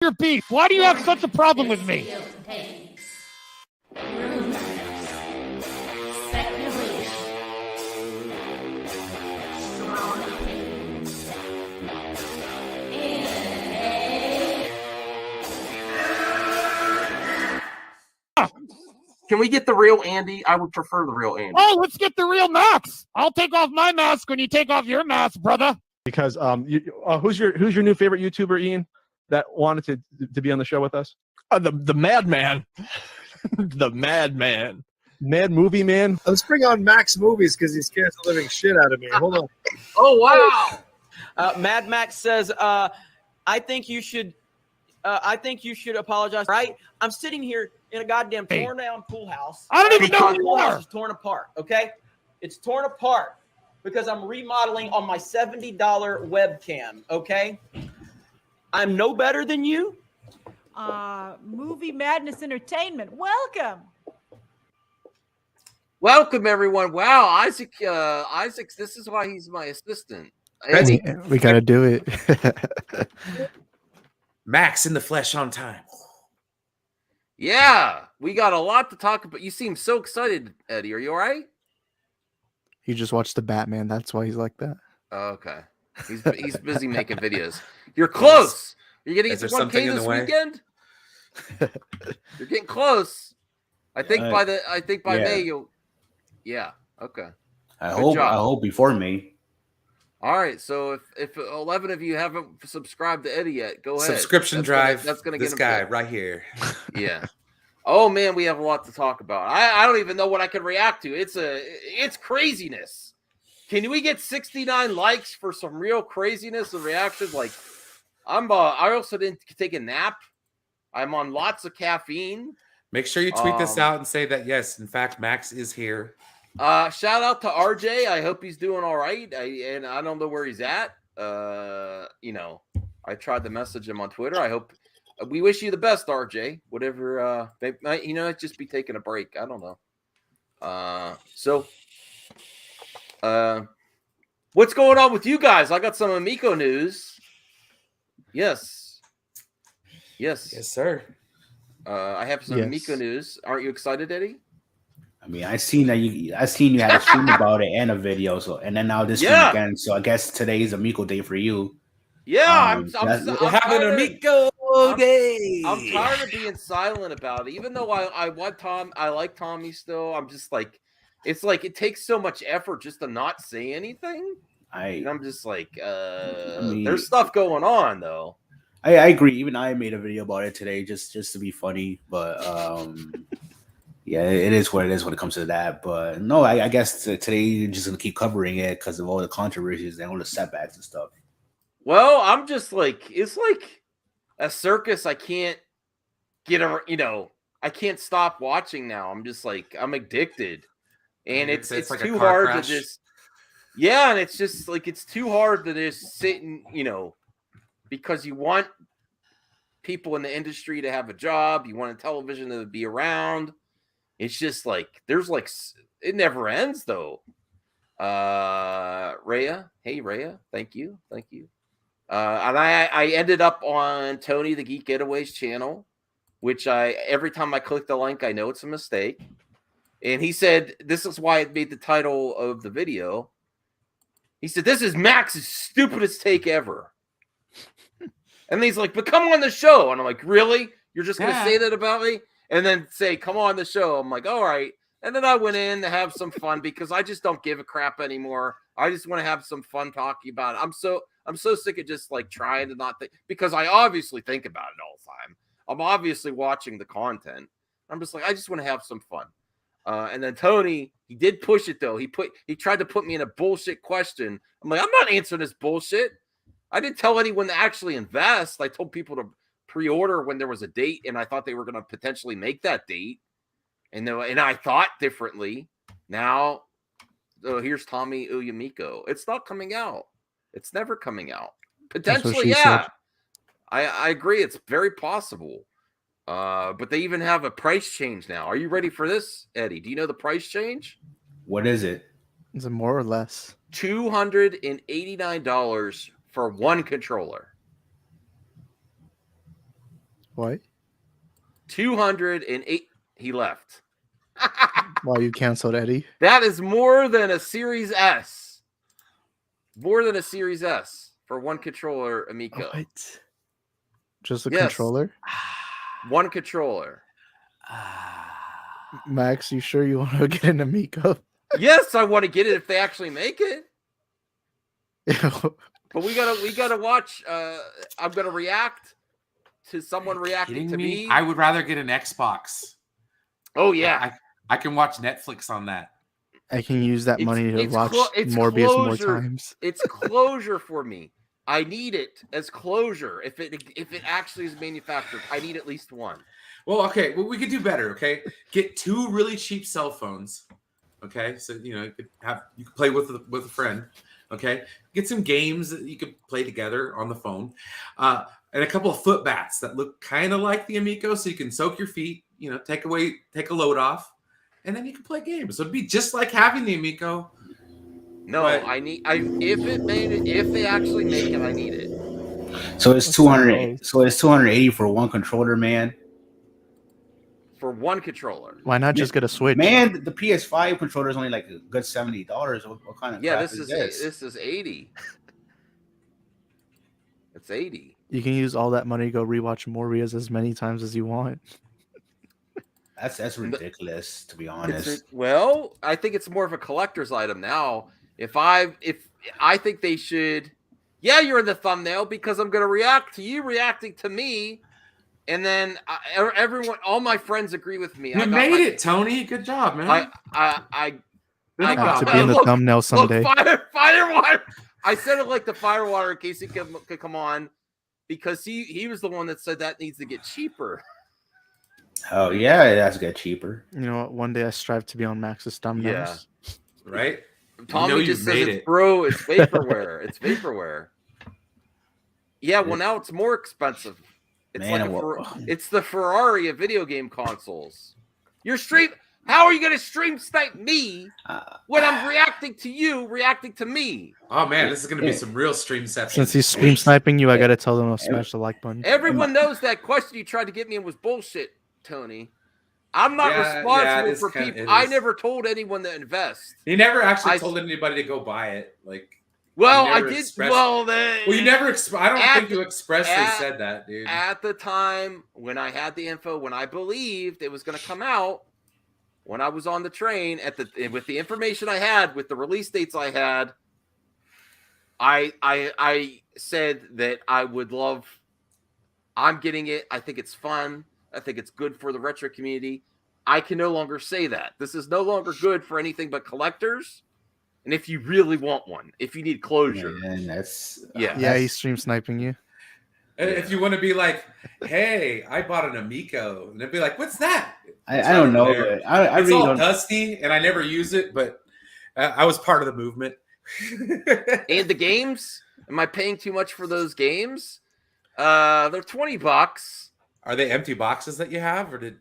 your beef? Why do you have such a problem with me? Can we get the real Andy? I would prefer the real Andy. Oh, let's get the real Max. I'll take off my mask when you take off your mask, brother. Because who's your new favorite YouTuber, Ian, that wanted to be on the show with us? The Madman. The Madman. Mad Movie Man. Let's bring on Max Movies because he scares the living shit out of me. Hold on. Oh, wow. Mad Max says, I think you should apologize. Right? I'm sitting here in a goddamn torn down pool house. I don't even know who the you pool are. house is torn apart, okay? It's torn apart because I'm remodeling on my $70 webcam, okay? I'm no better than you. Movie Madness Entertainment. Welcome. Welcome, everyone. Wow, Isaac, this is why he's my assistant. We got to do it. Max in the flesh on time. Yeah, we got a lot to talk about. You seem so excited, Eddie. Are you all right? He just watched the Batman. That's why he's like that. Okay. He's busy making videos. You're close. You're getting to 1K this weekend. You're getting close. I think by May you'll. Yeah. Okay. I hope before May. All right. So if 11 of you haven't subscribed to Eddie yet, go ahead. Subscription drive. That's gonna get this guy right here. Yeah. Oh man, we have a lot to talk about. I don't even know what I can react to. It's craziness. Can we get 69 likes for some real craziness and reactions? Like, I also didn't take a nap. I'm on lots of caffeine. Make sure you tweet this out and say that yes, in fact, Max is here. Shout out to RJ. I hope he's doing all right. I don't know where he's at. I tried to message him on Twitter. I hope we wish you the best, RJ. Whatever. He might just be taking a break. I don't know. What's going on with you guys? I got some Amico news. Yes, sir. I have some Amico news. Aren't you excited, Eddie? I mean, I seen you had a stream about it and a video. So, and then now this weekend. So I guess today's Amico day for you. Yeah, we're having an Amico day. I'm tired of being silent about it. Even though I want Tom, I like Tommy still. I'm just like, it's like it takes so much effort just to not say anything. I'm just like, there's stuff going on though. I agree. Even I made a video about it today just to be funny, but yeah, it is what it is when it comes to that. But no, I guess today you're just gonna keep covering it because of all the controversies and all the setbacks and stuff. Well, I'm just like, it's like a circus. I can't I can't stop watching now. I'm just like, I'm addicted, and it's like too hard to just. Yeah, and it's just like it's too hard to just sit and because you want people in the industry to have a job, you want television to be around. It's just like there's like it never ends though. Rhea, hey Rhea, thank you. And I ended up on Tony the Geek Getaway's channel, which every time I click the link, I know it's a mistake. And he said this is why it made the title of the video. He said this is Max's stupidest take ever. And he's like, but come on the show. And I'm like, really? You're just going to say that about me? And then say, come on the show. I'm like, all right. And then I went in to have some fun because I just don't give a crap anymore. I just want to have some fun talking about it. I'm so sick of just like trying to not think because I obviously think about it all the time. I'm obviously watching the content. I'm just like, I just want to have some fun. And then Tony, he did push it though. He tried to put me in a bullshit question. I'm like, I'm not answering this bullshit. I didn't tell anyone to actually invest. I told people to pre-order when there was a date, and I thought they were going to potentially make that date. And I thought differently. Now, here's Tommy Amico. It's not coming out. It's never coming out. Potentially, yeah. I agree. It's very possible. But they even have a price change now. Are you ready for this, Eddie? Do you know the price change? What is it? Is it more or less? $289 for one controller. What? 208. He left. Why you canceled Eddie? That is more than a Series S. More than a Series S for one controller, Amico. What? Just a Yes. controller? One controller. Max, you sure you want to get an Amico? Yes, I want to get it if they actually make it. But we gotta watch. I'm gonna react to someone reacting Kidding to me? me. I would rather get an Xbox. Oh yeah, I can watch Netflix on that. I can use that money to watch it's Morbius more closure. times. It's closure for me. I need it as closure. If it actually is manufactured, I need at least one. Well, okay. Well, we could do better. Okay, get 2 really cheap cell phones. Okay, so you could play with a friend. Okay, get some games that you could play together on the phone, and a couple of foot bats that look kind of like the Amico, so you can soak your feet. Take a load off, and then you can play games. So it'd be just like having the Amico. No, But- if they actually make it, I need it. So it's 200. So it's 280 for one controller, man. For one controller. Why not just get a Switch? Man, the PS5 controller is only like a good $70. What kind of Yeah, crap this is 80. It's 80. You can use all that money to go rewatch Morbius as many times as you want. That's ridiculous, to be honest. Well, I think it's more of a collector's item now. If I think they should, yeah, you're in the thumbnail because I'm going to react to you reacting to me, and then everyone, all my friends agree with me. You made it, Tony. Good job, man. I have to be in the thumbnail someday. Look, Firewater. I said it like the Firewater in case he could come on, because he was the one that said that needs to get cheaper. Oh yeah, that's get cheaper. You know what? One day I strive to be on Max's thumbnails. Yeah. Right? Tommy just says it's bro, it's vaporware. It's vaporware. Yeah, well now it's more expensive. It's it's the Ferrari of video game consoles. How are you going to stream snipe me when I'm reacting to you, reacting to me? Oh man, this is going to be some real stream seption. Since he's stream sniping you, I gotta tell them to smash the like button. Everyone knows that question you tried to get me in was bullshit, Tony. I'm not responsible for people. I never told anyone to invest. You never actually told anybody to go buy it. Well, I did. Well, you never. I don't think you expressly said that, dude. At the time when I had the info, when I believed it was going to come out, when I was on the train with the information I had, with the release dates I had, I said that I would love. I'm getting it. I think it's fun. I think it's good for the retro community. I can no longer say that. This is no longer good for anything but collectors. And if you really want one, if you need closure, and he's stream sniping you. And if you want to be like, hey, I bought an Amico, and they'd be like, what's that? I don't know. It's really all don't. dusty, and I never use it, but I was part of the movement. And the games, am I paying too much for those games? They're $20. Are they empty boxes that you have, or did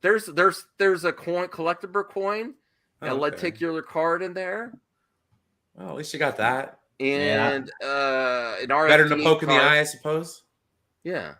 there's a coin, collectible coin, a lenticular card in there. Well, at least you got that. And an RFD better than a poke in the card. eye, I suppose. Yeah.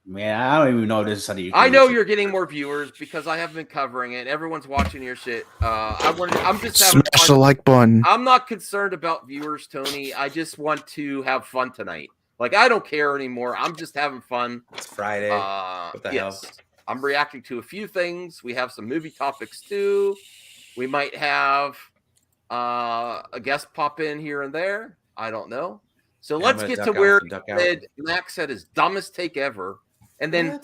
Man, I don't even know if this is something. I know you're getting more viewers because I have been covering it. Everyone's watching your shit. I'm just having Smash fun. the like button. I'm not concerned about viewers, Tony. I just want to have fun tonight. I don't care anymore. I'm just having fun. It's Friday. What the hell? I'm reacting to a few things. We have some movie topics too. We might have a guest pop in here and there. I don't know. So let's get to where Max said his dumbest take ever. And then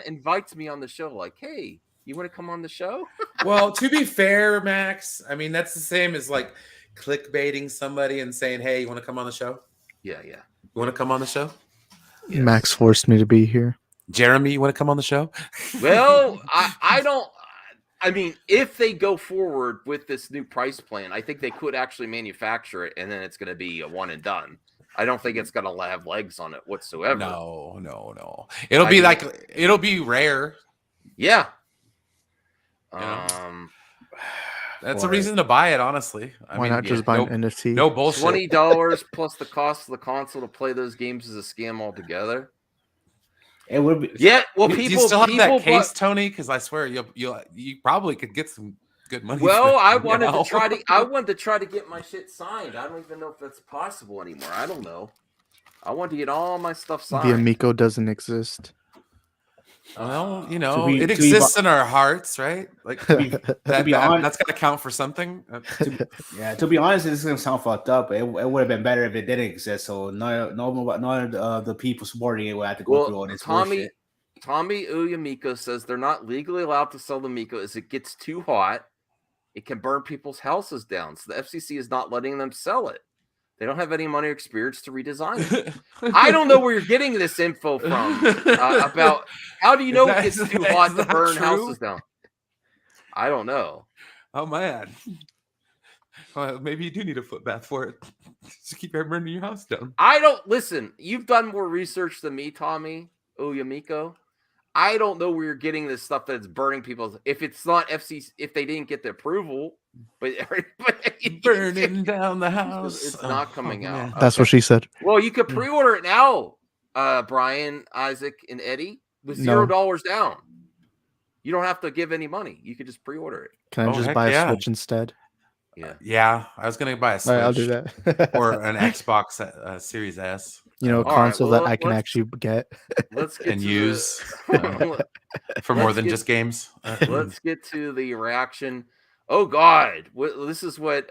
invites me on the show like, hey, you want to come on the show? Well, to be fair, Max, I mean, that's the same as clickbaiting somebody and saying, hey, you want to come on the show? Yeah. You want to come on the show? Yes. Max forced me to be here. Jeremy, you want to come on the show? Well, I don't. I mean, if they go forward with this new price plan, I think they could actually manufacture it, and then it's going to be a one and done. I don't think it's going to have legs on it whatsoever. No. It'll be rare. Yeah. That's for a reason to buy it, honestly. I Why mean, not just buy an NFT? No bullshit. $20 plus the cost of the console to play those games is a scam altogether. It would be. Yeah, well, Do people you still have that people case, Tony? Because I swear you probably could get some good money. Well, for I that wanted now. to try to get my shit signed. I don't even know if that's possible anymore. I don't know. I want to get all my stuff The signed. Amico doesn't exist. Well, you To know, be- it to be exists in our hearts, right? Like To be honest, that's got to count for something. to be honest, this is gonna sound fucked up. It would have been better if it didn't exist. So none of the people supporting it would have to go through all this bullshit. Tommy Uyamiko says they're not legally allowed to sell the Miko as it gets too hot. It can burn people's houses down. So the FCC is not letting them sell it. They don't have any money or experience to redesign it. I don't know where you're getting this info from about how do you know it gets too hot to burn houses down? I don't know. Oh man. Well, maybe you do need a foot bath for it. Just keep burning your house down. I don't listen. You've done more research than me, Tommy Uyamiko. I don't know where you're getting this stuff that's burning people's. If it's not FCC, if they didn't get the approval, but burning down the house, it's not coming out. That's what she said. Well, you could pre-order it now, Brian, Isaac, and Eddie with $0 down. You don't have to give any money. You could just pre-order it. Can I just buy a Switch instead? Yeah, I was gonna buy a Switch. All right, I'll do that. Or an Xbox Series S. You know, a console that I can actually get let's get and use for more than just games. Let's get to the reaction. Oh God, this is what.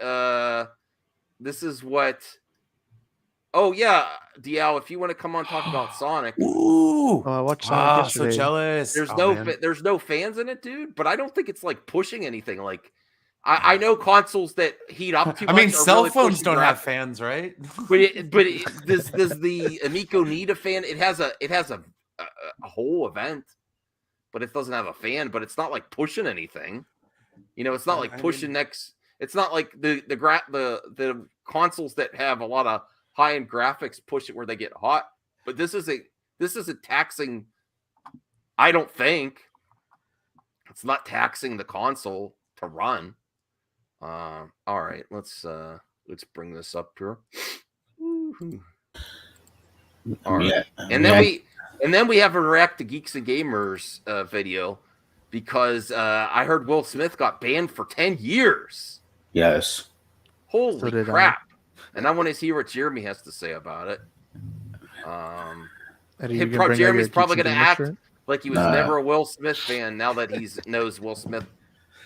Oh yeah, DL, if you want to come on talk about Sonic. Ooh, I watched Sonic yesterday. So jealous. There's no fans in it, dude. But I don't think it's like pushing anything. Like I know consoles that heat up too much. I mean, cell really phones don't have graphics. fans, right? Does the Amico need a fan? It has a whole event, but it doesn't have a fan. But it's not like pushing anything. You know, it's not like pushing next. It's not like the consoles that have a lot of high-end graphics push it where they get hot. But this isn't taxing. I don't think it's not taxing the console to run. All right, let's bring this up here. All right, and then we have a react to Geeks and Gamers video because I heard Will Smith got banned for 10 years. Yes. Holy crap! And I want to hear what Jeremy has to say about it. Jeremy's probably going to act like he was never a Will Smith fan now that he knows Will Smith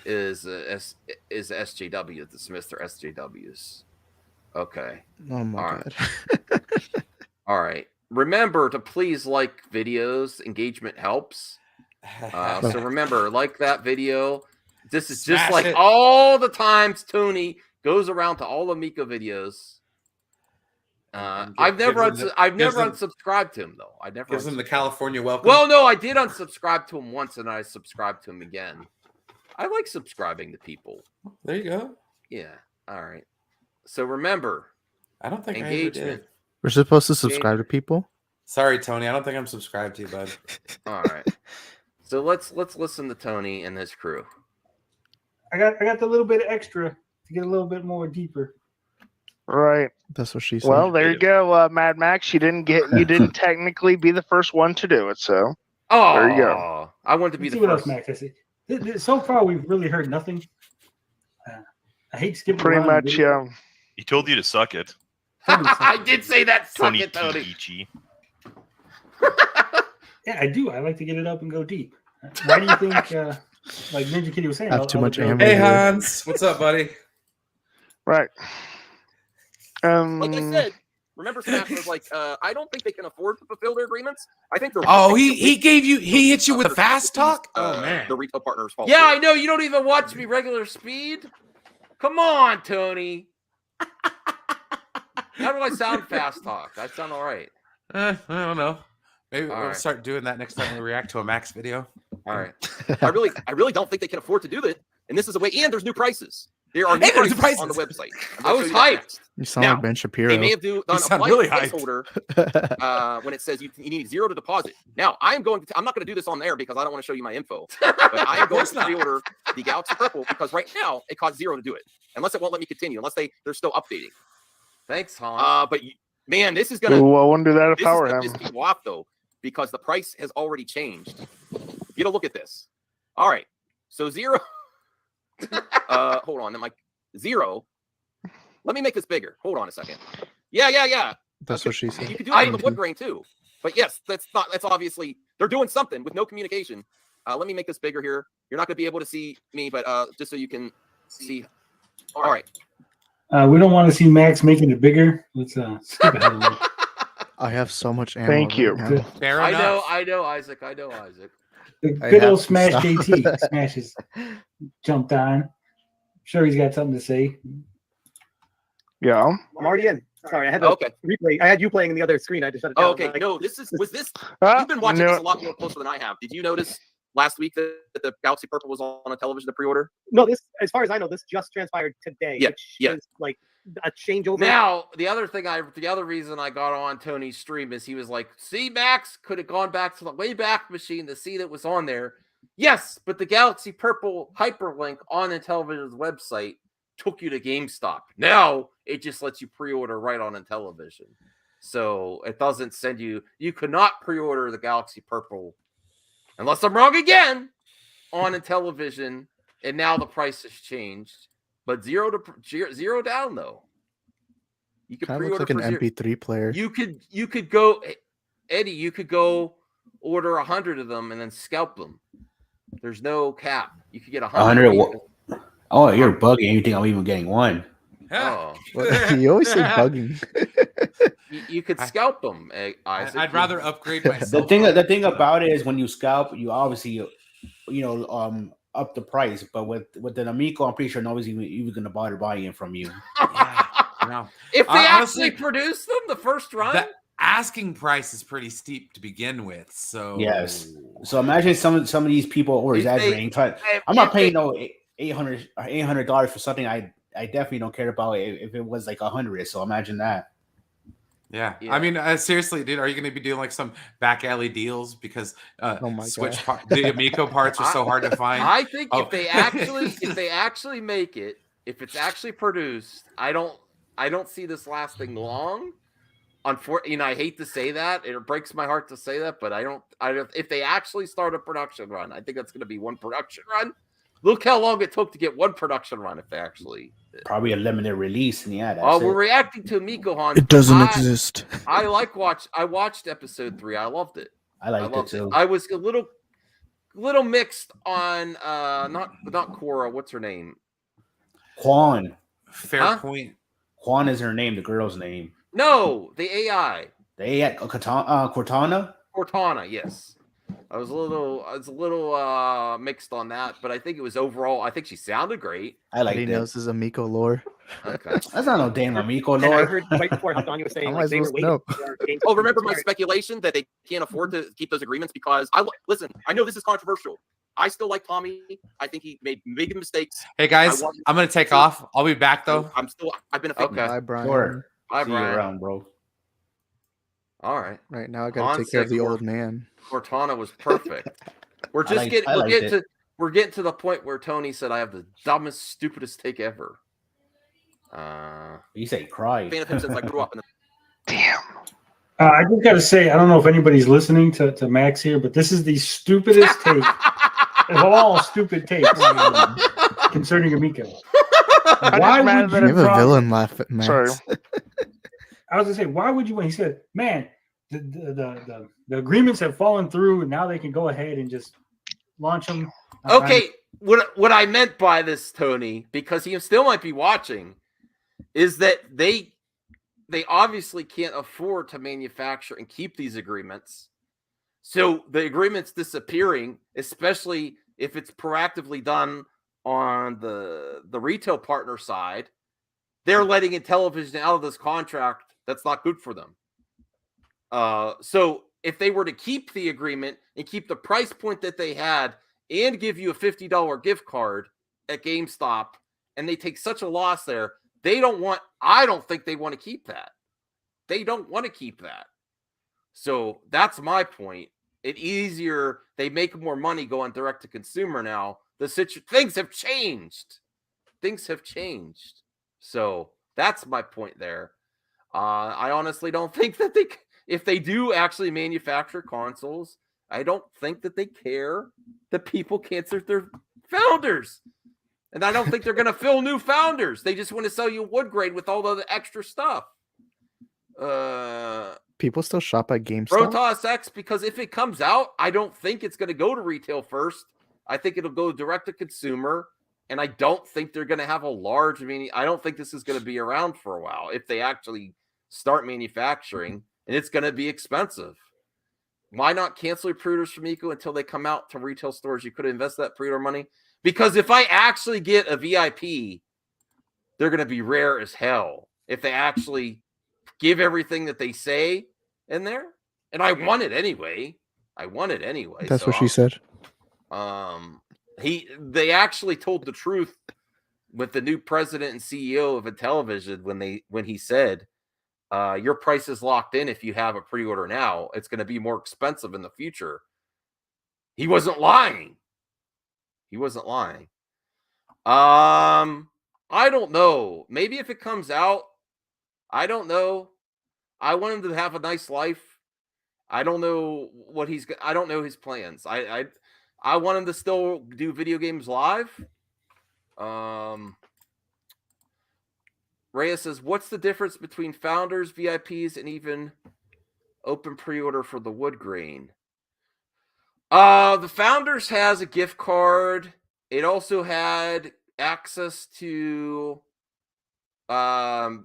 is SJW. The Smiths are SJWs. Okay. Oh my God. All right. Remember to please like videos. Engagement helps. So remember, like that video. This is just like all the times Tony goes around to all the Miko videos. I've never unsubscribed to him though. I never gives him the California welcome. Well, no, I did unsubscribe to him once, and I subscribed to him again. I like subscribing to people. There you go. Yeah. All right. So remember, I don't think engagement. I ever did. We're supposed to subscribe to people. Sorry, Tony. I don't think I'm subscribed to you, bud. All right. So let's listen to Tony and his crew. I got the little bit of extra to get a little bit more deeper. Right. That's what she said. Well, there you go, Mad Max. You didn't technically be the first one to do it. So there you go. I wanted to be Let's the see first. What else, Max? I see. So far, we've really heard nothing. I hate skipping. Pretty much, yeah. He told you to suck it. I did say that. Suck it, Tony. Yeah, I do. I like to get it up and go deep. Why do you think, like Ninja Kitty was saying, have too much ammo? Hey, Hans. What's up, buddy? Right. Like I said, remember Smash was like, I don't think they can afford to fulfill their agreements. I think they're. Oh, he hit you with a fast talk. Oh man, the retail partners. Yeah, I know. You don't even watch me regular speed. Come on, Tony. How do I sound fast talk? I sound all right. I don't know. Maybe we'll start doing that next time we react to a Max video. All right. I really don't think they can afford to do that. And this is a way. And there's new prices. There are new Hey, there's prices on the prices. website. I'm I gonna was show you that hyped. next. You sound Now, like Ben Shapiro. They may have done a sound flight really hyped. placeholder when it says you need 0 to deposit. Now, I'm not going to do this on there because I don't want to show you my info. But I am going to pre-order the Galaxy Purple because right now it costs 0 to do it, unless it won't let me continue, unless they're still updating. Thanks, Han. But man, this is gonna. Ooh, I wouldn't do that if This I is were gonna him. piss people off though, because the price has already changed. Get a look at this. All right, so 0. Hold on, I'm like 0. Let me make this bigger. Hold on a second. Yeah. That's what she said. You could do it with the wood grain too. But yes, that's obviously they're doing something with no communication. Let me make this bigger here. You're not going to be able to see me, but just so you can see. All right. We don't want to see Max making it bigger. Let's skip ahead a little. I have so much ammo. Thank you. Right now. Fair I enough. know, Isaac. I know, Isaac. The I good have old to Smash stop. JT smashes jumped on. I'm sure he's got something to say. Yeah. I'm already in. Sorry, I had to replay. I had you playing in the other screen. I just shut it down. Oh, okay. No, this. You've been watching this a lot more closer than I have. Did you notice last week that the Galaxy Purple was on a television to pre-order? No, this, as far as I know, this just transpired today. Yeah, which yeah. is like a changeover. Now, the other reason I got on Tony's stream is he was like, see, Max could have gone back to the Wayback Machine to see that was on there. Yes, but the Galaxy Purple hyperlink on Intellivision's website took you to GameStop. Now it just lets you pre-order right on Intellivision. So it doesn't send you could not pre-order the Galaxy Purple, unless I'm wrong again, on Intellivision, and now the price has changed. But zero down though. You could Kind of pre-order looks like an for zero. MP3 player. You could go, Eddie. You could go order 100 of them and then scalp them. There's no cap. You could get 100. 100. Oh, you're bugging. You think I'm even getting one? Oh, You always say bugging. you could scalp them, Isaac. I'd rather upgrade myself. The thing about it is when you scalp, you obviously up the price. But with an Amico, I'm pretty sure nobody's even going to bother buying it from you. No. If they Honestly, actually produce them the first run, the asking price is pretty steep to begin with. So Yes. So imagine some of these people are exaggerating. I'm not paying no $800 for something I definitely don't care about if it was like 100. So imagine that. Yeah. I mean, seriously, dude, are you going to be doing like some back alley deals because the Amico parts are so hard to find? I think if they actually make it, if it's actually produced, I don't see this lasting long. Unfortunately, I hate to say that. It breaks my heart to say that, but I don't. If they actually start a production run, I think that's going to be one production run. Look how long it took to get one production run. If they actually probably a limited release, and yeah, we're reacting to Amico Han. It doesn't exist. I watched episode 3. I loved it. I liked it too. I was a little mixed on not Cora. What's her name? Quan. Fair point. Quan is her name. The girl's name. No, the AI. The AI Cortana. Cortana, yes. I was a little mixed on that, but I think it was overall. I think she sounded great. I like He it. knows his Amico lore. Okay, that's not no damn Amico And I lore. heard right before Tanya was saying How am like, I they were supposed to waiting know? for games Oh, to remember my start. speculation that they can't afford to keep those agreements because listen. I know this is controversial. I still like Tommy. I think he made big mistakes. Hey guys, I'm gonna take off. I'll be back though. I've been a fan. Okay. Bye, Brian. Sure. Bye, See you Brian. around, bro. All right. Right now, I gotta take care of the old man. Cortana was perfect. We're just we're getting to the point where Tony said I have the dumbest, stupidest take ever. You say cry. Fan of him since I grew up. Damn. I just got to say, I don't know if anybody's listening to Max here, but this is the stupidest take of all stupid takes concerning Amico. Why would You have a villain laugh at Max. Sorry. I was gonna say, why would you? When he said, "Man, the agreements have fallen through, and now they can go ahead and just launch them." Okay, what I meant by this, Tony, because he still might be watching, is that they obviously can't afford to manufacture and keep these agreements. So the agreement's disappearing, especially if it's proactively done on the retail partner side. They're letting Intellivision out of this contract. That's not good for them. So if they were to keep the agreement and keep the price point that they had and give you a $50 gift card at GameStop and they take such a loss there. I don't think they want to keep that. They don't want to keep that. So that's my point. They make more money going direct to consumer now. Things have changed. Things have changed. So that's my point there. I honestly don't think that if they do actually manufacture consoles, I don't think that they care that people can't search their founders. And I don't think they're going to fill new founders. They just want to sell you wood grain with all the extra stuff. People still shop at GameStop. Protoss X, because if it comes out, I don't think it's going to go to retail first. I think it'll go direct to consumer. And I don't think they're going to have a large I don't think this is going to be around for a while if they actually start manufacturing, and it's going to be expensive. Why not cancel your pre-orders from Amico until they come out to retail stores? You could invest that pre-order money, because if I actually get a VIP, they're going to be rare as hell if they actually give everything that they say in there. And I want it anyway. That's what she said. They actually told the truth with the new president and CEO of Intellivision when he said, your price is locked in if you have a pre-order now. It's going to be more expensive in the future. He wasn't lying. I don't know. Maybe if it comes out, I don't know. I want him to have a nice life. I don't know I don't know his plans. I want him to still do video games live. Rhea says, what's the difference between founders, VIPs, and even open pre-order for the wood grain? The founders has a gift card. It also had access to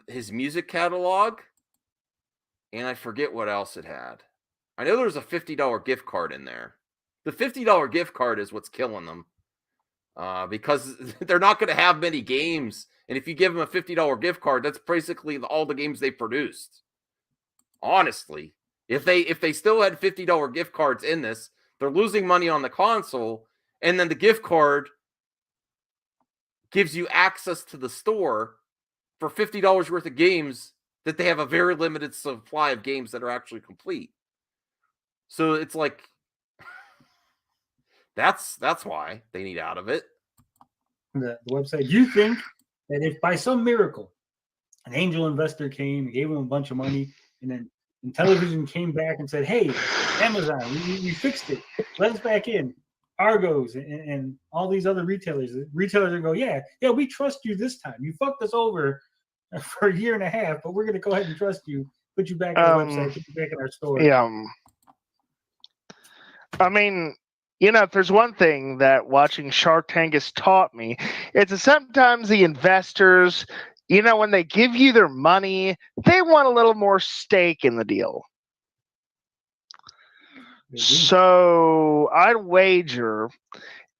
his music catalog. And I forget what else it had. I know there's a $50 gift card in there. The $50 gift card is what's killing them, because they're not going to have many games. And if you give them a $50 gift card, that's basically all the games they produced. Honestly, if they still had $50 gift cards in this, they're losing money on the console, and then the gift card gives you access to the store for $50 worth of games that they have a very limited supply of games that are actually complete. So it's like, that's why they need out of it. The website. Do you think that if by some miracle an angel investor came and gave him a bunch of money, and then Intellivision came back and said, hey, Amazon, we fixed it. Let us back in. Argos and all these other retailers are go, yeah, we trust you this time. You fucked us over for a year and a half, but we're going to go ahead and trust you, put you back on the website, put you back in our store. Yeah. I mean, if there's one thing that watching Shark Tank has taught me, it's that sometimes the investors, when they give you their money, they want a little more stake in the deal. So I'd wager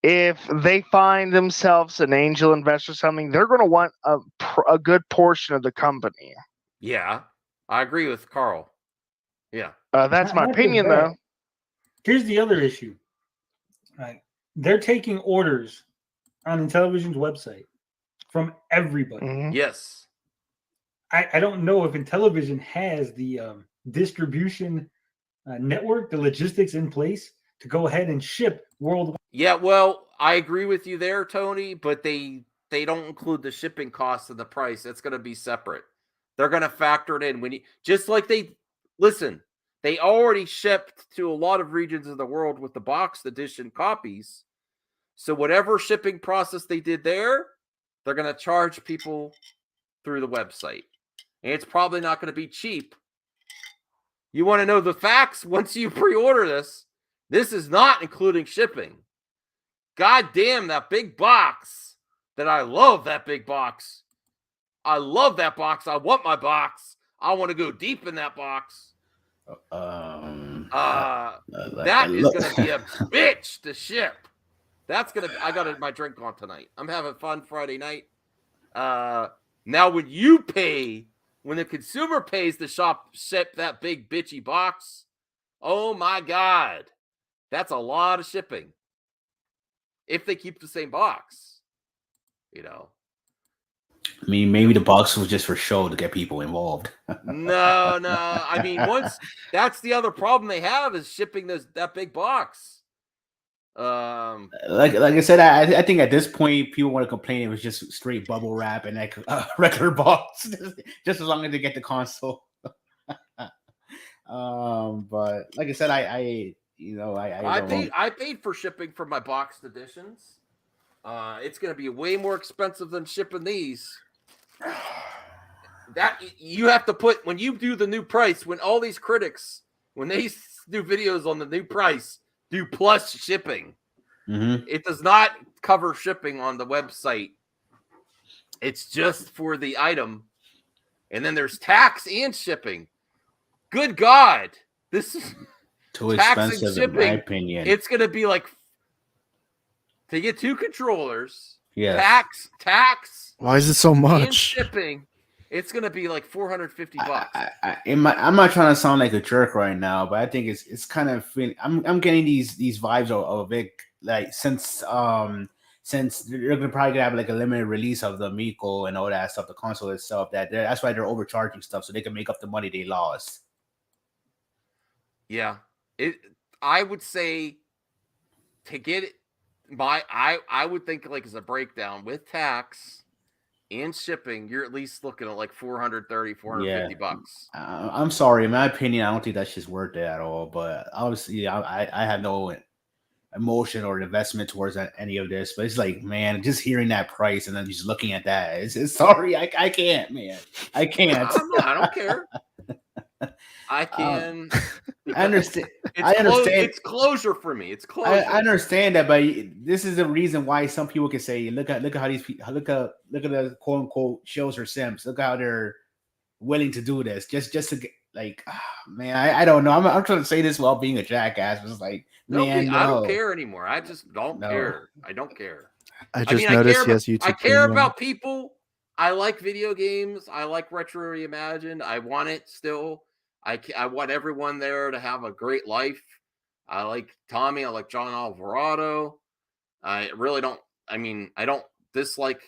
if they find themselves an angel investor or something, they're going to want a good portion of the company. Yeah, I agree with Carl. Yeah. That's my opinion, though. Here's the other issue. Right. They're taking orders on Intellivision's website from everybody. Mm-hmm. Yes. I don't know if Intellivision has the distribution network, the logistics in place to go ahead and ship worldwide. Yeah, well, I agree with you there, Tony, but they don't include the shipping costs in the price. It's going to be separate. They're going to factor it in just like they already shipped to a lot of regions of the world with the boxed edition copies. So whatever shipping process they did there, they're going to charge people through the website. And it's probably not going to be cheap. You want to know the facts? Once you pre-order this is not including shipping. God damn, that big box. I love that big box. I love that box. I want my box. I want to go deep in that box. That is going to be a bitch to ship. I got my drink on tonight. I'm having fun Friday night. Now when the consumer pays to ship that big bitchy box, oh my God, that's a lot of shipping. If they keep the same box, I mean, maybe the box was just for show to get people involved. No. I mean, that's the other problem they have is shipping that big box. Like I said, I think at this point people want to complain it was just straight bubble wrap and like a regular box, just as long as they get the console. But like I said, I paid for shipping for my boxed editions. It's going to be way more expensive than shipping these. That you have to put when you do the new price. When all these critics, when they do videos on the new price, do plus shipping. Mm-hmm. It does not cover shipping on the website. It's just for the item, and then there's tax and shipping. Good God, this is too expensive in my opinion. It's going to be like to get 2 controllers. Yeah. Tax. Why is it so much? And shipping. It's going to be like $450. I'm not trying to sound like a jerk right now, but I think it's kind of I'm getting these vibes of it, like since they're probably gonna have like a limited release of the Amico and all that stuff, the console itself. That's why they're overcharging stuff so they can make up the money they lost. Yeah, I would say to get it. I would think like as a breakdown with tax and shipping, you're at least looking at like $450. I'm sorry, in my opinion, I don't think that's just worth it at all. But obviously, I have no emotion or investment towards any of this. But it's like, man, just hearing that price and then just looking at that, it's sorry, I can't, man, I can't. I don't care. I can. I understand. It's closure for me. It's closure. I understand that, but this is the reason why some people can say, look at how these people look at the quote unquote shows or simps. Look how they're willing to do this just to get like, man. I don't know. I'm trying to say this while being a jackass. It's like, man, I don't care anymore. I just don't care. I don't care. I noticed he has YouTube. I care about people. I like video games. I like Retro Reimagined. I want it still. I want everyone there to have a great life. I like Tommy. I like John Alvarado. I really don't. I mean, I don't dislike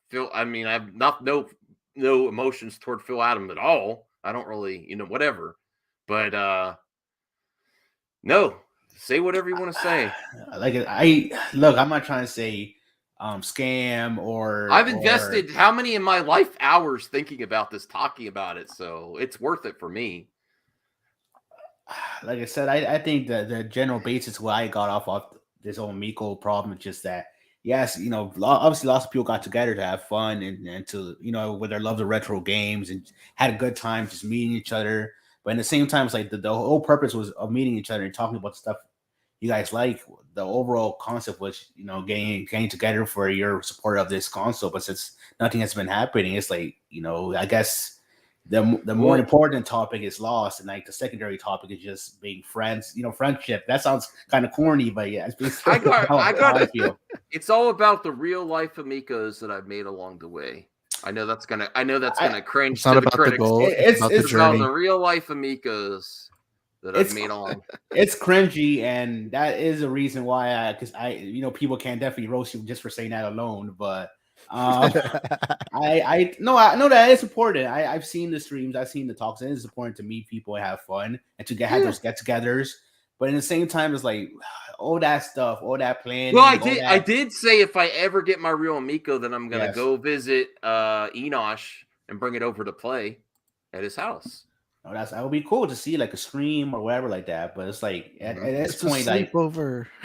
Phil. I mean, I have no emotions toward Phil Adam at all. I don't really, whatever. But no, say whatever you want to say. Like I'm not trying to say scam or I've invested how many of my life hours thinking about this, talking about it, so it's worth it for me. Like I said, I think that the general basis where I got off this whole Amico problem is just that, yes, obviously lots of people got together to have fun and to, with their love of retro games and had a good time just meeting each other. But at the same time, it's like the whole purpose was of meeting each other and talking about stuff you guys like. The overall concept was, getting together for your support of this console. But since nothing has been happening, it's like, I guess the more important topic is lost, and like the secondary topic is just being friends. Friendship. That sounds kind of corny, but yeah, it's basically how I feel. It's all about the real life amigos that I've made along the way. I know that's gonna cringe to the critics. It's about the journey. About the real life amigos that I've made along. It's cringy, and that is a reason why because people can definitely roast you just for saying that alone. But I know that it's important. I've seen the streams, I've seen the talks, and it's important to meet people and have fun and to have those get-togethers. But in the same time, it's like all that stuff, all that planning. Well, I did say if I ever get my real Amico, then I'm gonna go visit Enosh and bring it over to play at his house. Oh, that would be cool to see like a stream or whatever like that. But it's like at this point, like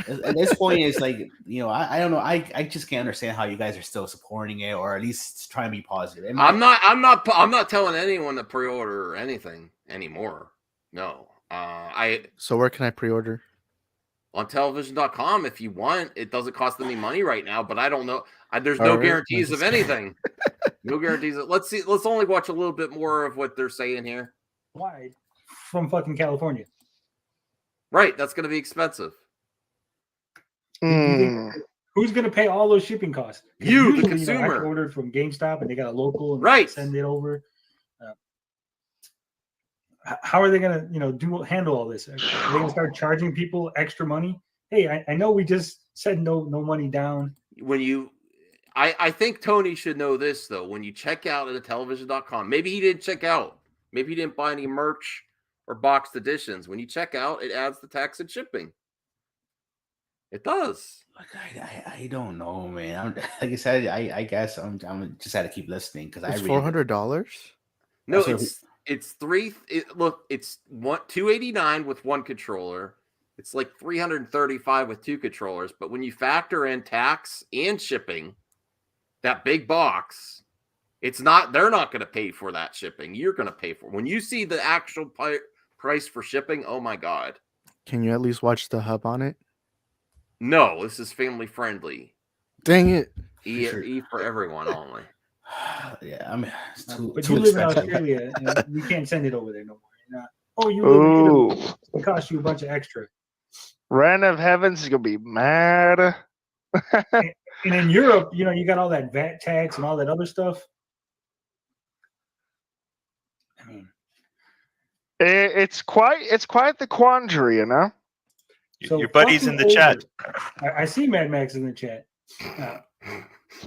at this point, it's like I don't know. I just can't understand how you guys are still supporting it or at least trying to be positive. I'm not telling anyone to pre-order anything anymore. No. So where can I pre-order? On Intellivision.com if you want. It doesn't cost any money right now, but I don't know. There's no guarantees of anything. No guarantees. Let's see. Let's only watch a little bit more of what they're saying here. Wide from fucking California. Right. That's going to be expensive. Who's going to pay all those shipping costs? You, the consumer. I ordered from GameStop and they got a local and right. Send it over. How are they going to handle all this? Are they going to start charging people extra money? Hey, I know we just said no money down. I think Tony should know this though. When you check out at Intellivision.com, maybe he didn't check out. Maybe he didn't buy any merch or boxed editions. When you check out, it adds the tax and shipping. It does. I don't know, man. Like I said, I guess I'm just had to keep listening because I It's really $400. No, That's it's three. Look, it's $289 with one controller. It's like $335 with two controllers. But when you factor in tax and shipping, that big box, it's not. They're not going to pay for that shipping. You're going to pay for it. When you see the actual price for shipping. Oh my god! Can you at least watch the hub on it? No, this is family friendly. Dang it! E for everyone only. Yeah, I mean, it's too, But too you live in expensive. Australia, and we can't send it over there no more. You're not, oh, you live in Italy. It costs you a bunch of extra. Rand of Heavens is gonna be mad. And in Europe, you got all that VAT tax and all that other stuff. I mean, It's quite the quandary, you know. so Your buddy's in the fucking chat. over. I see Mad Max in the chat.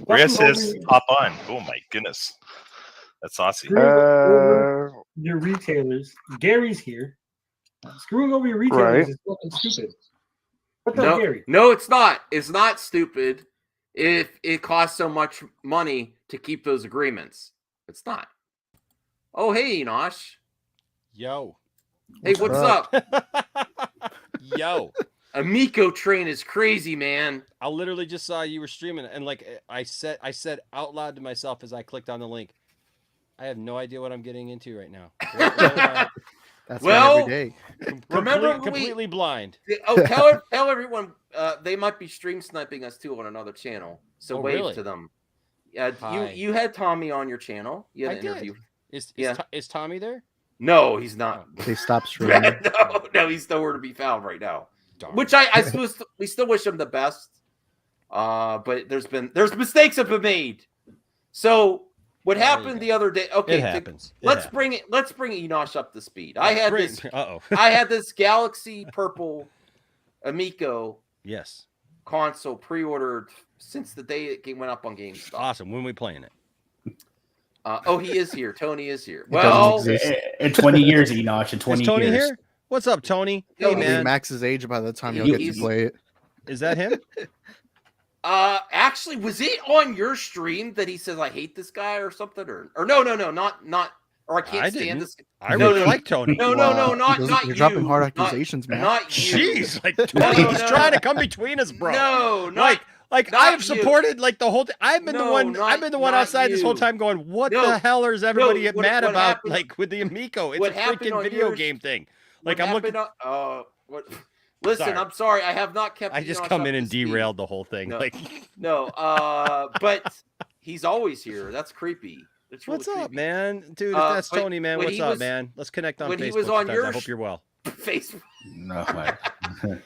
Rhea fucking says over- hop on. Oh my goodness. That's saucy. Screwing over your retailers. Gary's here. Screwing over your retailers Right. is fucking stupid. What the No, Gary? no, it's not. It's not stupid if it costs so much money to keep those agreements. It's not. Oh, hey, Enosh. Yo. Hey, what's up? Yo. Amico train is crazy, man. I literally just saw you were streaming, and like I said out loud to myself as I clicked on the link, I have no idea what I'm getting into right now. That's Well, every day. Remember when completely blind. Oh, tell everyone. They might be stream sniping us too on another channel. So Oh, wave really? to them. Hi. You had Tommy on your channel. You had I an interview. did. Yeah. Is Tommy there? No, he's not. They stopped streaming. no, he's nowhere to be found right now. Darn. Which we still wish him the best. But there's mistakes have been made. So what happened the other day? Okay, It happens. It let's happens. let's bring Enosh up to speed. I had Uh-oh. I had this Galaxy Purple Amico Yes. console pre-ordered since the day it went up on GameStop. Awesome. When we playing it? Oh, he is here. Tony is here. It Well, doesn't exist. In 20 years, Enoch, in 20 Is Tony years. here? What's up, Tony? Hey, It'll be man. Max's age by the time you'll get He's- to play it. Is that him? actually, was it on your stream that he says I hate this guy or something, or no, not, or I can't I stand didn't. this. I No, really no, like Tony. No, not You're you. dropping hard Not- accusations, man. Not you. Jeez, like No, Tony's no. trying to come between us, bro. No, not Like not I have you. supported like the whole. I've been the No, one. not- I've been the one not outside this whole you. time going, "What No, the hell is everybody what- mad what about?" happened- Like with the Amico, it's what a happened freaking on video yours- game thing. What Like I'm looking. happened what? Listen, Sorry. I'm sorry. I have not kept. I just Enoch come up in to and speed. derailed the whole thing. No, Like, no. But he's always here. That's creepy. It's really what's up, creepy. man, dude? If Uh, that's but Tony, man, when what's he up, was- man? Let's connect on when Facebook. he was on guys. your I hope you're well. Facebook. No, man.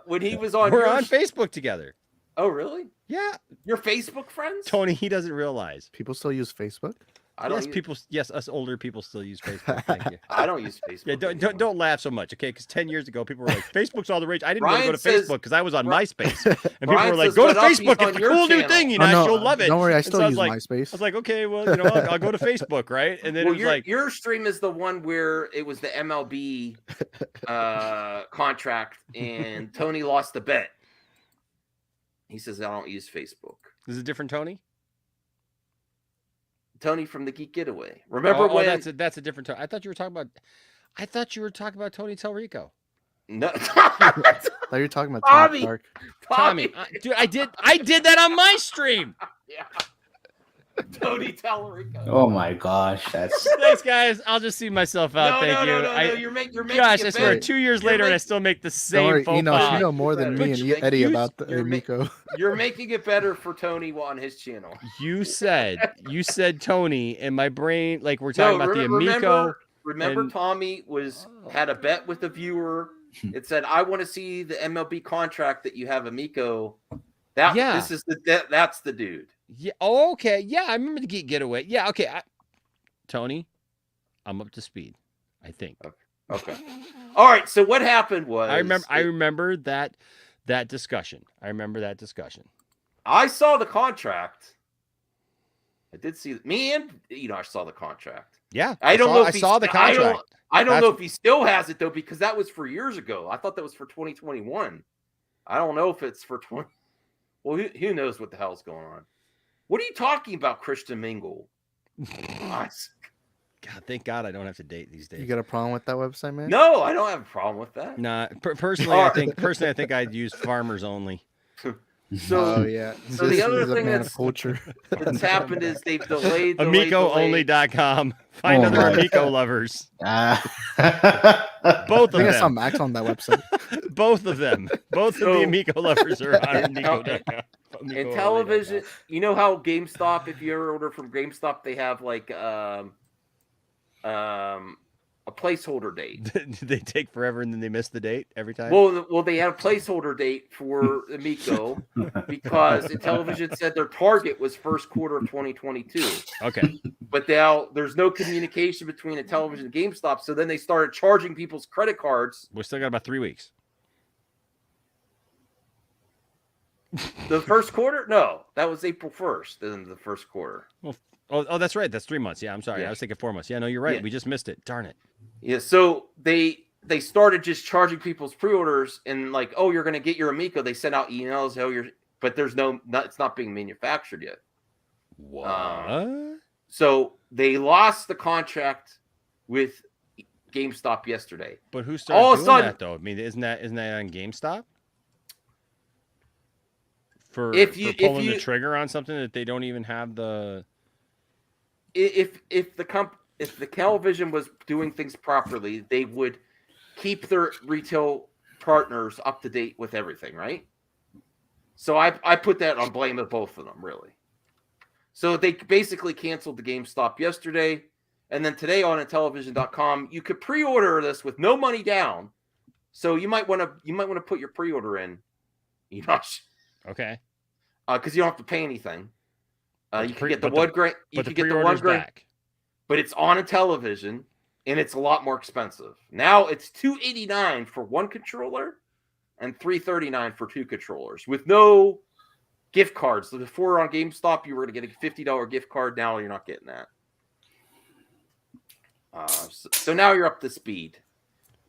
When he was on. We're your on Facebook together. Oh, really? Yeah. Your Facebook friends? Tony, he doesn't realize. People still use Facebook? I don't. Yes, use, people. Yes, us older people still use Facebook. Thank you. I don't use Facebook. Yeah, anymore. don't laugh so much, okay? Because 10 years ago, people were like, "Facebook's all the rage." I didn't want to Brian go to says- Facebook because I was on Bri- MySpace, and people Brian were like, says, "Go to "What up? He's Facebook. on It's a your cool new channel." thing, you Oh, know. no, You'll love it." Don't worry, I And still so use I was MySpace. I was like, "Okay, well, you know, I'll go to Facebook, right?" And then Well, it was like, your stream is the one where it was the MLB contract, and Tony lost the bet. He says, "I don't use Facebook." "Is it different, Tony?" Tony from the Geek Getaway. Remember Oh, when? that's a different Tony. I thought you were talking about Tony Telrico. No, I thought you were talking about Tommy. Dark. Tommy, dude, I did that on my stream. Yeah. Tony Tellerico. Oh my gosh, that's Thanks, guys. I'll just see myself out. Thank you. No. You're making Gosh, I it swear, better. 2 years You're later, and I make- still make the Don't same worry, phone Enosh, call. you know more than me and Eddie about the Amico. You're making it better for Tony on his channel. You said Tony, and my brain, like we're talking about the Amico. Remember, and- Tommy had a bet with a viewer. It said, "I want to see the MLB contract that you have, Amico." That's the dude. Yeah. Oh, okay. Yeah, I remember the Geek Getaway. Yeah. Okay. Tony, I'm up to speed. I think. Okay. All right. So what happened was I remember that discussion. I remember that discussion. I saw the contract. I did see me and Enosh saw the contract. Yeah, I don't know if I saw the contract. I don't know if he still has it though, because that was for years ago. I thought that was for 2021. I don't know if it's for 20. Well, who knows what the hell's going on? What are you talking about, Christian Mingle? God, thank God I don't have to date these days. You got a problem with that website, man? No, I don't have a problem with that. Nah, personally, I think I'd use farmers only. So yeah. So This the other is a thing man of that's culture. that's happened is they've delayed. AmicoOnly.com. Find Oh other my Amico lovers. Both I of think I saw them. Max on that website. Both of them. Both of the Amico lovers are on Amico.com. In television, you know how GameStop, if you ever order from GameStop, they have like a placeholder date. They take forever and then they miss the date every time. Well, they had a placeholder date for Amico because Intellivision said their target was first quarter of 2022. Okay. But now there's no communication between Intellivision and GameStop, so then they started charging people's credit cards. We still got about 3 weeks. The first quarter? No, that was April 1st. Then the first quarter. Well, oh, that's right. That's 3 months. Yeah, I'm sorry. Yeah. I was thinking 4 months. Yeah, no, you're right. Yeah. We just missed it. Darn it. Yeah, so they started just charging people's pre-orders and like, oh, you're going to get your Amico. They sent out emails, but there's it's not being manufactured yet. What? So they lost the contract with GameStop yesterday. But who started doing that though? I mean, isn't that on GameStop? For pulling the trigger on something that they don't even have the. If the Intellivision was doing things properly, they would keep their retail partners up to date with everything, right? So I put that on blame of both of them, really. So they basically canceled the GameStop yesterday, and then today on Intellivision.com, you could pre-order this with no money down. So you might want to put your pre-order in, Okay. Because you don't have to pay anything. You can get the but one grain. You can get the one grain, but it's on Intellivision, and it's a lot more expensive. Now it's $289 for one controller, and $339 for two controllers with no gift cards. So before on GameStop, you were going to get a $50 gift card. Now you're not getting that. So now you're up to speed,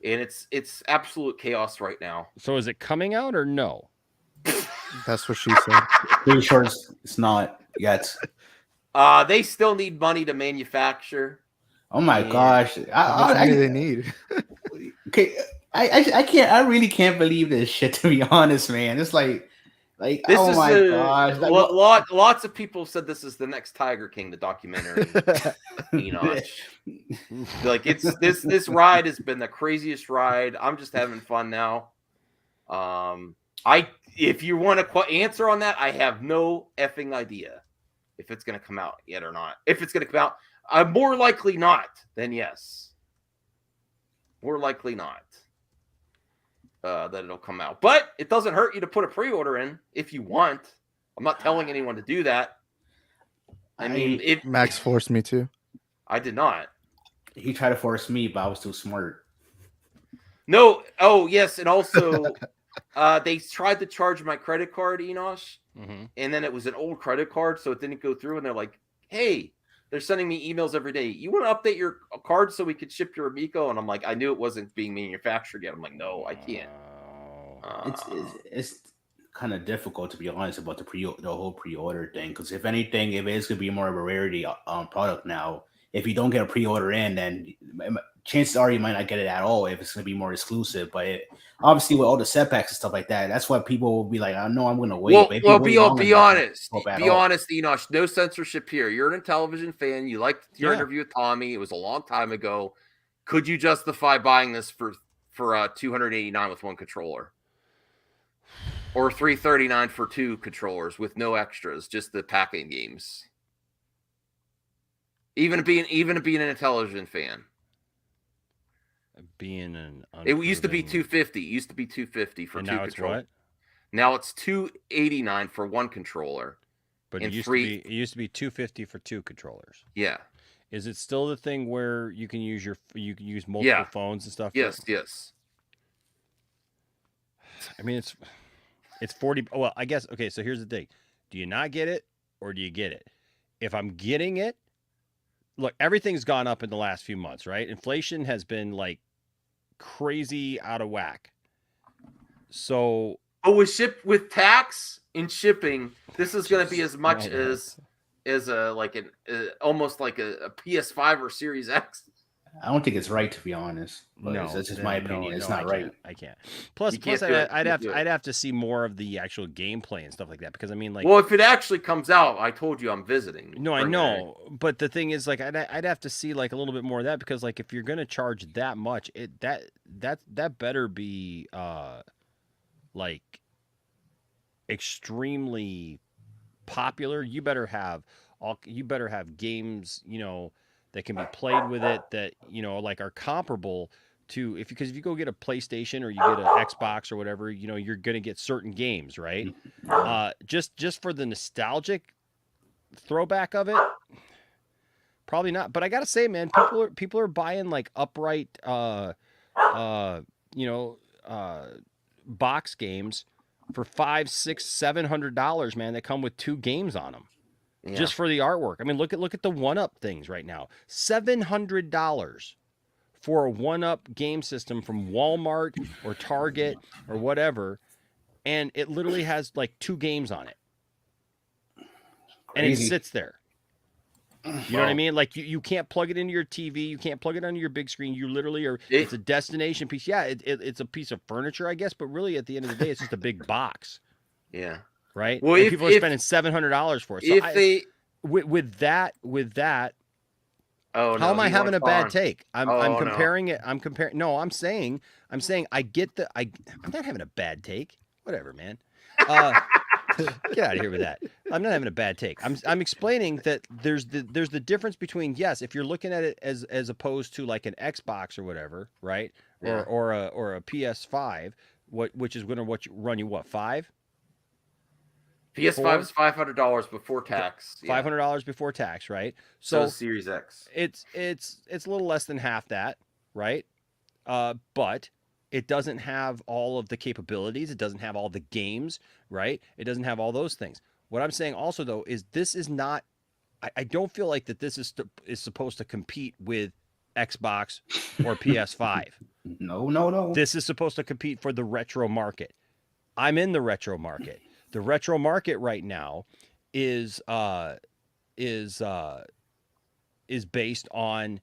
and it's absolute chaos right now. So is it coming out or no? That's what she said. Pretty sure it's not yet. They still need money to manufacture. Oh my gosh! How much money they need? Okay, I can't. I really can't believe this shit. To be honest, man, it's like This oh is my gosh! Lots of people said this is the next Tiger King, the documentary. Like this ride has been the craziest ride. I'm just having fun now. If you want to answer on that, I have no effing idea if it's going to come out yet or not. If it's going to come out, more likely not than yes. More likely not that it'll come out. But it doesn't hurt you to put a pre-order in if you want. I'm not telling anyone to do that. I mean, Max forced me to. I did not. He tried to force me, but I was too smart. No. Oh, yes. And also, they tried to charge my credit card, Enosh. And then it was an old credit card, so it didn't go through. And they're like, hey, they're sending me emails every day. You want to update your card so we could ship your Amico? And I'm like, I knew it wasn't being manufactured yet. I'm like, no, I can't. It's kind of difficult, to be honest, about the whole pre-order thing. Because if anything, if it's going to be more of a rarity product now, if you don't get a pre-order in, then chances are you might not get it at all if it's going to be more exclusive. But obviously, with all the setbacks and stuff like that, that's why people will be like, I know I'm going to wait. Well, be honest. Be honest, Enosh. No censorship here. You're an Intellivision fan. You liked your interview with Tommy. It was a long time ago. Could you justify buying this for $289 with one controller? Or $339 for two controllers with no extras, just the packing games? Even being an Intellivision fan. It used to be $250. It used to be $250 for two now controllers. It's what? Now it's $289 for one controller. But it used to be $250 for two controllers. Yeah. Is it still the thing where you can use multiple phones and stuff? Yes. I mean, it's 40. Well, I guess. Okay, so here's the thing. Do you not get it, or do you get it? If I'm getting it, look, everything's gone up in the last few months, right? Inflation has been like crazy out of whack. So, with tax and shipping, this is going to be as much as almost like a PS5 or Series X. I don't think it's right, to be honest. But no, that's just my opinion. It's not I right. can't. I can't. Plus, You can't plus, do it. I'd You have can't do to, it. I'd have to see more of the actual gameplay and stuff like that, because I mean, like, Well, if it actually comes out, I told you I'm visiting. no, I Bring it know, but the thing is, like, I'd have to see like a little bit more of that, because like if you're gonna charge that much, that better be like extremely popular. You better have games, you know, that can be played with it, that, you know, like are comparable to, because if you go get a PlayStation or you get an Xbox or whatever, you know, you're gonna get certain games, right? Just for the nostalgic throwback of it, probably not. But I gotta say, man, people are buying like upright box games for $500, $600, $700, man, that come with 2 games on them. Yeah. Just for the artwork. I mean, look at the 1-Up things right now. $700 for a 1-Up game system from Walmart or Target or whatever, and it literally has like 2 games on it. And it Crazy. sits there. You know what I mean? Like you can't plug it into your TV, you can't plug it onto your big screen. You literally are. It's a destination piece. Yeah, it's a piece of furniture, I guess, but really at the end of the day, it's just a big box. Yeah. Right. Well, and people are spending $700 for it. So with that. Oh, how am I having a bad take? I'm no. comparing it. I'm comparing. No, I'm saying I get I'm not having a bad take. Whatever, man. Get out of here with that. I'm not having a bad take. I'm explaining that there's the difference between, yes, if you're looking at it as opposed to like an Xbox or whatever, right? Yeah. Or a PS5, which is going to run you what, 5? PS5 is $500 before tax. Yeah. $500 before tax, right? So is Series X. It's a little less than half that, right? But it doesn't have all of the capabilities. It doesn't have all the games, right? It doesn't have all those things. What I'm saying also, though, is this is not. I don't feel like that this is supposed to compete with Xbox or PS5. No. This is supposed to compete for the retro market. I'm in the retro market. The retro market right now is based on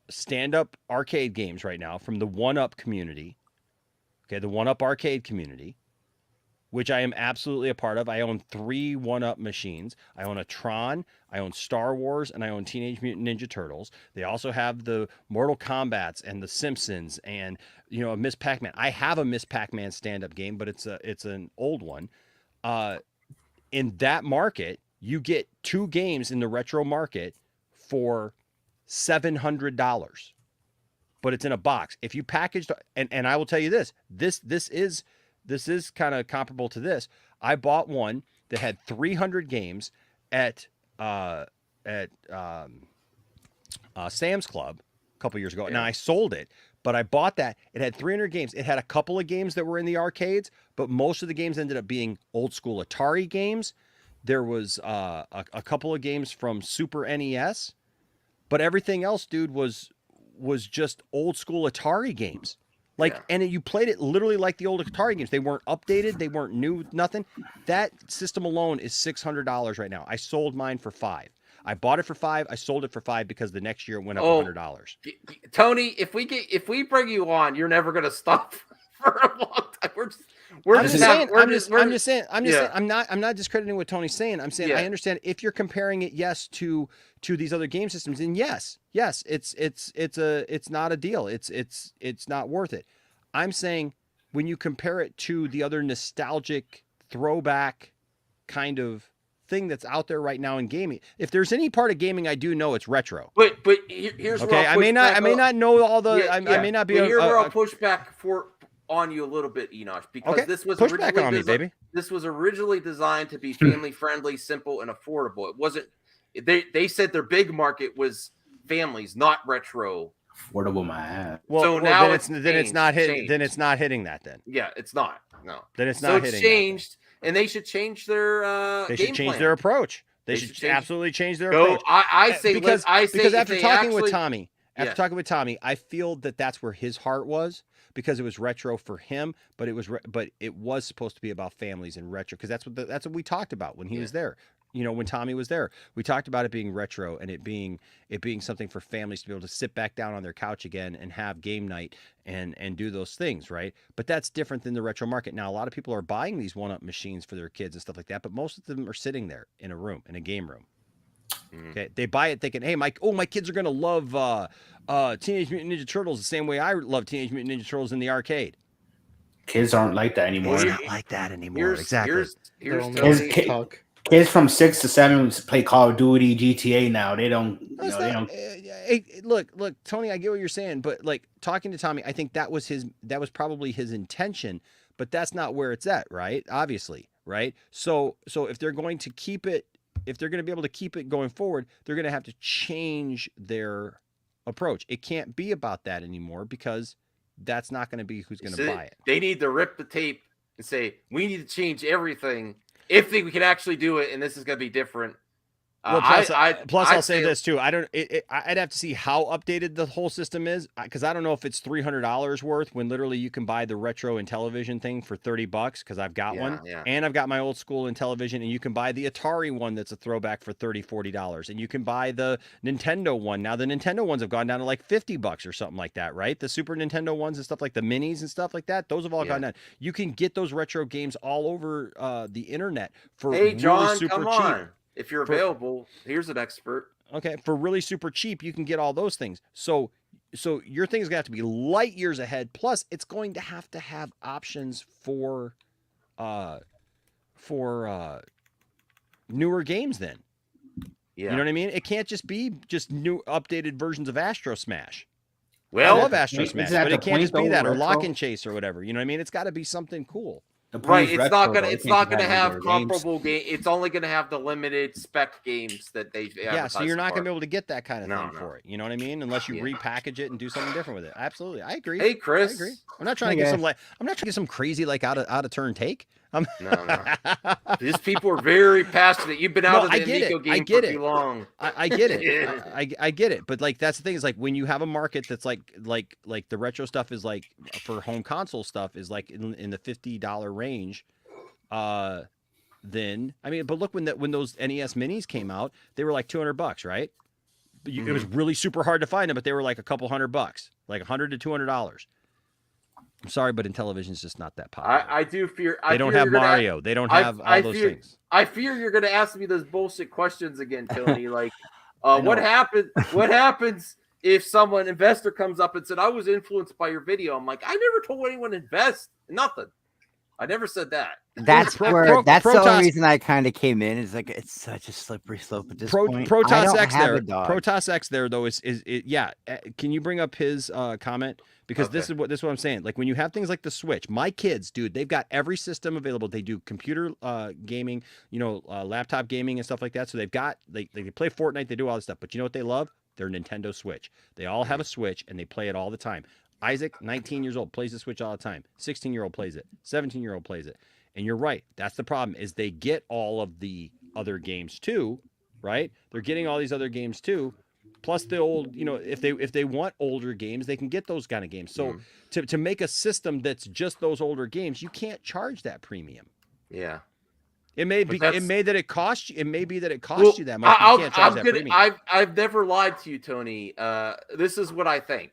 stand-up arcade games right now from the 1-Up community. Okay, the 1-Up arcade community, which I am absolutely a part of. I own 3 1-Up machines. I own a Tron, I own Star Wars, and I own Teenage Mutant Ninja Turtles. They also have the Mortal Kombats and the Simpsons and, you know, a Miss Pac-Man. I have a Miss Pac-Man stand-up game, but it's an old one. In that market, you get 2 games in the retro market for $700, but it's in a box. If you packaged, and I will tell you this is kind of comparable to this. I bought one that had 300 games at Sam's Club a couple years ago. Yeah. Now I sold it, but I bought that. It had 300 games. It had a couple of games that were in the arcades, but most of the games ended up being old school Atari games. There was a couple of games from Super NES, but everything else, dude, was just old school Atari games. Like, and you played it literally like the old Atari games. They weren't updated. They weren't new, nothing. That system alone is $600 right now. I sold mine for $5. I bought it for $5. I sold it for $5 because the next year it went up $100. Tony, if we bring you on, you're never gonna stop for a long time. I'm just saying. I'm not discrediting what Tony's saying. I'm saying I understand if you're comparing it, yes, to these other game systems, and yes, it's not a deal. It's not worth it. I'm saying when you compare it to the other nostalgic throwback kind of thing that's out there right now in gaming, if there's any part of gaming I do know, it's retro. But here's okay. Where I may not know all the. I may not be. Here's where I'll push back on you a little bit, Enosh, because this was This was originally designed to be family friendly, simple, and affordable. It wasn't. They said their big market was families, not retro. Affordable, my ass. Well, so now then it's not hitting. Then it's not hitting that. Then yeah, it's not. No. Then it's not hitting. So it's changed, and they should change their They game should change plan. their approach. They should should absolutely change their Go- approach. I say because I say because if after they talking with actually- Tommy, Yeah. I feel that that's where his heart was, because it was retro for him, but it was supposed to be about families and retro, because that's what we talked about when he was there. You know, when Tommy was there, we talked about it being retro and it being something for families to be able to sit back down on their couch again and have game night and do those things, right? But that's different than the retro market. Now, a lot of people are buying these one-up machines for their kids and stuff like that, but most of them are sitting there in a room, in a game room. Okay, they buy it thinking, "Hey, my kids are gonna love Teenage Mutant Ninja Turtles the same way I love Teenage Mutant Ninja Turtles in the arcade." Kids aren't like that anymore. It's not like that anymore. Exactly. Kids from 6 to 7 play Call of Duty, GTA now. They don't. You know, they don't. Hey, look, Tony, I get what you're saying, but like talking to Tommy, I think that was probably his intention, but that's not where it's at, right? Obviously, right? So if they're going to keep it, if they're going to be able to keep it going forward, they're going to have to change their approach. It can't be about that anymore, because that's not going to be who's going to buy it. They need to rip the tape and say, we need to change everything if we can actually do it, and this is going to be different. Well, plus I'll say this too. I'd have to see how updated the whole system is, because I don't know if it's $300 worth when literally you can buy the retro Intellivision thing for $30, because I've got one, and I've got my old school Intellivision, and you can buy the Atari one that's a throwback for $30-$40, and you can buy the Nintendo one. Now the Nintendo ones have gone down to like $50 or something like that, right? The Super Nintendo ones and stuff like the minis and stuff like that, those have all gone down. You can get those retro games all over the internet for really John, super come cheap. on. If you're available, here's an expert. Okay, for really super cheap, you can get all those things. So your thing is going to have to be light years ahead. Plus, it's going to have options for newer games. Then, you know what I mean? It can't just be new updated versions of Astro Smash. Well, I love Astro Smash, but it can't just be that, or Lock and Chase or whatever. You know what I mean? It's got to be something cool. Right, it's not gonna have comparable game. It's only gonna have the limited spec games that they. Yeah, so you're not gonna be able to get that kind of thing for it. You know what I mean? Unless you repackage it and do something different with it. Absolutely, I agree. Hey, Chris, I agree. I'm not trying to get some crazy like out of turn take. No. These people are very passionate. You've been out of the Amico game for too long. I get it. I get it. But like that's the thing is like when you have a market that's like the retro stuff is like for home console stuff is like in the $50 range. Then I mean, but look when those NES minis came out, they were like $200, right? It was really super hard to find them, but they were like a couple $100, like $100 to $200. I'm sorry, but Intellivision's just not that popular. I do fear they don't have Mario. They don't have all those things. I fear you're going to ask me those bullshit questions again, Tony. Like, what happens if someone investor comes up and said, "I was influenced by your video"? I'm like, I never told anyone to invest. Nothing. I never said that. That's the only reason I kind of came in. Is like it's such a slippery slope at this point. Protoss X there. Protoss X there though is yeah. Can you bring up his comment? Because this is what I'm saying. Like when you have things like the Switch, my kids, dude, they've got every system available. They do computer gaming, laptop gaming and stuff like that. So they play Fortnite, they do all this stuff. But you know what they love? Their Nintendo Switch. They all have a Switch and they play it all the time. Isaac, 19 years old, plays the Switch all the time. 16-year-old plays it. 17-year-old plays it. And you're right. That's the problem is they get all of the other games too, right? They're getting all these other games too. Plus the old, if they want older games, they can get those kind of games. So to make a system that's just those older games, you can't charge that premium. Yeah. It may be that it costs you that much. You can't charge that premium. I've never lied to you, Tony. This is what I think.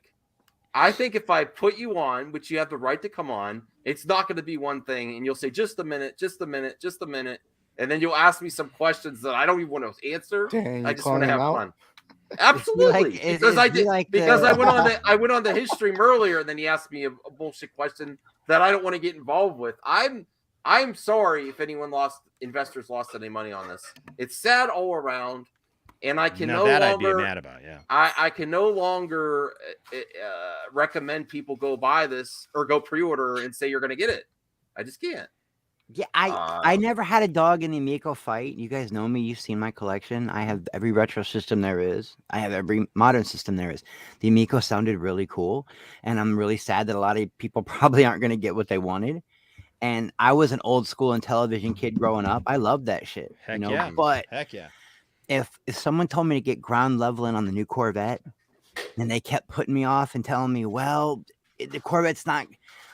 I think if I put you on, which you have the right to come on, it's not going to be one thing, and you'll say just a minute, and then you'll ask me some questions that I don't even want to answer. I just want to have fun. Absolutely, because I went on the his stream earlier, and then he asked me a bullshit question that I don't want to get involved with. I'm sorry if investors lost any money on this. It's sad all around. And I can I'd be mad about, yeah. I can no longer recommend people go buy this or go pre-order and say you're going to get it. I just can't. Yeah, I never had a dog in the Amico fight. You guys know me. You've seen my collection. I have every retro system there is. I have every modern system there is. The Amico sounded really cool, and I'm really sad that a lot of people probably aren't going to get what they wanted. And I was an old school Intellivision kid growing up. I loved that shit. Heck you know? yeah. But Heck yeah. if someone told me to get ground leveling on the new Corvette, and they kept putting me off and telling me, well, the Corvette's not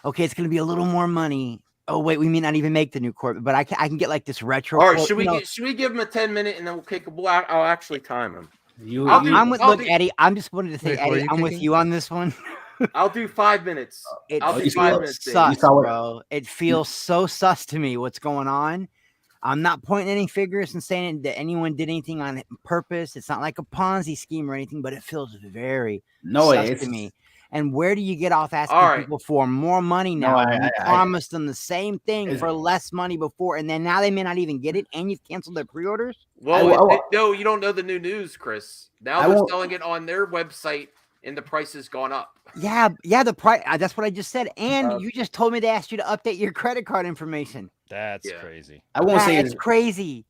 okay. It's going to be a little more money. Oh wait, we may not even make the new Corvette, but I can get like this retro. All right, should we give him a 10-minute and then we'll kick a block? I'll actually time him. Eddie. I'm just wanted to say, Wait, Eddie, I'm with you on this one. I'll do 5 minutes. I'll do 5 minutes. Dave. Sus, bro. It feels so sus to me what's going on. I'm not pointing any fingers and saying that anyone did anything on purpose. It's not like a Ponzi scheme or anything, but it feels very sus to me. And where do you get off asking people for more money now? You promised them the same thing for less money before, and then now they may not even get it, and you've canceled their pre-orders? Well, no, you don't know the new news, Chris. Now they're selling it on their website, and the price has gone up. Yeah, the price. That's what I just said. And you just told me they asked you to update your credit card information. That's crazy. I won't say it's crazy.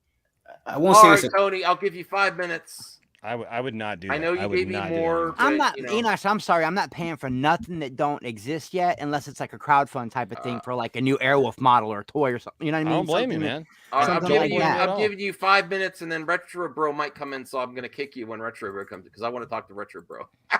I won't All say right, Tony, I'll give you 5 minutes. I would not do that. I know you gave me more. I'm not, Enosh, I'm sorry. I'm not paying for nothing that don't exist yet, unless it's like a crowdfund type of thing for like a new Airwolf model or a toy or something. You know what I mean? I don't blame you, man. I'm giving you 5 minutes, and then Retro Bro might come in, so I'm going to kick you when Retro Bro comes in because I want to talk to Retro Bro. I'm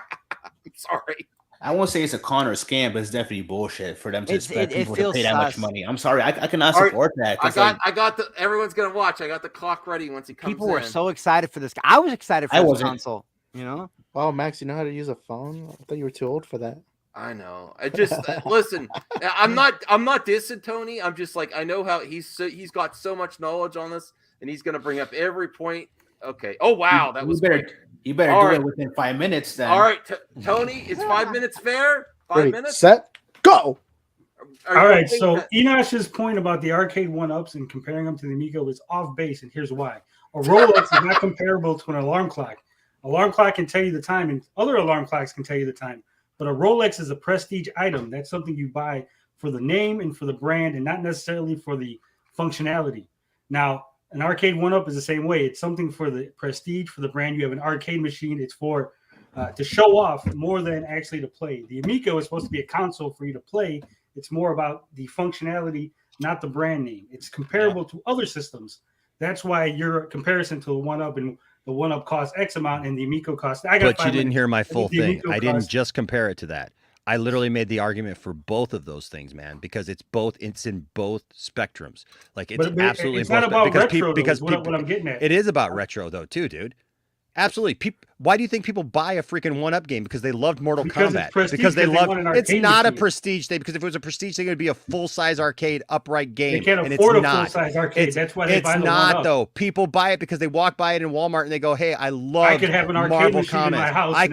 sorry. I won't say it's a con or a scam, but it's definitely bullshit for them to expect people to pay that sus. much money. I'm sorry, I cannot support that. I got the. Everyone's gonna watch. I got the clock ready once he comes. People were so excited for this. I was excited for this console. You know? Wow, Max, you know how to use a phone? I thought you were too old for that. I know. I just listen. I'm not dissing Tony. I'm just like I know how he's got so much knowledge on this, and he's gonna bring up every point. Okay. Oh wow, that was quick. You better All do right. it within 5 minutes then. All right, Tony, is 5 minutes fair? 5 Ready, minutes? set, go. All right, so Enosh's point about the arcade one-ups and comparing them to the Amico is off base, and here's why. A Rolex is not comparable to an alarm clock. Alarm clock can tell you the time, and other alarm clocks can tell you the time. But a Rolex is a prestige item. That's something you buy for the name and for the brand, and not necessarily for the functionality. Now, an arcade one-up is the same way. It's something for the prestige, for the brand. You have an arcade machine. It's for to show off more than actually to play. The Amico is supposed to be a console for you to play. It's more about the functionality, not the brand name. It's comparable to other systems. That's why your comparison to the one-up and the one-up costs X amount and the Amico costs. But you didn't hear my full thing. I didn't just compare it to that. I literally made the argument for both of those things, man, because it's in both spectrums. Like it's absolutely it's not about retro, because what I'm getting at. It is about retro though, too, dude. Absolutely. Why do you think people buy a freaking one-up game? Because they loved Mortal Kombat. Because they love. It's not a prestige thing. Because if it was a prestige thing, it would be a full-size arcade upright game. They can't afford a full-size arcade. That's why they buy the one-up. It's not though. People buy it because they walk by it in Walmart and they go, "Hey, I love I can have an arcade Marvel machine in Comics. my house. I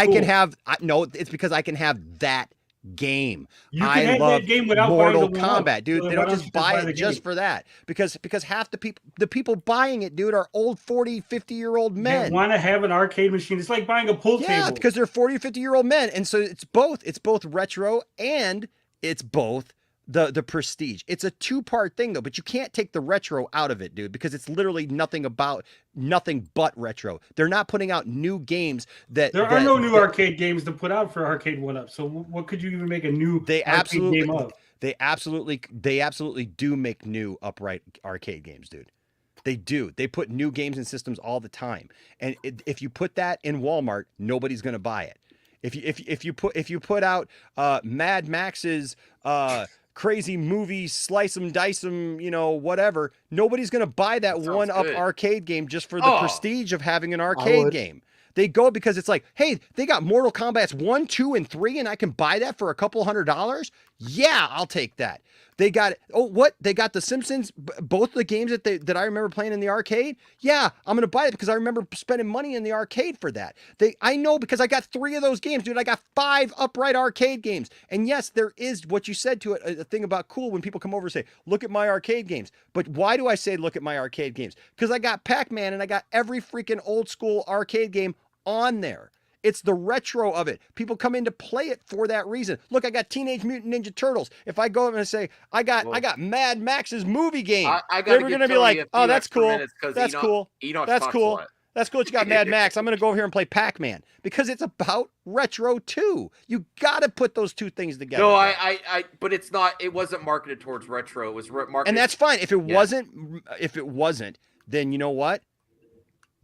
can have. No, it's because I can have that game. You can I have love that game without Mortal buying the one-up. Kombat, dude. So They why don't don't just you buy the it just game? for that. Because half the people buying it, dude, are old 40, 50-year-old men. They want to have an arcade machine. It's like buying a pool Yeah, table. because they're 40 or 50-year-old men. And so it's both retro and it's both the prestige. It's a two-part thing though, but you can't take the retro out of it, dude, because it's literally nothing but retro. They're not putting out new games that There are no new arcade games to put out for arcade one-up. So what could you even make a new arcade game of? They absolutely do make new upright arcade games, dude. They do. They put new games in systems all the time. And if you put that in Walmart, nobody's going to buy it. If you put out Mad Max's crazy movie, slice 'em, dice 'em, whatever, nobody's going to buy that one-up arcade game just for the prestige of having an arcade game. They go because it's like, hey, they got Mortal Kombat's 1, 2, and 3, and I can buy that for a couple $100. Yeah, I'll take that. They got They got The Simpsons, both the games that I remember playing in the arcade. Yeah, I'm gonna buy it because I remember spending money in the arcade for that. I know because I got 3 of those games, dude. I got 5 upright arcade games. And yes, there is what you said to it, a thing about cool when people come over and say, look at my arcade games. But why do I say look at my arcade games? Because I got Pac-Man and I got every freaking old school arcade game on there. It's the retro of it. People come in to play it for that reason. Look, I got Teenage Mutant Ninja Turtles. If I go up and say, I got Mad Max's movie game, they're going to be like, oh, that's cool. That's cool. That's cool. That's cool that you got Mad Max. I'm going to go over here and play Pac-Man because it's about retro too. You got to put those two things together. No, but it's not. It wasn't marketed towards retro. It was marketed, and that's fine. If it wasn't, then you know what?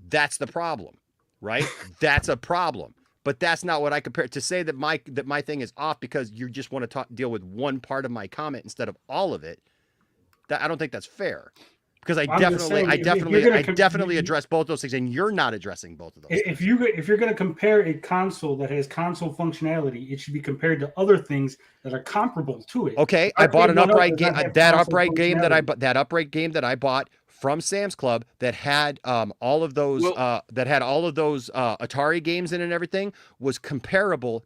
That's the problem, right? That's a problem. But that's not what I compare to say that my thing is off because you just want to deal with one part of my comment instead of all of it. I don't think that's fair. Because I definitely address both those things, and you're not addressing both of those. If you're going to compare a console that has console functionality, it should be compared to other things that are comparable to it. Okay, I bought an upright game. That upright game that I bought from Sam's Club that had all of those Atari games in it and everything was compatible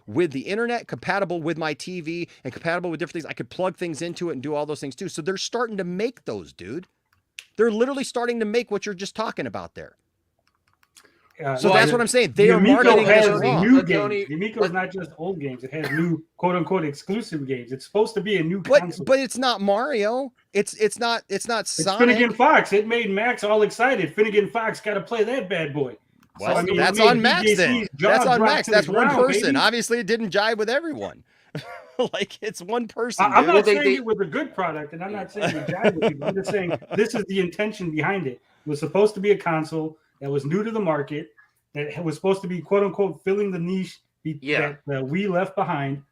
with the internet, compatible with my TV, and compatible with different things. I could plug things into it and do all those things too. So they're starting to make those, dude. They're literally starting to make what you're just talking about there. So that's what I'm saying. They are marketing this wrong. New games. The Amico is not just old games. It has new quote unquote exclusive games. It's supposed to be a new console. But it's not Mario. It's not Sonic. Finnegan Fox. It made Max all excited. Finnegan Fox got to play that bad boy. Well, so, I mean, that's on Max then. That's on Max. That's one person. Baby. Obviously, it didn't jive with everyone. Like it's one person. I'm not saying it was a good product, and I'm not saying it jive with people. I'm just saying this is the intention behind it. It was supposed to be a console that was new to the market, that was supposed to be quote unquote filling the niche that we left behind.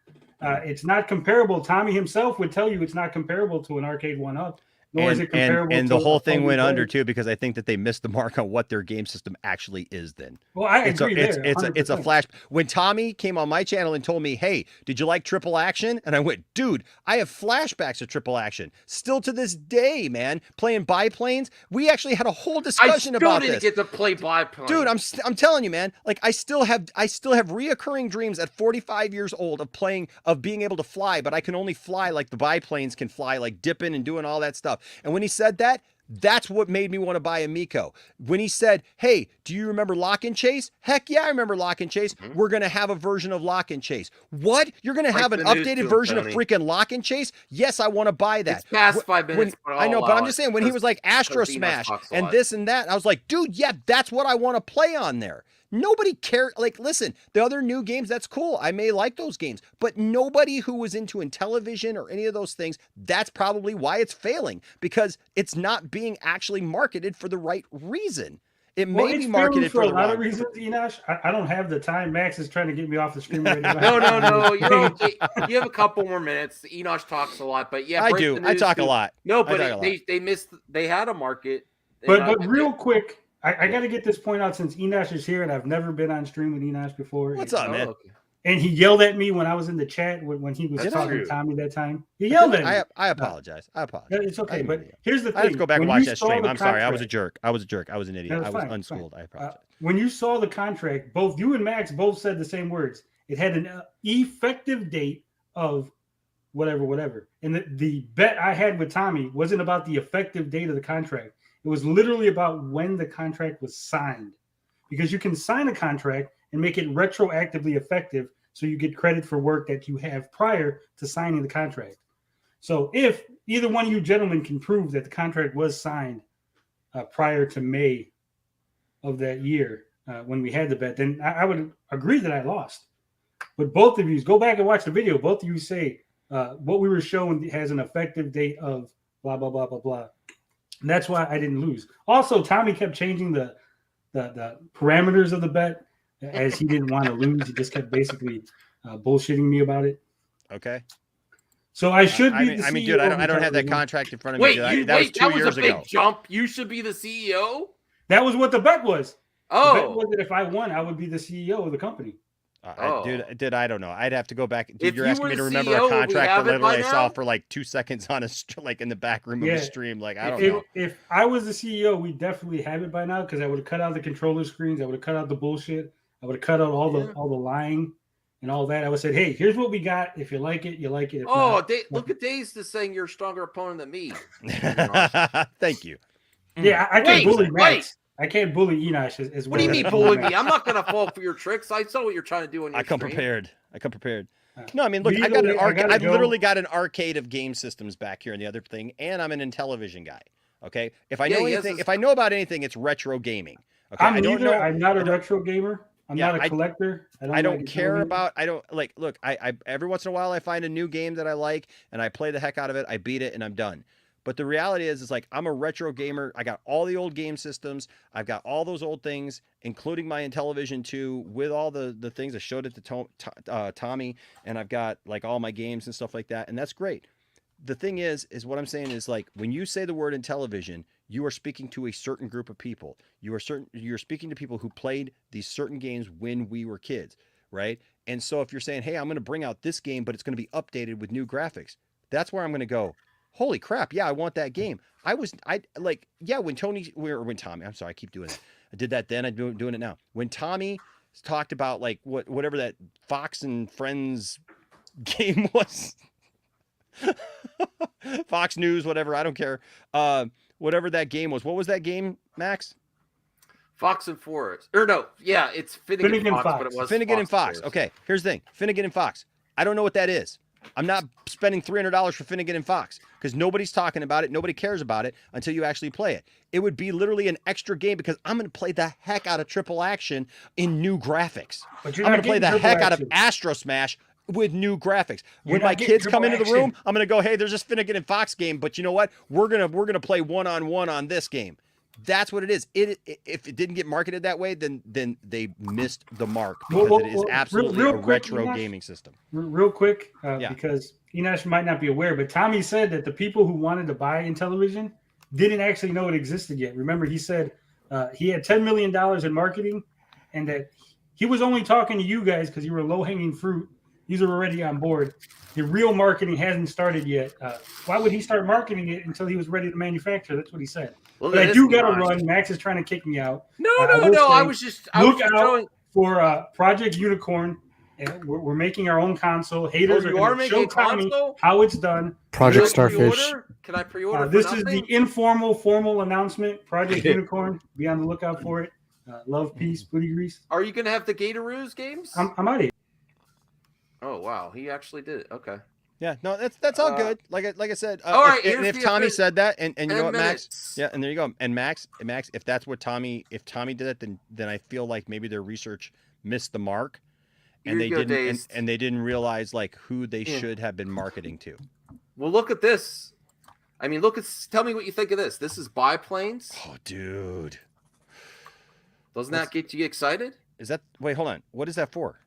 It's not comparable. Tommy himself would tell you it's not comparable to an arcade 1-up. Nor is it comparable and the whole thing went under too because I think that they missed the mark on what their game system actually is. Then, well, I agree. It's a flash. When Tommy came on my channel and told me, "Hey, did you like Triple Action?" and I went, "Dude, I have flashbacks of Triple Action still to this day, man. Playing biplanes. We actually had a whole discussion about this. I still didn't get to play biplanes, dude. I'm telling you, man. Like I still have reoccurring dreams at 45 years old of being able to fly, but I can only fly like the biplanes can fly, like dipping and doing all that stuff. And when he said that, that's what made me want to buy Amico. When he said, "Hey, do you remember Lock and Chase?" Heck yeah, I remember Lock and Chase. Mm-hmm. We're going to have a version of Lock and Chase. What? You're going to have an updated version of freaking Lock and Chase? Yes, I want to buy that. It's past 5 minutes. I know, but I'm just saying, when he was like Astro Smash and this and that, I was like, dude, yeah, that's what I want to play on there. Nobody cared. Like, listen, the other new games, that's cool. I may like those games, but nobody who was into Intellivision or any of those things, that's probably why it's failing, because it's not being actually marketed for the right reason. It may be marketed for a lot of reasons, Enosh. I don't have the time. Max is trying to get me off the screen right now. No. You're okay. You have a couple more minutes. Enosh talks a lot, but yeah, I do. I talk a lot. No, but they missed. They had a market. But real quick. I got to get this point out since Enosh is here, and I've never been on stream with Enosh before. What's up, man? And he yelled at me when I was in the chat when he was talking to Tommy that time. He yelled at me. I apologize. It's okay, but here's the thing. I have to go back and watch that stream. I'm sorry. I was a jerk. I was an idiot. I was unschooled. I apologize. When you saw the contract, both you and Max both said the same words. It had an effective date of whatever. And the bet I had with Tommy wasn't about the effective date of the contract. It was literally about when the contract was signed, because you can sign a contract and make it retroactively effective so you get credit for work that you have prior to signing the contract. So if either one of you gentlemen can prove that the contract was signed prior to May of that year when we had the bet, then I would agree that I lost. But both of you, go back and watch the video. Both of you say what we were showing has an effective date of blah, blah, blah, blah, blah. And that's why I didn't lose. Also, Tommy kept changing the parameters of the bet as he didn't want to lose. He just kept basically bullshitting me about it. Okay. So I should be. I mean, dude, I don't have that contract in front of me. Dude. That was 2 years ago. Big jump. You should be the CEO. That was what the bet was. Oh, the bet was that if I won, I would be the CEO of the company. Dude, I don't know. I'd have to go back. Dude, you're asking me to remember a contract that literally I saw for like 2 seconds on like in the back room of the stream. Like, I don't know. If I was the CEO, we definitely have it by now, because I would have cut out the controller screens. I would have cut out the bullshit. I would have cut out all the lying and all that. I would have said, hey, here's what we got. If you like it, you like it. If look at Days just saying you're a stronger opponent than me. Thank you. Yeah, I can't bully Max. I can't bully Enosh as well. What do you mean bully me? I'm not going to fall for your tricks. I saw what you're trying to do on your stream. I come prepared. No, I mean, look, I literally got an arcade of game systems back here in the other thing, and I'm an Intellivision guy. Okay, if I Yeah, know he has anything, his- if I know about anything, it's retro gaming. Okay, I'm I don't neither. know. I'm not a retro gamer. I'm Yeah, not a collector. I don't like care Intellivision. about. I don't like. Look, I every once in a while I find a new game that I like and I play the heck out of it. I beat it and I'm done. But the reality is, like I'm a retro gamer. I got all the old game systems. I've got all those old things, including my Intellivision 2 with all the things I showed it to Tommy, and I've got like all my games and stuff like that, and that's great. The thing is what I'm saying is like when you say the word Intellivision, you are speaking to a certain group of people. You're speaking to people who played these certain games when we were kids, right? And so if you're saying, hey, I'm going to bring out this game, but it's going to be updated with new graphics, that's where I'm going to go, holy crap, yeah, I want that game. When Tommy, I'm sorry, I keep doing it. I did that then, I'm doing it now. When Tommy talked about like whatever that Fox and Friends game was, Fox News, whatever, I don't care. Whatever that game was. What was that game, Max? Fox and Forest. Or no, yeah, it's Finnegan Fox, but it was Finnegan and Fox. Forest. Okay, here's the thing. Finnegan and Fox. I don't know what that is. I'm not spending $300 for Finnegan and Fox because nobody's talking about it. Nobody cares about it until you actually play it. It would be literally an extra game because I'm going to play the heck out of Triple Action in new graphics. I'm going to play the heck out of Astro Smash with new graphics. When my kids come into the room, I'm going to go, hey, there's this Finnegan and Fox game, but you know what? We're going to play one-on-one on this game. That's what it is. If it didn't get marketed that way, then they missed the mark because it is absolutely a retro gaming system. Real quick, because Enosh might not be aware, but Tommy said that the people who wanted to buy Intellivision didn't actually know it existed yet. Remember, he said he had $10 million in marketing and that he was only talking to you guys because you were low-hanging fruit. These are already on board. The real marketing hasn't started yet. Why would he start marketing it until he was ready to manufacture? That's what he said. Well, but I do got to run. Max is trying to kick me out. No. I was just out for Project Unicorn. And we're making our own console. Haters are going to show Tommy how it's done. Project Starfish. Can I pre-order? This is the informal, formal announcement. Project Unicorn. Be on the lookout for it. Love, peace, booty grease. Are you going to have the Gataroos games? I'm out of here. Oh wow, he actually did it. Okay. Yeah, no, that's all good. Like I said, all right. If Tommy said that, and you know what, minutes. Max? Yeah, and there you go. And Max, if that's what Tommy did it, then I feel like maybe their research missed the mark, and they didn't realize like who they should have been marketing to. Well, look at this. I mean, tell me what you think of this. This is biplanes. Oh, dude. Doesn't that get you excited? Wait, hold on. What is that for?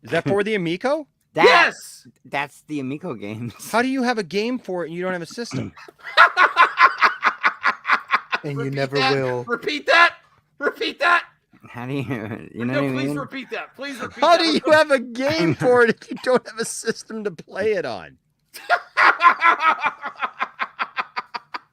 Is that for the Amico? Yes. That's the Amico games. How do you have a game for it and you don't have a system? And you never will. Repeat that. How do you? Please repeat that. How do you have a game for it if you don't have a system to play it on?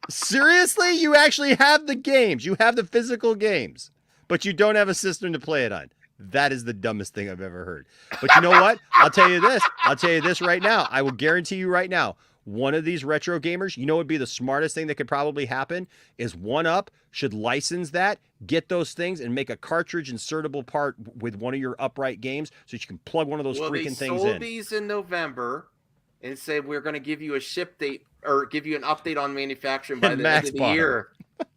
Seriously? You actually have the games. You have the physical games, but you don't have a system to play it on. That is the dumbest thing I've ever heard. But you know what? I'll tell you this right now. I will guarantee you right now, one of these retro gamers, you know what would be the smartest thing that could probably happen is 1UP should license that, get those things, and make a cartridge insertable part with one of your upright games so you can plug one of those freaking things in. They sold these in November and said we're going to give you a ship date or give you an update on manufacturing by the end of the year.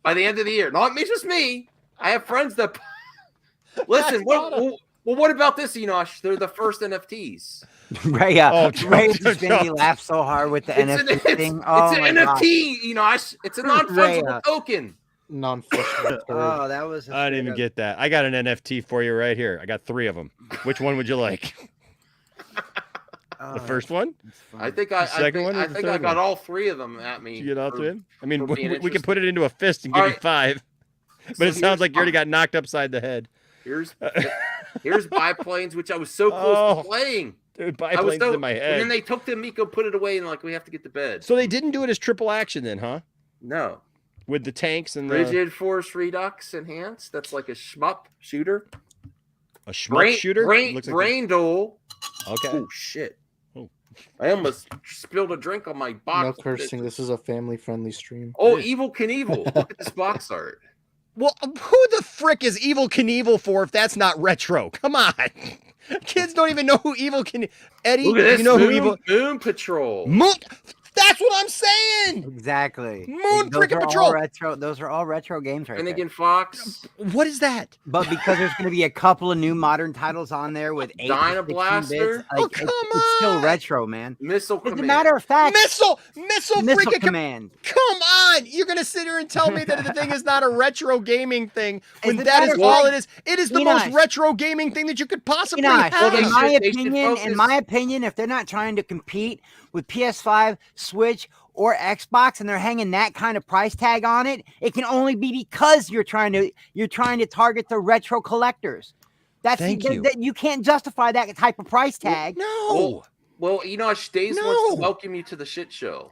By the end of the year. Not just me. I have friends that... Listen, what about this, Enosh? They're the first NFTs. Ray just made me laugh so hard with the NFT thing. Oh, it's an NFT, Enosh. It's a non-fungible token. Non-fungible. Oh, that was. I didn't even get that. I got an NFT for you right here. I got 3 of them. Which one would you like? The first one? I think I got all 3 of them at me. Did you get all 3 of them? I mean, we can put it into a fist and give you 5. But it sounds like you already got knocked upside the head. Here's biplanes, which I was so close to playing. Dude, biplanes in my head. And then they took the Amico, put it away, and we have to get to bed. So they didn't do it as triple action then, huh? No. With the tanks and the Rigid Force Redux Enhanced. That's like a shmup shooter. A shmup shooter? Brain Duel. Okay. Oh shit. Oh. I almost spilled a drink on my box. No cursing. This is a family-friendly stream. Oh, Evil Knievel. Look at this box art. Well, who the frick is Evil Knievel for if that's not retro? Come on. Kids don't even know who Evil Knievel... Eddie, Look at this. you know who Evil... Moon Patrol. That That's what I'm saying. Exactly. Moon Those Cricket are all Patrol. retro. Those are all retro games right there. Finnegan Fox. What is that? But because there's going to be a couple of new modern titles on there with 8 to 16 bits, Blaster? like, it's still retro, man. Missile As Command. a matter of fact, Missile freaking Command. Come on. You're going to sit here and tell me that the thing is not a retro gaming thing when As a that matter is of all fact, it is. It is the most Enosh. retro gaming thing that you could possibly Enosh, have. in my opinion, if they're not trying to compete with PS5, Switch, or Xbox, and they're hanging that kind of price tag on it, it can only be because you're trying to target the retro collectors. You can't justify that type of price tag. Well, Days wants to welcome you to the shit show.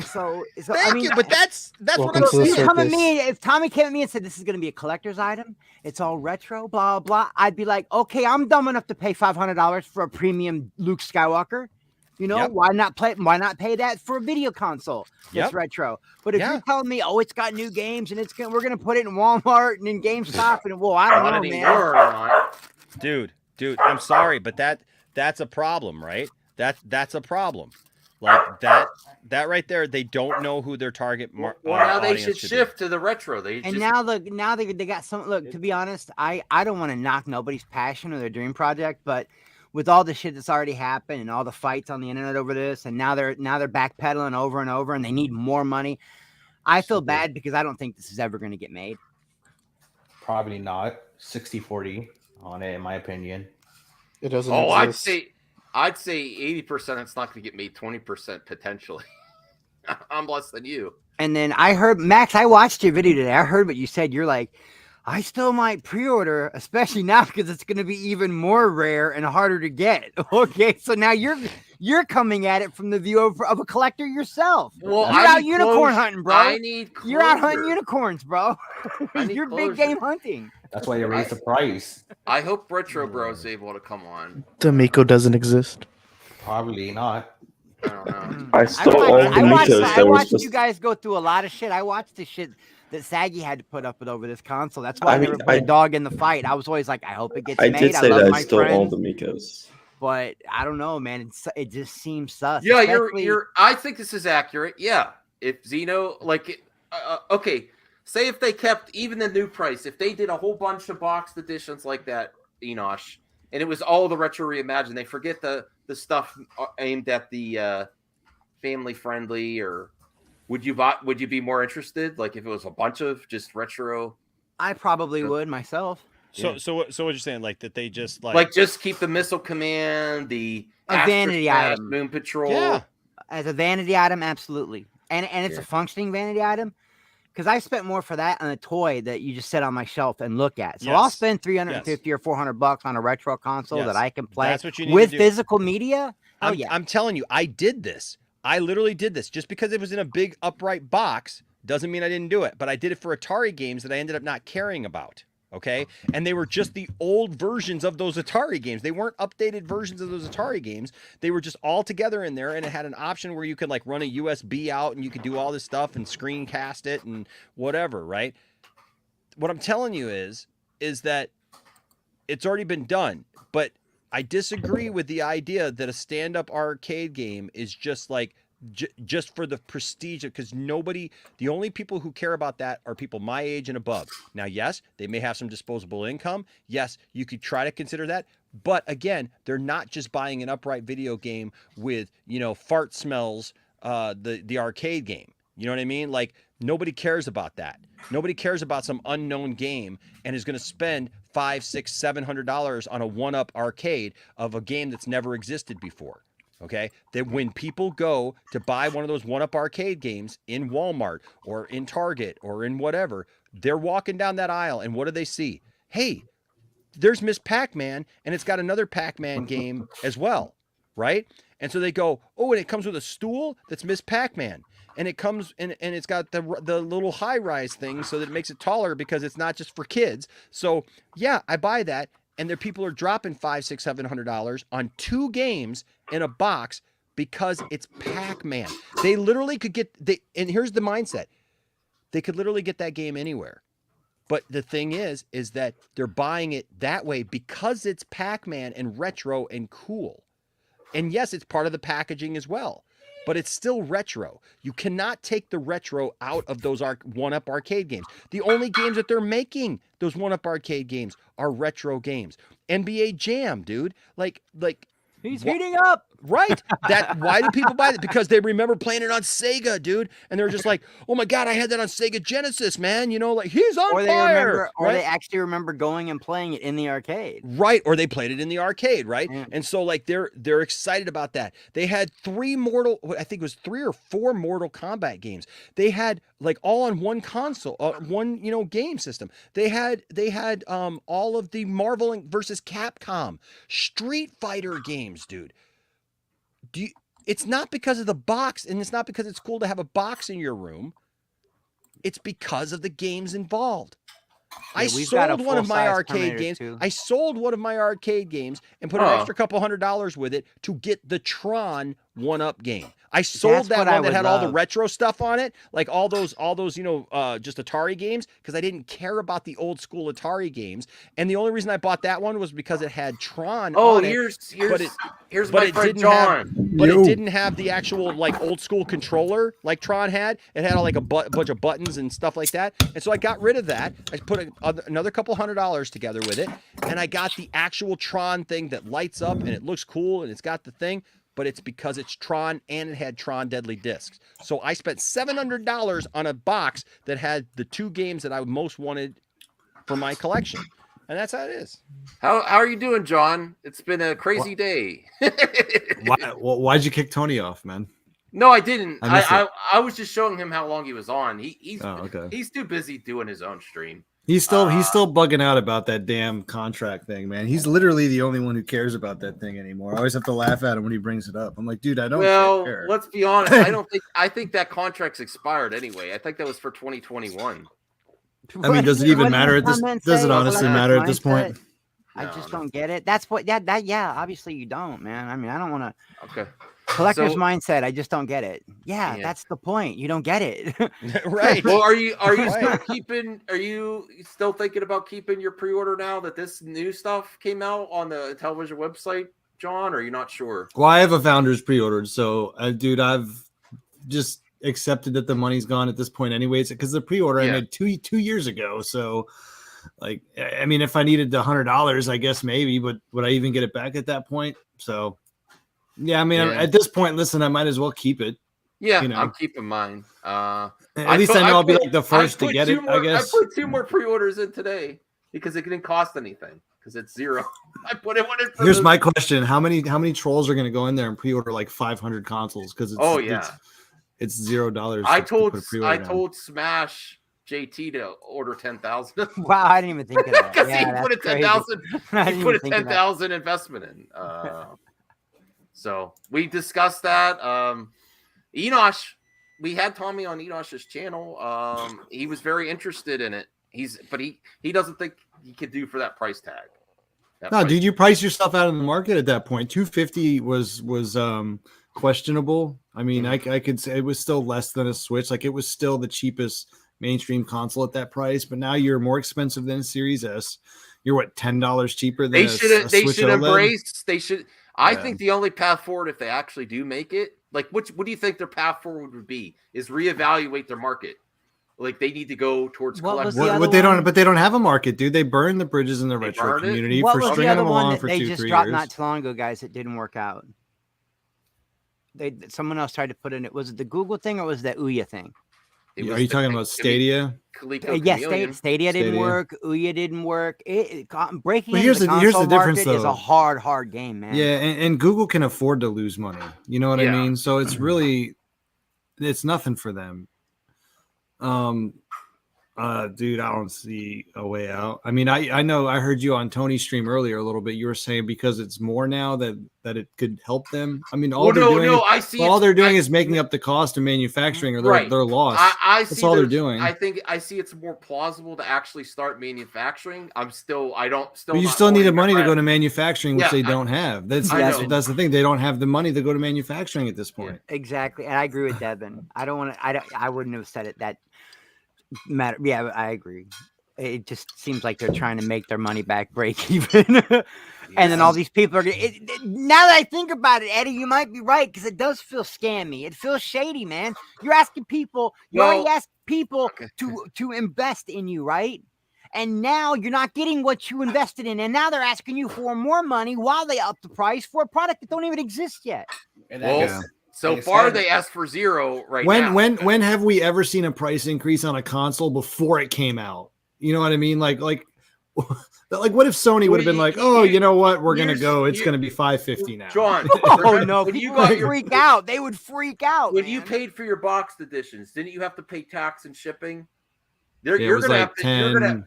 So Thank I mean, you, but that's what I'm If you saying. come at me, if Tommy came at me and said this is going to be a collector's item, it's all retro, blah blah, I'd be like, okay, I'm dumb enough to pay $500 for a premium Luke Skywalker. You know, why not pay that for a video console that's retro? But if you're telling me, oh, it's got new games and we're gonna put it in Walmart and in GameStop and I don't know, man. Dude, I'm sorry, but that's a problem, right? That's a problem. Like that right there, they don't know who their target now they should shift to the retro. Now they got some. Look, to be honest, I don't want to knock nobody's passion or their dream project, but with all the shit that's already happened and all the fights on the internet over this, and now they're backpedaling over and over, and they need more money. I feel bad because I don't think this is ever going to get made. Probably not. 60-40 on it, in my opinion. It doesn't. I'd say 80% it's not going to get made. 20% potentially. I'm less than you. And then I heard, Max, I watched your video today. I heard what you said. You're like, I still might pre-order, especially now because it's going to be even more rare and harder to get. Okay, so now you're coming at it from the view of a collector yourself. Well, you're out unicorn hunting, bro. I need You're out hunting unicorns, bro. You're big game hunting. That's why you raised the price. I hope Retro Bro is able to come on. The Amico doesn't exist. Probably not. I don't know. I stole all the I Amicos. watched you guys go through a lot of shit. I watched the shit that Saggy had to put up with over this console. That's why I never put a dog in the fight. I was always like, I hope it gets made. I did say love that my I stole all friends, the Amicos. but I don't know, man. It just seems sus. Yeah, especially- I think this is accurate. Yeah, if Xeno okay, say if they kept even the new price, if they did a whole bunch of boxed editions like that, Enosh, and it was all the retro reimagined, they forget the stuff aimed at the family friendly, or would you be more interested? Like if it was a bunch of just retro? I probably would myself. So what you're saying, like that they just just keep the Missile Command, the A vanity Astra item. Moon Patrol. Yeah. As a vanity item, absolutely. And it's a functioning vanity item. Because I spent more for that on a toy that you just set on my shelf and look at. So I'll spend $350 or $400 on a retro console that I can play That's what you need with to do. physical media. I'm telling you, I did this. I literally did this. Just because it was in a big upright box doesn't mean I didn't do it. But I did it for Atari games that I ended up not caring about. Okay. And they were just the old versions of those Atari games. They weren't updated versions of those Atari games. They were just all together in there, and it had an option where you could like run a USB out and you could do all this stuff and screencast it and whatever, right? What I'm telling you is that it's already been done, but I disagree with the idea that a stand-up arcade game is just like just for the prestige, because the only people who care about that are people my age and above. Now, yes, they may have some disposable income. Yes, you could try to consider that. But again, they're not just buying an upright video game with, fart smells, the arcade game. You know what I mean? Like, nobody cares about that. Nobody cares about some unknown game and is going to spend $500, $600, $700 on a one-up arcade of a game that's never existed before. Okay, that when people go to buy one of those one-up arcade games in Walmart or in Target or in whatever, they're walking down that aisle and what do they see? Hey, there's Miss Pac-Man and it's got another Pac-Man game as well, right? And so they go, oh, and it comes with a stool that's Miss Pac-Man. And it comes and it's got the little high-rise thing so that it makes it taller because it's not just for kids. So yeah, I buy that. And their people are dropping $500, $600, $700 on 2 games in a box because it's Pac-Man. They literally could and here's the mindset. They could literally get that game anywhere. But the thing is that they're buying it that way because it's Pac-Man and retro and cool. And yes, it's part of the packaging as well. but it's still retro. You cannot take the retro out of those one-up arcade games. The only games that they're making those one-up arcade games are retro games. NBA Jam, dude. Like he's heating up. Right. Why do people buy that? Because they remember playing it on Sega, dude. And they're just like, oh my God, I had that on Sega Genesis, man. You know, like he's on fire. Or they actually remember going and playing it in the arcade. Right. Or they played it in the arcade, right? And so like they're excited about that. They had three or four Mortal Kombat games. They had like all on one console, one, game system. They had all of the Marvel versus Capcom, Street Fighter games, dude. It's not because of the box, and it's not because it's cool to have a box in your room. It's because of the games involved. I sold one of my arcade games. I sold one of my arcade games and put an extra couple $100 with it to get the Tron 1-up game. I sold that one that had all the retro stuff on it, like all those just Atari games, because I didn't care about the old school Atari games. And the only reason I bought that one was because it had Tron on it. Here's my friend John. It didn't have the actual like old school controller like Tron had. It had like a bunch of buttons and stuff like that. And so I got rid of that. I put another couple $100 together with it, and I got the actual Tron thing that lights up and it looks cool and it's got the thing. But it's because it's Tron and it had Tron Deadly Discs. So I spent $700 on a box that had the two games that I most wanted for my collection. And that's how it is. How are you doing, John? It's been a crazy day. Why'd you kick Tony off, man? No, I didn't. I was just showing him how long he was on. He's too busy doing his own stream. He's still bugging out about that damn contract thing, man. He's literally the only one who cares about that thing anymore. I always have to laugh at him when he brings it up. I'm like, dude, I don't care. Let's be honest. I think that contract's expired anyway. I think that was for 2021. I mean, does it even matter at this? Does it honestly matter at this point? I just don't get it. That's what. Yeah. Obviously, you don't, man. I mean, I don't want to. Okay. Collector's mindset. I just don't get it. Yeah, that's the point. You don't get it. Right. Well, are you still keeping? Are you still thinking about keeping your pre-order now that this new stuff came out on the Intellivision website, John? Or are you not sure? Well, I have a founder's pre-ordered, so dude, I've just accepted that the money's gone at this point, anyways. Because the pre-order I made two years ago, so. Like, I mean, if I needed the $100, I guess maybe, but would I even get it back at that point? So, yeah, I mean, at this point, listen, I might as well keep it. Yeah, I'm keeping mine. At least I know I'll be like the first to get it, I guess. I put 2 more pre-orders in today because it didn't cost anything because it's 0. I put it in for Here's my question: How many trolls are going to go in there and pre-order like 500 consoles? Because it's $0. I told Smash JT to order 10,000. Wow, I didn't even think of that. Because he put a 10,000. He put a 10,000 investment in. So we discussed that. Enosh, we had Tommy on Enosh's channel. He was very interested in it. But he doesn't think he could do for that price tag. Dude, you price yourself out of the market at that point. 250 was questionable. I mean, I could say it was still less than a Switch. Like, it was still the cheapest mainstream console at that price, but now you're more expensive than a Series S. You're what, $10 cheaper than they should embrace. They should. I think the only path forward, if they actually do make it, like what do you think their path forward would be? Is reevaluate their market. Like, they need to go towards collecting. But they don't have a market, dude. They burn the bridges in the retro community for stringing them along for 2-3 years. They just dropped not too long ago, guys. It didn't work out. Someone else tried to put in it. Was it the Google thing or was it the Ouya thing? Are you talking about Stadia? Yes, Stadia didn't work. Ouya didn't work. Breaking here's into the here's console the difference, market is though. a hard game, man. Yeah, and Google can afford to lose money. You know what I mean? So it's really, it's nothing for them. Dude, I don't see a way out. I mean, I know I heard you on Tony's stream earlier a little bit. You were saying because it's more now that it could help them. I mean, all they're doing is making up the cost of manufacturing, or they're lost. That's all they're doing. I see it's more plausible to actually start manufacturing. But you still need the money to go to manufacturing, which they don't have. That's the thing. They don't have the money to go to manufacturing at this point. Exactly, and I agree with Devin. I wouldn't have said it that matter. Yeah, I agree. It just seems like they're trying to make their money back break even. And then all these people are now that I think about it, Eddie, you might be right, because it does feel scammy. It feels shady, man. You're asking people, you already asked people to invest in you, right? And now you're not getting what you invested in, and now they're asking you for more money while they up the price for a product that don't even exist yet. Well, so far they asked for zero right now. When have we ever seen a price increase on a console before it came out? You know what I mean? Like what if Sony would have been like, oh, you know what? We're gonna go. It's gonna be $550 now. John, oh no, when people would freak out. They would freak out. When you paid for your boxed editions, didn't you have to pay tax and shipping? It was like $10.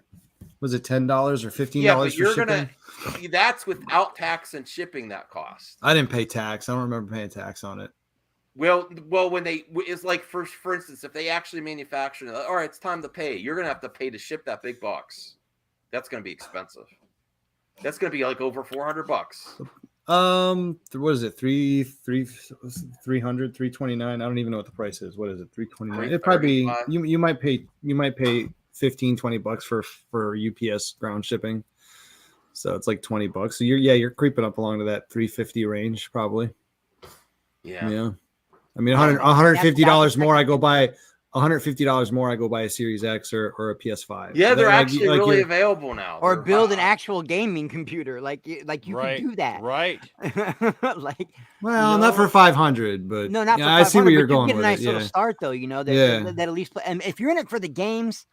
Was it $10 or $15? Yeah, but for shipping? That's without tax and shipping that cost. I didn't pay tax. I don't remember paying tax on it. Well, when it's like for instance, if they actually manufacture it, all right, it's time to pay. You're gonna have to pay to ship that big box. That's gonna be expensive. That's gonna be like over $400. What is it? 300, 329. I don't even know what the price is. What is it? 329. It probably you might pay $15-20 for UPS ground shipping. So it's like $20. So you're creeping up along to that 350 range probably. Yeah. I mean, $150 more. I go buy $150 more. I go buy a Series X or a PS5. Yeah, they're actually really available now. Or build an actual gaming computer, like you can do that, right? Well, not for 500, but no, not for 500. I see where you're going. You get a nice with little start, though. You know that at least. And if you're in it for the games,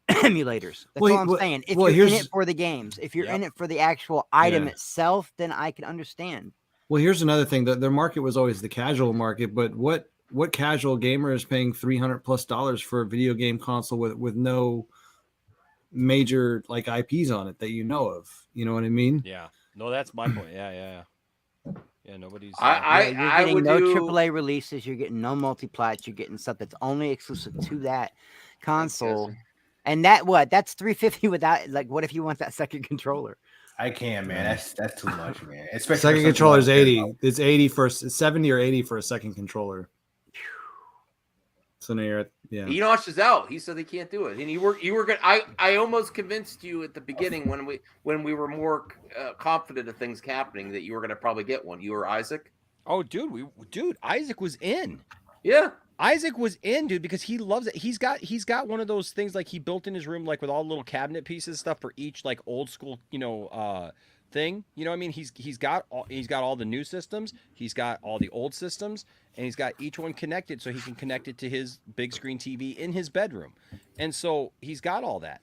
emulators. That's all I'm saying. If you're in it for the games, if you're in it for the actual item itself, then I can understand. Well, here's another thing. Their market was always the casual market, but what casual gamer is paying $300+ for a video game console with no major like IPs on it that you know of? You know what I mean? Yeah. No, that's my point. Yeah. Nobody's. You're getting no AAA releases. You're getting no multiplats. You're getting stuff that's only exclusive to that console. And that's $350 without, like, what if you want that second controller? I can't, man. That's too much, man. Especially second controller is 80. It's 80 for 70 or 80 for a second controller. So now you're Enosh is out. He said they can't do it, and you were gonna. I almost convinced you at the beginning when we were more confident of things happening that you were gonna probably get one. You or Isaac. Oh, dude, Isaac was in. Yeah. Isaac was in, dude, because he loves it. He's got one of those things like he built in his room, like with all the little cabinet pieces, stuff for each like old school, thing. You know what I mean? He's got all the new systems, he's got all the old systems, and he's got each one connected so he can connect it to his big screen TV in his bedroom. And so he's got all that.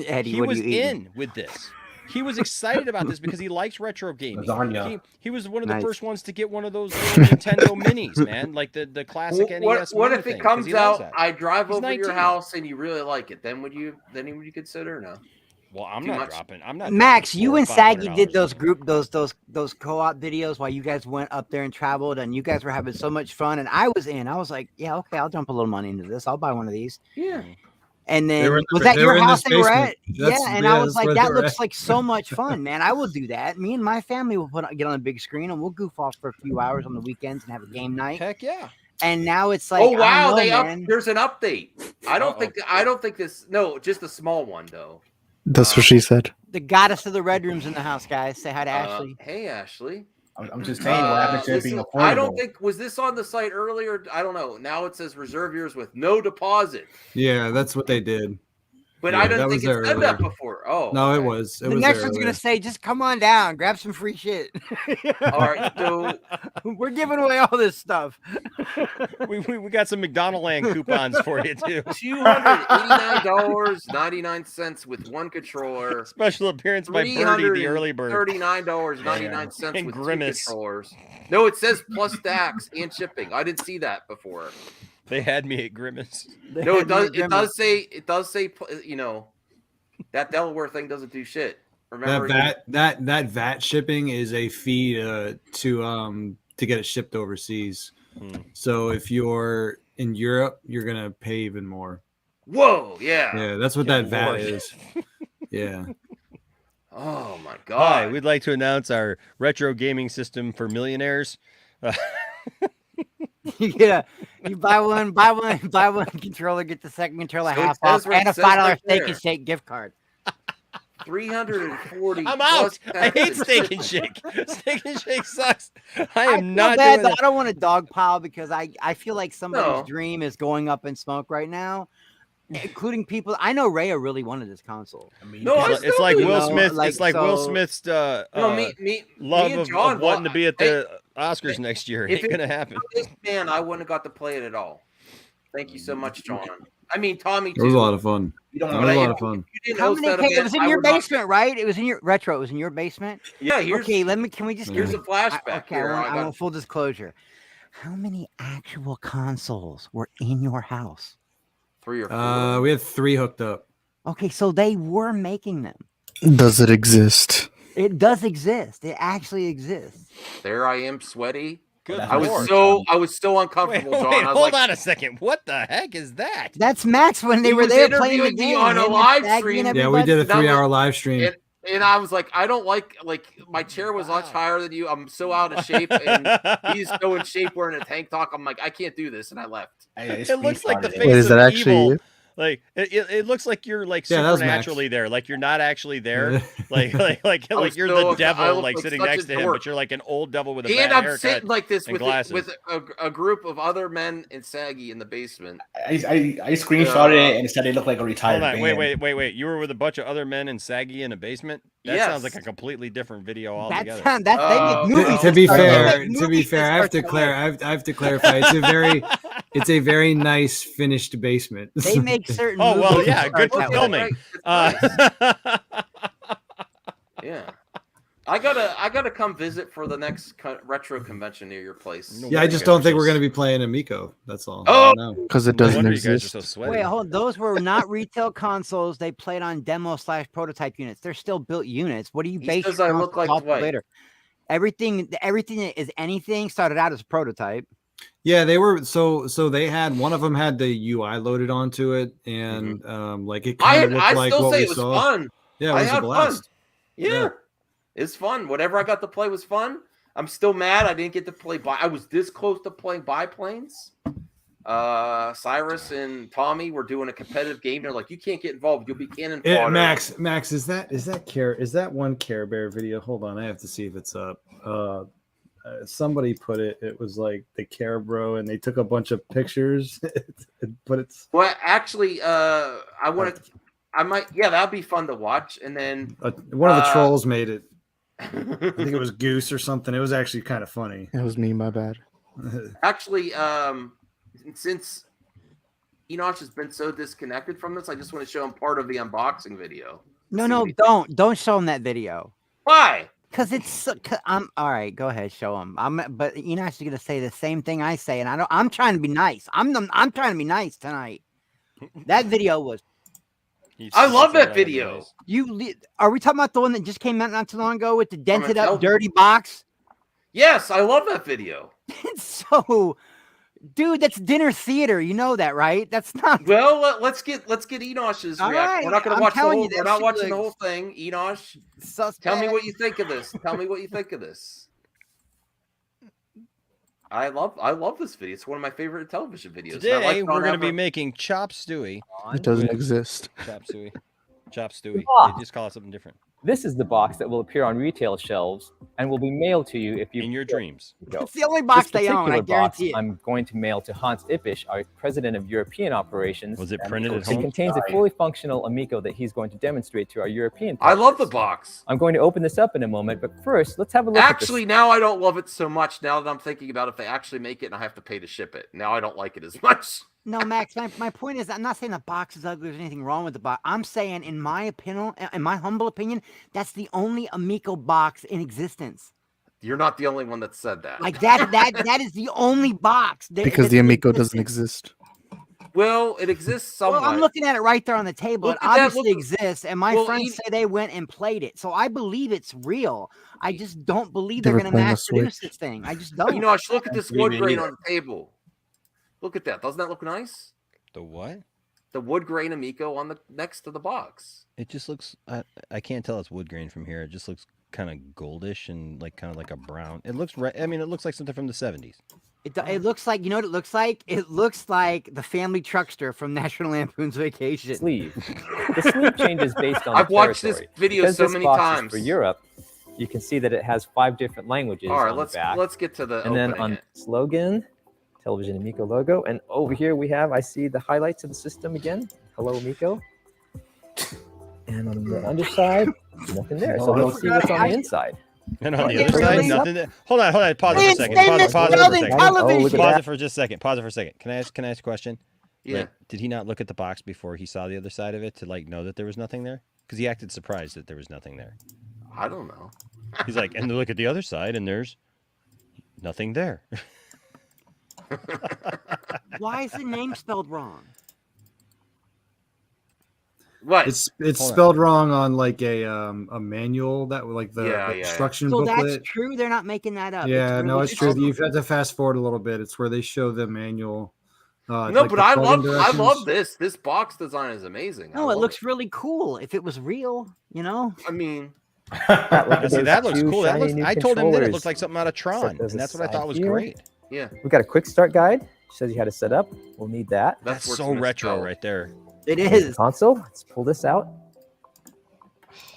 Eddie, he was in with this. He was excited about this because he likes retro gaming. He was one of the first ones to get one of those little Nintendo minis, man, like the classic NES. What if it comes out? I drive over to your house and you really like it. Then would you consider? No. Well, I'm not dropping. Max, you and Saggy did those co-op videos while you guys went up there and traveled, and you guys were having so much fun. And I was in. I was like, yeah, okay, I'll dump a little money into this. I'll buy one of these. Yeah. And then was that your house they were at? And I was like, that looks like so much fun, man. I will do that. Me and my family will get on a big screen and we'll goof off for a few hours on the weekends and have a game night. Heck yeah. And now it's like, oh wow, there's an update. I don't think this. No, just a small one though. That's what she said. The goddess of the Red Room's in the house, guys. Say hi to Ashley. Hey, Ashley. I'm just saying what happened to it being affordable. I don't think, was this on the site earlier? I don't know. Now it says reserve yours with no deposit. Yeah, that's what they did. But I don't think it said that before. Oh, no, it was. The next one's gonna say, "Just come on down, grab some free shit." All right, so we're giving away all this stuff. we got some McDonald Land coupons for you too. $289.99 with one controller. Special appearance by Birdie, the early bird. $39.99 with Grimace. 2 controllers. No, it says plus tax and shipping. I didn't see that before. They had me at Grimace. No, it does. It does say. That Delaware thing doesn't do shit. Remember that VAT shipping is a fee to get it shipped overseas. So if you're in Europe, you're gonna pay even more. Whoa! Yeah. Yeah, that's what that VAT is. Yeah. Oh my God! Hi, we'd like to announce our retro gaming system for millionaires. You get You buy one controller, get the second controller So it half off, says right- and a says $5 right Steak there. and Shake gift card. 340. I'm plus out. I hate tax Steak and Shake. Steak and Shake sucks. I I am feel not bad, doing though. that. I don't want to dogpile because I feel like somebody's No. dream is going up in smoke right now, including people. I know Rhea really wanted this console. I mean, No, I It's still like do. Will Smith. like, It's like Will so- Smith's No, me love and of John wanting to wa- be at Hey, the Oscars next year. if Ain't it gonna was happen. for this man, I wouldn't have got to play it at all. Thank you so much, John. I mean, Tommy It was too. a lot of fun. It But was a lot if of fun. you didn't How host many? that Okay, it event, was in I your would not- basement, right? It was in your retro. It was in your basement. Yeah, here's Okay, can we just here's a flashback. Okay, here. I want full disclosure. How many actual consoles were in your house? 3 or 4. We had 3 hooked up. Okay, so they were making them. Does it exist? It does exist. It actually exists. There I am, sweaty. Good I was Lord. so uncomfortable, Wait, John. I was hold like, on a second. What the heck is that? That's Max when they He were was there playing the interviewing me game on a him and live Shaggy stream. and Yeah, we did a everybody. 3-hour live stream. and I was like, I don't like my chair was much higher than you. I'm so out of shape, and he's so in shape wearing a tank top. I'm like, I can't do this, and I left. It looks like the face Wait, is of that actually evil. you? Like it looks like you're like Yeah, that was Max. supernaturally there. Like you're not actually there. like was you're so- the devil I look like like sitting such next a to him, dork. but you're like an old devil with a And bad I'm haircut sitting like this and with glasses. with a group of other men and Saggy in the basement. I screenshotted it and it said it looked like a retired Hold on, band. wait. You were with a bunch of other men and Saggy in a basement? That sounds like Yes. a completely different video That altogether. sound that they make movies. To be that start- fair, they make to be movies fair, that I have start to clarify. I have to clarify. It's a very nice finished basement. They make certain. Oh well, movies yeah, that good start for that way. filming. Yeah, I gotta come visit for the next retro convention near your place. Yeah, I just don't think we're going to be playing Amico. That's all. Oh! Because it No doesn't wonder you guys are exist. so sweaty. Wait, hold on. Those were not retail consoles. They played on demo/prototype units. They're still built units. What do you He base says your I look consoles like off of Dwight. later? Everything that is anything started out as a prototype. Yeah, they were so they had one of them had the UI loaded onto it, and like it kind of looked I like still what say we it was saw. fun. Yeah, it I was a had blast. fun. Yeah, it's fun. Whatever I got to play was fun. I'm still mad I didn't get to play. I was this close to playing biplanes. Cyrus and Tommy were doing a competitive game. They're like, you can't get involved. You'll be cannon fodder. Max, is that one Care Bear video? Hold on, I have to see if it's up. Somebody put it. It was like the Care Bro, and they took a bunch of pictures. But it's Well, actually, I might. Yeah, that'd be fun to watch. And then one of the trolls made it. I think it was Goose or something. It was actually kind of funny. It was me, my bad. Actually, since Enoch has been so disconnected from this, I just want to show him part of the unboxing video. No, don't show them that video. Why? Because it's. I'm all right. Go ahead, show them. But Enoch's gonna say the same thing I say, and I don't. I'm trying to be nice. I'm trying to be nice tonight. That video was. I love that video. Are we talking about the one that just came out not too long ago with the dented up Intellivision. dirty box? Yes, I love that video. It's so, dude, that's dinner theater. You know that, right? That's not. Well, let's get Enosh's All reaction. right, We're not going to I'm watch the telling whole. you, that We're not shit watching the looks whole thing. Enosh, suspect. tell me what you think of this. Tell me what you think of this. I love this video. It's one of my favorite television videos. Today we're going to be making chop stewie. It doesn't exist. Chop stewie. Chop stewie. Ah. They just call it something different. This is the box that will appear on retail shelves and will be mailed to you if you in your dreams. It's the only box This they own. I particular box guarantee it. I'm going to mail to Hans Ippisch, our president of European operations. Was it and printed at It home? contains a fully functional Amico that he's going to demonstrate to our European. I love the partners. box. I'm going to open this up in a moment, but first, let's have a look Actually, now I don't love it so much. Now that I'm thinking about if they actually make it and I have to pay to ship it, now I don't like it as much. No, Max, my point is, I'm not saying the box is ugly. There's anything wrong with the box. I'm saying, in my opinion, in my humble opinion, that's the only Amico box in existence. You're not the only one that said that. Like that is the only box. Because the Amico doesn't exist. Well, it exists somewhat. Well, I'm looking at it right there on the table. Look It at that, obviously look- exists, and my well, friends say they went and played it. So I believe it's real. I just don't believe They they're were going to playing mass the produce Switch. this thing. I just don't. Enosh, look at this wood Me grain neither. on the table. Look at that. Doesn't that look nice? The what? The wood grain Amico on the next to the box. It just looks. I can't tell it's wood grain from here. It just looks kind of goldish and kind of like a brown. It looks right. I mean, it looks like something from the 70s. It looks like, you know what it looks like? It looks like the family truckster from National Lampoon's Vacation. Sleeve. The sleeve changes based on I've the watched this territory. video Because so this many box is times. for Europe, you can see that it has 5 different languages All right, on let's the back. let's get to the And then opening on it. slogan, Intellivision Amico logo. And over here we have, I see the highlights of the system again. Hello, Amico. And on the underside, nothing there. So let's see what's on the inside. And on the other side, nothing there. Hold on. Pause it for a second. Pause it for just a second. Pause it for a second. Can I ask a question? Yeah. Like, did he not look at the box before he saw the other side of it to like know that there was nothing there? Because he acted surprised that there was nothing there. I don't know. He's like, and look at the other side, and there's nothing there. Why is the name spelled wrong? What? It's spelled wrong on like a manual that like the instruction So booklet. that's true. They're not making that up. Yeah, no, it's true. true. You've had to fast forward a little bit. It's where they show the manual. No, like but the I plug-in love directions. this. This box design is amazing. No, it looks really cool. If it was real, you know. I mean, See, that looks cool. That looks, new I told him that it controllers. looked like something out of Tron, Set those and that's what I aside thought was here. great. Yeah. We've got a quick start guide. Shows you how to set up. We'll need that. That's so retro right there. It Here's the is. console. Let's pull this out.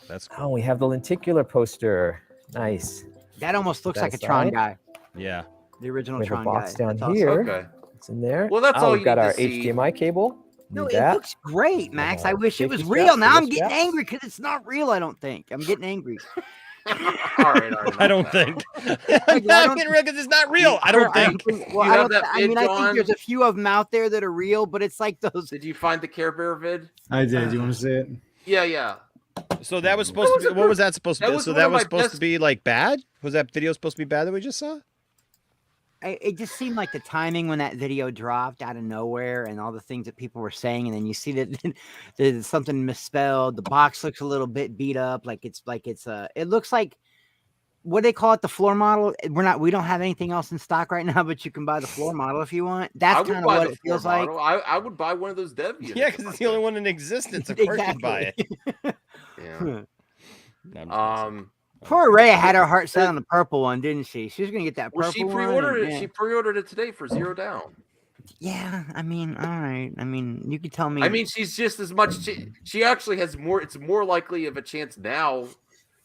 That's Oh, we have the lenticular poster. Nice. That almost looks That like a Tron side. guy. Yeah. The original We have a Tron box guy. down That's awesome. here. Okay. It's in there. Well, that's all we've you got need our to see. HDMI cable. No, Need it that. looks great, Max. I wish it was safety real. straps Now for I'm this getting strap. angry because it's not real. I don't think. I'm getting angry. all right. I don't think. Like, I'm getting real because it's not real. I don't think. Well, You I have don't. that I mean, vid, I think John? there's a few of them out there that are real, but it's like those. Did you find the Care Bear vid? I did. You want to see it? Yeah. So that was supposed to be. What was that supposed to That be? was So one that of was my supposed best- to be like bad? Was that video supposed to be bad that we just saw? It just seemed like the timing when that video dropped out of nowhere and all the things that people were saying, and then you see that there's something misspelled. The box looks a little bit beat up, it looks like, what do they call it, the floor model? We don't have anything else in stock right now, but you can buy the floor model if you want. I That's would kind of buy what the it feels floor like. model. I would buy one of those dev units. Yeah, because it's the only one in existence. Of course you'd buy it. Yeah. No, I'm just Poor Rhea had her heart set on the purple one, didn't she? She was gonna get that purple Well, she one. pre-ordered and- it. She pre-ordered it today for $0 down. Yeah, I mean, all right. I mean, you could tell me. I mean, she's just as much. She actually has more. It's more likely of a chance now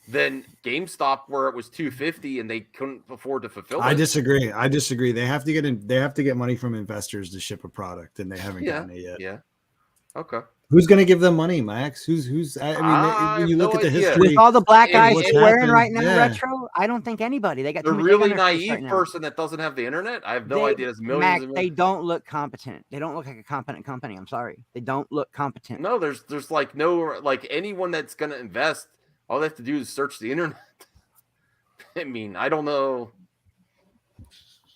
than GameStop, where it was $250 and they couldn't afford to fulfill it. I disagree. They have to get They have to get money from investors to ship a product, and they haven't gotten it yet. Yeah. Okay. Who's going to give them money, Max? Who's? I mean, when you look at the history with all the black guys what's wearing happened, right now, yeah. retro. I don't think anybody. They got The too many- they got really their face naive right now. person that doesn't have the internet. I have no idea. There's millions. Max, of they don't look competent. They don't look like a competent company. I'm sorry. They don't look competent. No, there's like no like anyone that's gonna invest. All they have to do is search the internet. I mean, I don't know.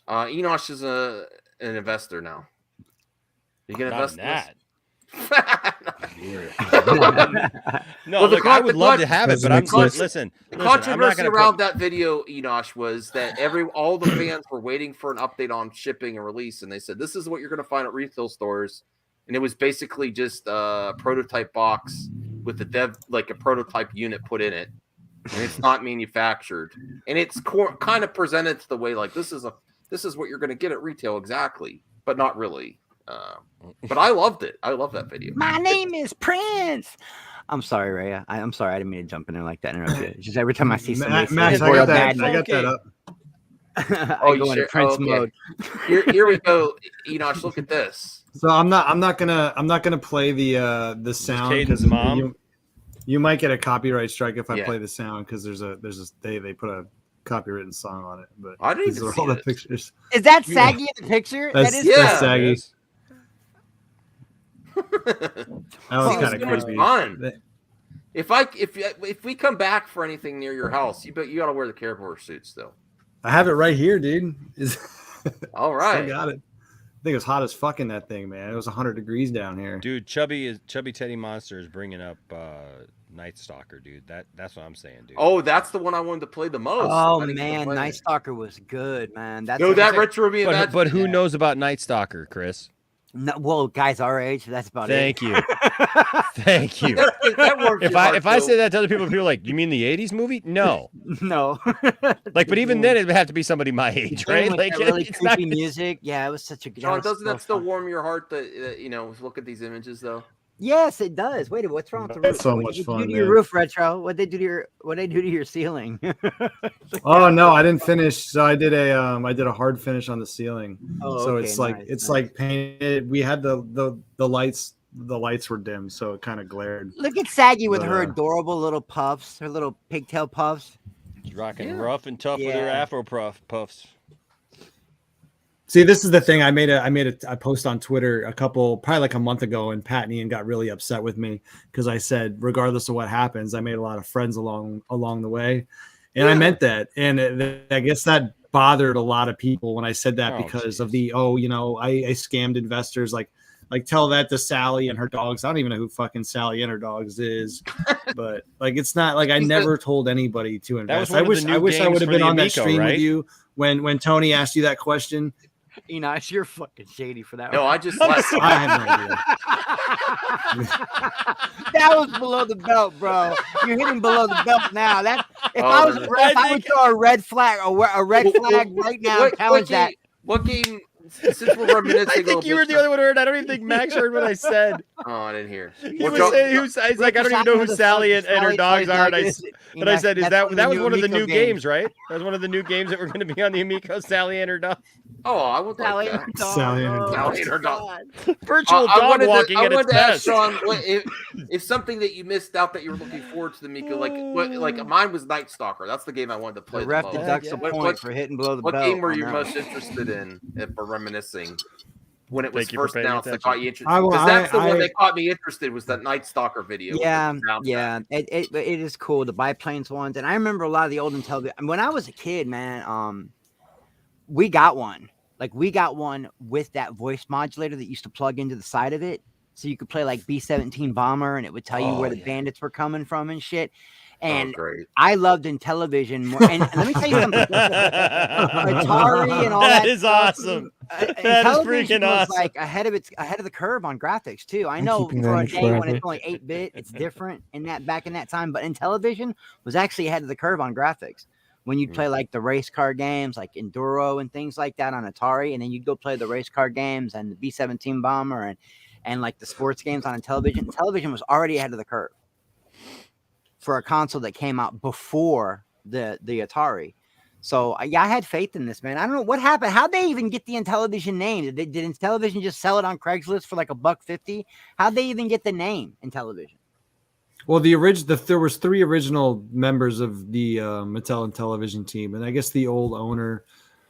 Enosh is an investor now. You can Not invest in in this? that. No, Well, look, I would love to have it, but I'm listen. The I'm not controversy gonna around put, that video, Enosh, was that all the fans were waiting for an update on shipping and release, and they said this is what you're going to find at retail stores, and it was basically just a prototype box with a prototype unit put in it, and it's not manufactured, and it's kind of presented to the way like this is what you're going to get at retail exactly, but not really. But I loved it. I love that video. My name is Prince. I'm sorry, Ray. I'm sorry. I didn't mean to jump in there like that. And interrupt you. It's just every time I see somebody, Max, I got that up. I go into Prince mode. Here we go, Enosh. Look at this. So I'm not gonna play the sound. Caden's mom. You might get a copyright strike if I Yeah. play the sound because they put a copywritten song on it. But I didn't these even are see all the this. pictures. Is that Saggy in the picture? That's Saggy. That was See, kind it's of so much creepy. fun. If we come back for anything near your house, you got to wear the Care Bear suits though. I have it right here, dude. All right. I got it. I think it was hot as fuck in that thing, man. It was 100 degrees down here. dude. Chubby Teddy Monster is bringing up Night Stalker, dude. That's what I'm saying, dude. Oh, that's the one I wanted to play the most. Oh I didn't get to man, play Night it. Stalker was good, man. That's No, that retro reimagined. But who knows about Night Stalker, Chris? No, well, guys our age, that's about Thank it. you. Thank you. That warms If your heart, I Joe. say that to other people, people are like, "You mean the '80s movie?" No, No. like, but even then, it would have to be somebody my age, right? With Like, that really it's not creepy music. Yeah, it was such a good. John, doesn't that still warm your heart that you know look at these images though? Yes, it does. Wait, what's wrong with the roof? That's so What much did you fun, do to your man. roof, Retro? What they do to your ceiling? Oh no, I didn't finish. So I did a hard finish on the ceiling. Oh, so okay, it's like nice. like painted. We had the lights. The lights were dim, so it kind of glared. Look at Saggy with But, her adorable little puffs, her little pigtail puffs. She's rocking rough and tough with her Afro puffs. See, this is the thing. I made a post on Twitter probably like a month ago, and Pat and Ian got really upset with me because I said, regardless of what happens, I made a lot of friends along the way, and I meant that. And I guess that bothered a lot of people when I said that because of the I scammed investors. Like tell that to Sally and her dogs. I don't even know who fucking Sally and her dogs is, but like it's not like I never told anybody to invest. I wish I would have been on that stream with you when Tony asked you that question. Enosh, you're fucking shady for that. No, one. I just left. I have no idea. That was below the belt, bro. You're hitting below the belt now. That if Oh, I was a no. ref, I would throw a red flag, a red flag right now. and challenge that. What game? Since we're reminiscing, I think you were the only one who heard. I don't even think Max heard what I said. Oh, I didn't hear. He was saying he's like, I don't even know who Sally and her dogs are. And I said, is that was one of the new games, right? That was one of the new games that were going to be on the Amico. Sally and her dog. Oh, I would like that. Sally and her dog. Sally and her dog. Virtual dog walking at its best. Sean, if something that you missed out that you were looking forward to the Miko, like mine was Night Stalker. That's the game I wanted to play. The ref deducts a point for hitting below the belt. What game were you on most that. interested in for reminiscing? When it was Thank you for first paying announced, that attention. got you interested. Because that's the one that caught me interested was that Night Stalker video. Yeah, yeah, it is cool. The biplanes ones, and I remember a lot of the old Intellivision. When I was a kid, man, we got one. Like we got one with that voice modulator that used to plug into the side of it, so you could play like B-17 Bomber, and it would tell you where the bandits were coming from and shit. And I loved Intellivision more. And let me tell you something. Atari and all that. That is awesome. That is freaking was awesome. like ahead of the curve on graphics too. I know keeping for a that day when forever. it's only 8-bit, it's different back in that time. But Intellivision was actually ahead of the curve on graphics. When you'd play like the race car games, like Enduro and things like that on Atari, and then you'd go play the race car games and the B-17 Bomber and like the sports games on Intellivision. Intellivision was already ahead of the curve for a console that came out before the Atari. So yeah, I had faith in this, man. I don't know what happened. How'd they even get the Intellivision name? Did Intellivision just sell it on Craigslist for like $1.50? How'd they even get the name Intellivision? Well, there was 3 original members of the Mattel Intellivision team, and I guess the old owner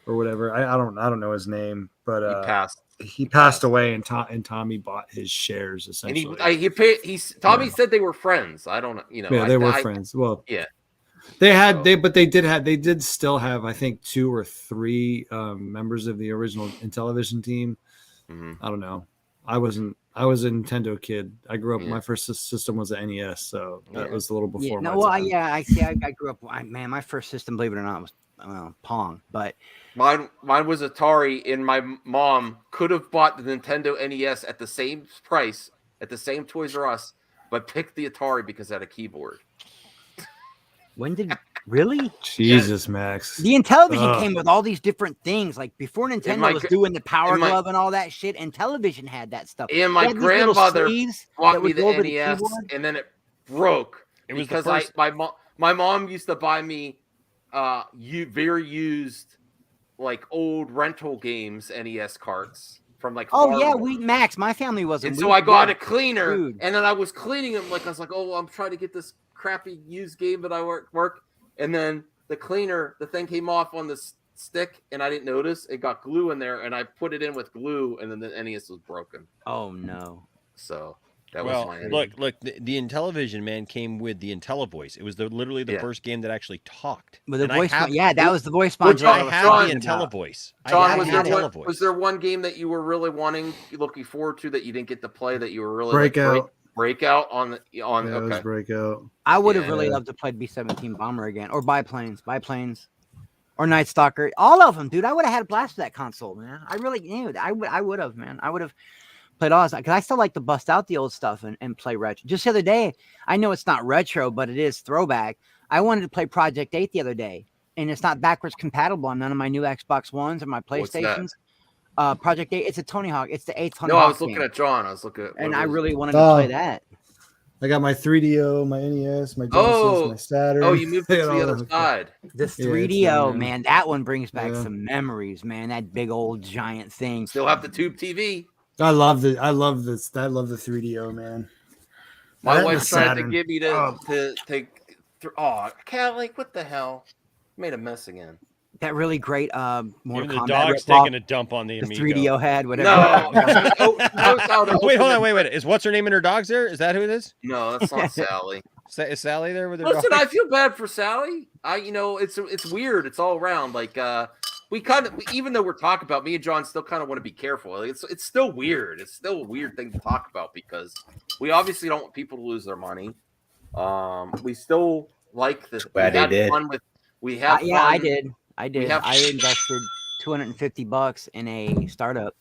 or whatever. I don't know his name, but he passed away, and Tommy bought his shares essentially. And Tommy said they were friends. I don't know. Yeah, they were friends. Well, yeah. They did still have, I think, 2 or 3 members of the original Intellivision team. Mm-hmm. I don't know. I was a Nintendo kid. I grew up. My first system was an NES, so that was a little before my time. I grew up. Man, my first system, believe it or not, was Pong. But mine was Atari, and my mom could have bought the Nintendo NES at the same price at the same Toys R Us, but picked the Atari because it had a keyboard. When did really? Jesus, Max. The Intellivision came with all these different things. Like before Nintendo was doing the Power Glove and all that shit, Intellivision had that stuff. And my grandmother bought me the NES, and then it broke. It was because my mom used to buy me very used, like old rental games NES carts from like. Max. My family wasn't. And so I got a cleaner, and then I was cleaning them. Like I was like, oh, I'm trying to get this crappy used game that I work, and then the thing came off on the stick, and I didn't notice. It got glue in there, and I put it in with glue, and then the NES was broken. Oh no! So that was my look. The Intellivision, man, came with the IntelliVoice. It was literally the first game that actually talked. With the voice, that was the voice modulator. I have the IntelliVoice. John, was there one game that you were really looking forward to that you didn't get to play that you were really Breakout on was Breakout. I would have really loved to play B-17 Bomber again, or biplanes, or Night Stalker. All of them, dude. I would have had a blast with that console, man. I really knew. I would have, man. I would have. Played all that because I still like to bust out the old stuff and play retro. Just the other day, I know it's not retro, but it is throwback. I wanted to play Project 8 the other day, and it's not backwards compatible on none of my new Xbox Ones or my What's that? PlayStations. Project 8, it's a Tony Hawk. It's the 8th Tony No, Hawk I was looking game. at John. I was looking at. And I really wanted Oh. to play that. I got my 3DO, my NES, my Genesis, Oh, my Saturn. oh, you moved it to All the other hooked up. side. The Yeah, it's 3DO, done, man, that one brings back Yeah. some memories, man. That big old giant thing. Still have the tube TV. I love the 3DO, man. My That and wife the tried to Saturn. give me Oh. Oh, Callie, what the hell? Made a mess again. That really great Even Mortal the Kombat dog's ripoff, taking a dump on the the Amigo. 3DO had, whatever. No. Wait, hold on, wait. Is what's her name and her dogs there? Is that who it is? No, that's not Sally. Is Sally there with her Listen, dog? I feel bad for Sally. It's weird. It's all around. Like we kind of, even though we're talking about, me and John still kind of want to be careful. Like, it's still weird. It's still a weird thing to talk about because we obviously don't want people to lose their money. We still like this. Glad they did. We have fun. Yeah, I did. I have- I invested $250 in a startup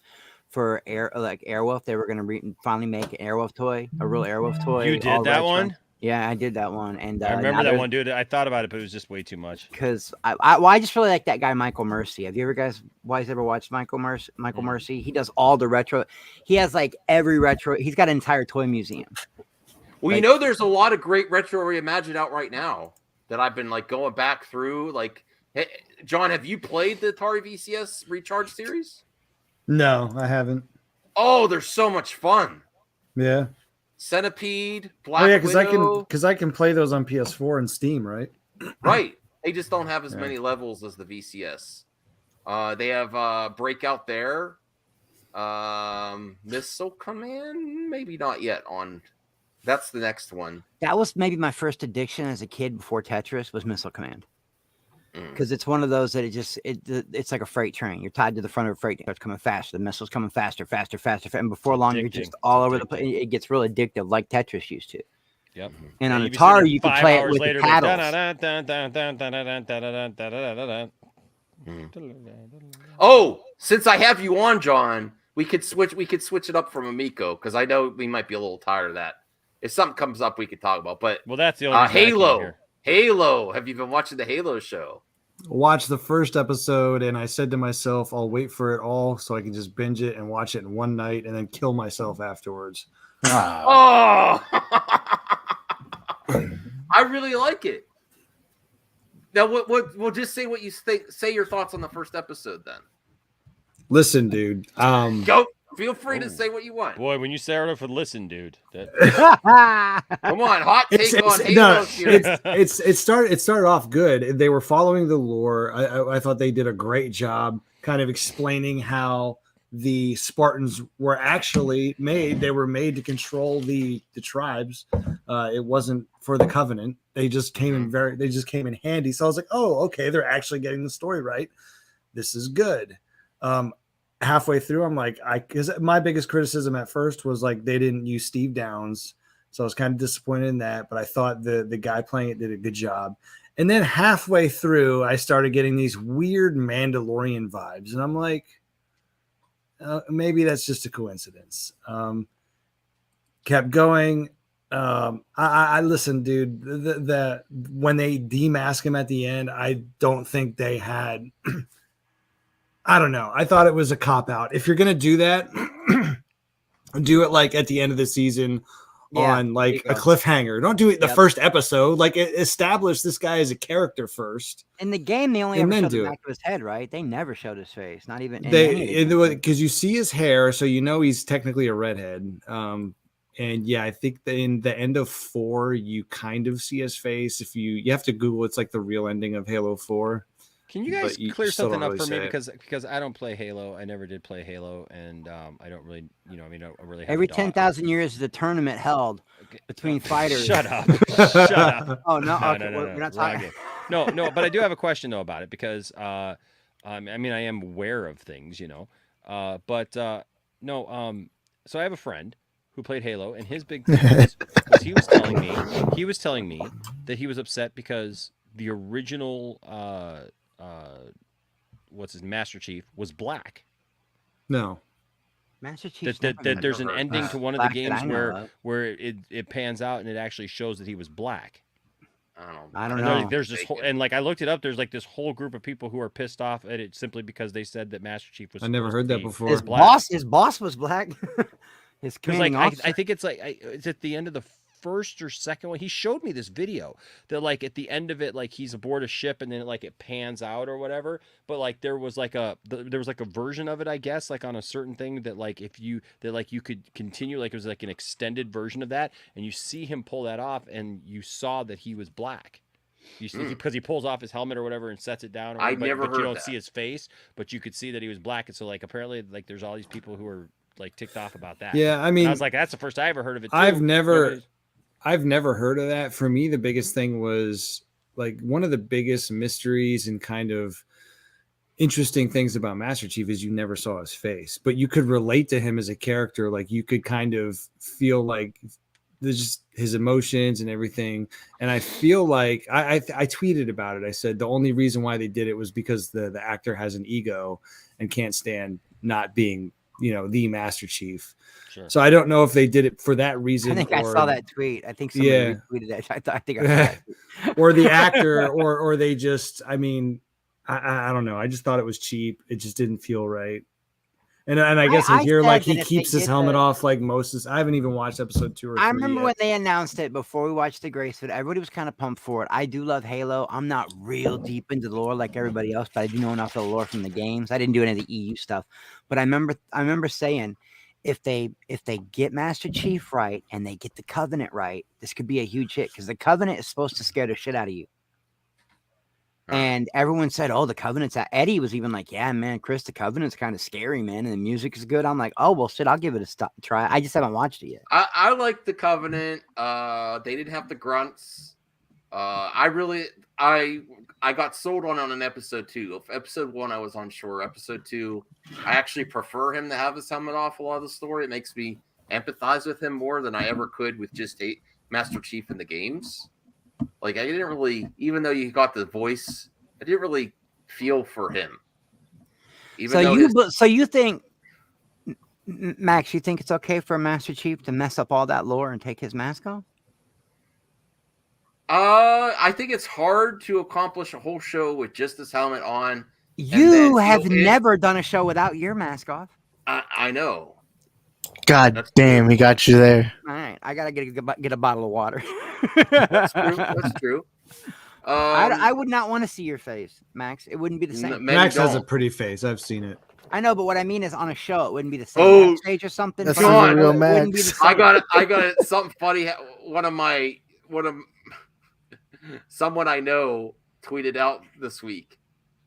for Airwolf. They were going to finally make an Airwolf toy, a real Airwolf toy. You did all that retro. one? Yeah, I did that one, and I remember that one, dude. I thought about it, but it was just way too much. Because I just really like that guy, Michael Mercy. Have you ever watched Michael Mercy? Mercy, he does all the retro. He has like every retro. He's got an entire toy museum. Well, there's a lot of great retro reimagined out right now that I've been like going back through. Like, hey, John, have you played the Atari VCS Recharge series? No, I haven't. Oh, they're so much fun. Yeah. Centipede, Black Oh yeah, Widow. because I can play those on PS4 and Steam, right? Right. They just don't have as many levels as the VCS. They have Breakout there. Missile Command, maybe not yet on. That's the next one. That was maybe my first addiction as a kid before Tetris was Missile Command. Because it's one of those that it's like a freight train. You're tied to the front of a freight train. It's coming faster. The missile's coming faster. And before long, you're just all over the place. It gets real addictive, like Tetris used to. Yep. And on Atari, you could play it with the paddles. Oh, since I have you on, John, we could switch it up from Amico because I know we might be a little tired of that. If something comes up, we could talk about. But that's the only Halo. Halo. Have you been watching the Halo show? Watched the first episode, and I said to myself, "I'll wait for it all so I can just binge it and watch it in one night, and then kill myself afterwards." Oh, I really like it. Now, we'll just say what you think. Say your thoughts on the first episode, then. Listen, dude. Go. Feel free to say what you want. Boy, when you start off with "listen, dude," that... Come on, hot take on Halo. It started off good. They were following the lore. I thought they did a great job, kind of explaining how the Spartans were actually made. They were made to control the tribes. It wasn't for the Covenant. They just came in in handy. So I was like, oh, okay, they're actually getting the story right. This is good. Halfway through, I'm like, because my biggest criticism at first was like they didn't use Steve Downes, so I was kind of disappointed in that. But I thought the guy playing it did a good job. And then halfway through, I started getting these weird Mandalorian vibes, and I'm like, maybe that's just a coincidence. Kept going. I listened, dude. The when they demask him at the end, I don't think they had. I don't know. I thought it was a cop out. If you're gonna do that, do it like at the end of the season on like a cliffhanger. Don't do it the first episode. Like establish this guy as a character first. In the game, they only And ever then showed the do back of his head, right? They never showed his face. Not even because you see his hair, so you know he's technically a redhead. And yeah, I think that in the end of 4, you kind of see his face. If you have to Google, it's like the real ending of Halo 4. Can you guys clear still something don't up for really me say it. because I don't play Halo. I never did play Halo, and I don't really, I really have Every a dog. 10,000 years is a tournament held between fighters. Shut up! Shut up! Oh no! No, Okay, no, we're not wrong talking. game. No, but I do have a question though about it because I mean I am aware of things, so I have a friend who played Halo, and his big thing was he was telling me that he was upset because the original Master Chief was black. No. Master Chief's that never been there's an ending to one of the black that games I know of. where it pans out and it actually shows that he was black. I don't And know. there's this whole, and like I looked it up. There's like this whole group of people who are pissed off at it simply because they said that Master Chief was. I never supposed heard to that be before. His boss was black. His Because like commanding I officer. think it's like it's at the end of the first or second one. He showed me this video that like at the end of it, like he's aboard a ship and then like it pans out or whatever. But like there was like a version of it, I guess, like on a certain thing that like if you could continue, like it was like an extended version of that, and you see him pull that off, and you saw that he was black. You see, because he pulls off his helmet or whatever and sets it down. Or whatever, never but you heard don't that. see his face, but you could see that he was black. And so like apparently like there's all these people who are like ticked off about that. Yeah, I And mean, I was like, that's the first I ever heard of it. Too. I've never Nobody's- heard of that. For me, the biggest thing was like one of the biggest mysteries and kind of interesting things about Master Chief is you never saw his face, but you could relate to him as a character. Like you could kind of feel like there's just his emotions and everything. And I feel like I tweeted about it. I said the only reason why they did it was because the actor has an ego and can't stand not being, the Master Chief. Sure. So I don't know if they did it for that reason. I think I saw that tweet. I think somebody retweeted that. I think I saw that tweet. Or the actor, or they just. I mean, I don't know. I just thought it was cheap. It just didn't feel right. And I guess in here, like he keeps his helmet off, like Moses. I haven't even watched episode 2 or 3 I remember yet. when they announced it before we watched the Grace vid. Everybody was kind of pumped for it. I do love Halo. I'm not real deep into the lore like everybody else, but I do know enough of the lore from the games. I didn't do any of the EU stuff, but I remember saying, if they get Master Chief right and they get the Covenant right, this could be a huge hit because the Covenant is supposed to scare the shit out of you. And everyone said, "Oh, the Covenant's." Eddie was even like, "Yeah, man, Chris, the Covenant's kind of scary, man, and the music is good." I'm like, "Oh, well, shit, I'll give it a try." I just haven't watched it yet. I like the Covenant. They didn't have the grunts. I got sold on an episode 2. Episode 1, I was unsure. Episode 2, I actually prefer him to have his helmet off a lot of the story. It makes me empathize with him more than I ever could with just Master Chief in the games. Like I didn't really, even though you got the voice, I didn't really feel for him. So you think, Max? You think it's okay for Master Chief to mess up all that lore and take his mask off? I think it's hard to accomplish a whole show with just his helmet on. You have never done a show without your mask off. I know. God damn, he got you there. All right, I gotta get a bottle of water. That's true. That's true. I would not want to see your face, Max. It wouldn't be the same. Max has a pretty face. I've seen it. I know, but what I mean is on a show, it wouldn't be the same. Oh, Stage or something. That's but real it wouldn't be the Max. same. I got something funny. Someone I know tweeted out this week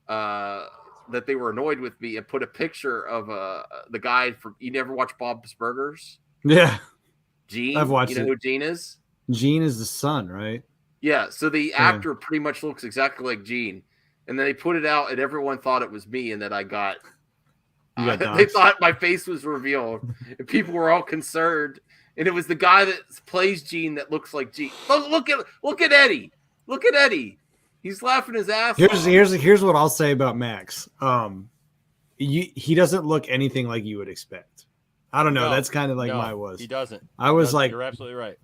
that they were annoyed with me and put a picture of the guy from. You never watch Bob's Burgers? Yeah, Gene. I've watched You know it. who Gene is? Gene is the son, right? Yeah. So the actor pretty much looks exactly like Gene, and then they put it out, and everyone thought it was me, and that I got. You got They doxxed. thought my face was revealed, and people were all concerned. And it was the guy that plays Gene that looks like Gene. Look at Eddie. Look at Eddie. He's laughing his ass off. Here's what I'll say about Max. He doesn't look anything like you would expect. I don't know. No, that's kind of like no, my was. He doesn't. I was like, you're absolutely right.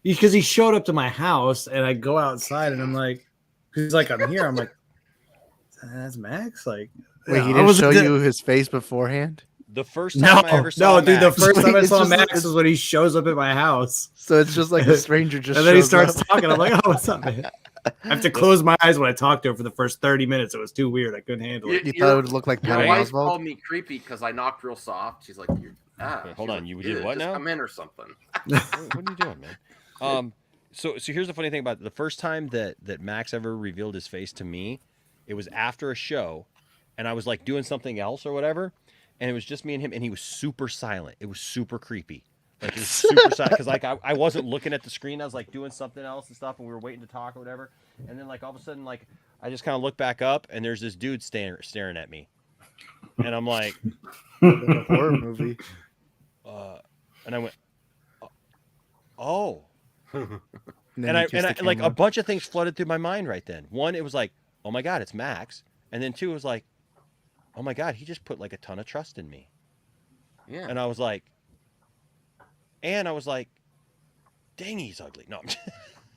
because he showed up to my house and I go outside and I'm like, he's like, I'm here. I'm like, that's Max. Like, Wait, he I didn't was- show you his face beforehand? The first time I ever saw dude. The Max- first time I It's saw just like- Max is when he shows up at my house. So it's just like a stranger just and then he shows starts up. talking. I'm like, oh, what's up, man? I have to close my eyes when I talk to him for the first 30 minutes. It was too weird. I couldn't handle it. You thought it would look like Your Patton wife Oswalt? called me creepy because I knocked real soft. She's like, Wait, hold on. You did what just now? Come in or something. What are you doing, man? So here's the funny thing about it. The first time that Max ever revealed his face to me, it was after a show, and I was like doing something else or whatever, and it was just me and him, and he was super silent. It was super creepy. Like it was super silent because like I wasn't looking at the screen. I was like doing something else and stuff, and we were waiting to talk or whatever. And then like all of a sudden, like I just kind of look back up, and there's this dude staring at me, and I'm like, Like a horror movie. and I went, oh. And And I kissed the like a camera. bunch of things flooded through my mind right then. One, it was like, oh my God, it's Max. And then two, it was like, oh my God, he just put like a ton of trust in me. Yeah. And I was like, dang, he's ugly. No.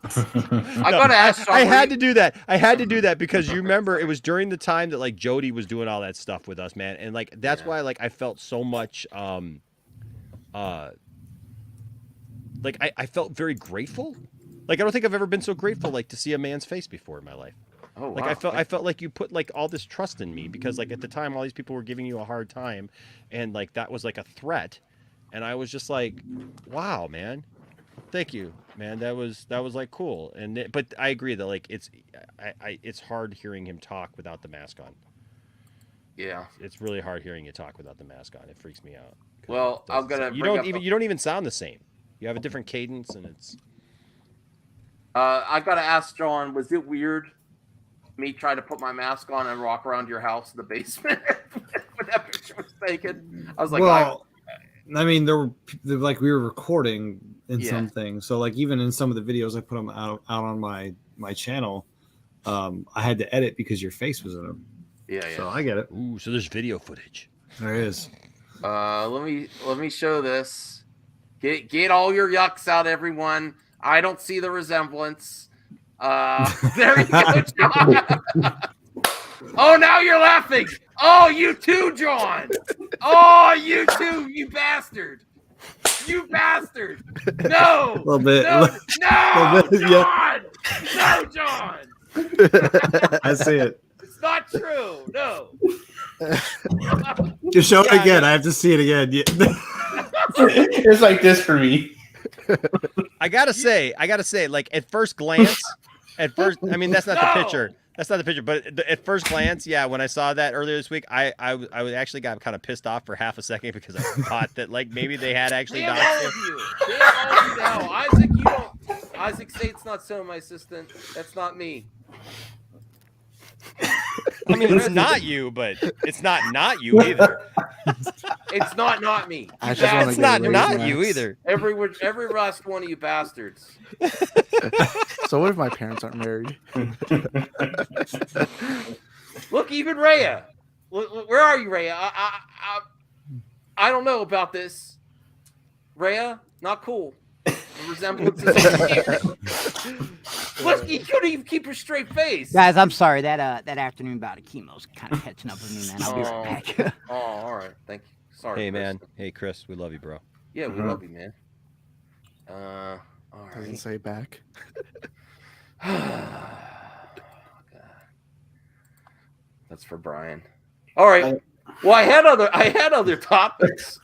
I gotta ask. I had to do that. I had to do that because you remember it was during the time that like Jody was doing all that stuff with us, man, and like that's why like I felt so much like I felt very grateful. Like I don't think I've ever been so grateful like to see a man's face before in my life. Oh, like wow. I felt like you put like all this trust in me because like at the time all these people were giving you a hard time, and like that was like a threat, and I was just like, wow, man. Thank you, man. That was like cool. And but I agree that like it's hard hearing him talk without the mask on. Yeah, it's really hard hearing you talk without the mask on. It freaks me out. Well, I'm gonna. You don't even sound the same. You have a different cadence, and it's. I gotta ask John. Was it weird me trying to put my mask on and walk around your house in the basement when that picture was taken? I was like, well, I mean, like we were recording in some things, so like even in some of the videos I put them out on my channel, I had to edit because your face was in them. Yeah. So I get it. Ooh, so there's video footage. There is. Let me show this. Get all your yucks out, everyone. I don't see the resemblance. There you go, John. Oh, now you're laughing. Oh, you too, John. Oh, you too, you bastard. You bastard. No. A little bit. No, Little bit, John. No, John. I see it. It's not true. No. You show it again. I have to see it again. It's like this for me. I gotta say, like at first glance, I mean that's not the picture. That's not the picture, but at first glance, yeah, when I saw that earlier this week, I actually got kind of pissed off for half a second because I thought that like maybe they had actually Damn doxed all him. of you. Damn all of you now. Isaac, you don't. Isaac, say it's not so, my assistant. That's not me. I mean, it's not you, but it's not you either. It's not me. I just wanna It's get not lazy you Max. either. Every last one of you bastards. So what if my parents aren't married? Look, even Rhea. Where are you, Rhea? I don't know about this. Rhea, not cool. The resemblance is Look, you couldn't even keep a straight face. Guys, I'm sorry. That afternoon bout of chemo's kind of catching up with me, man. I'll be right back. Oh, all right. Thank you. Sorry. Hey Chris. man, hey Chris, we love you, bro. Yeah, we love you, man. All Doesn't right. say back. That's for Brian. All right. Well, I had other topics.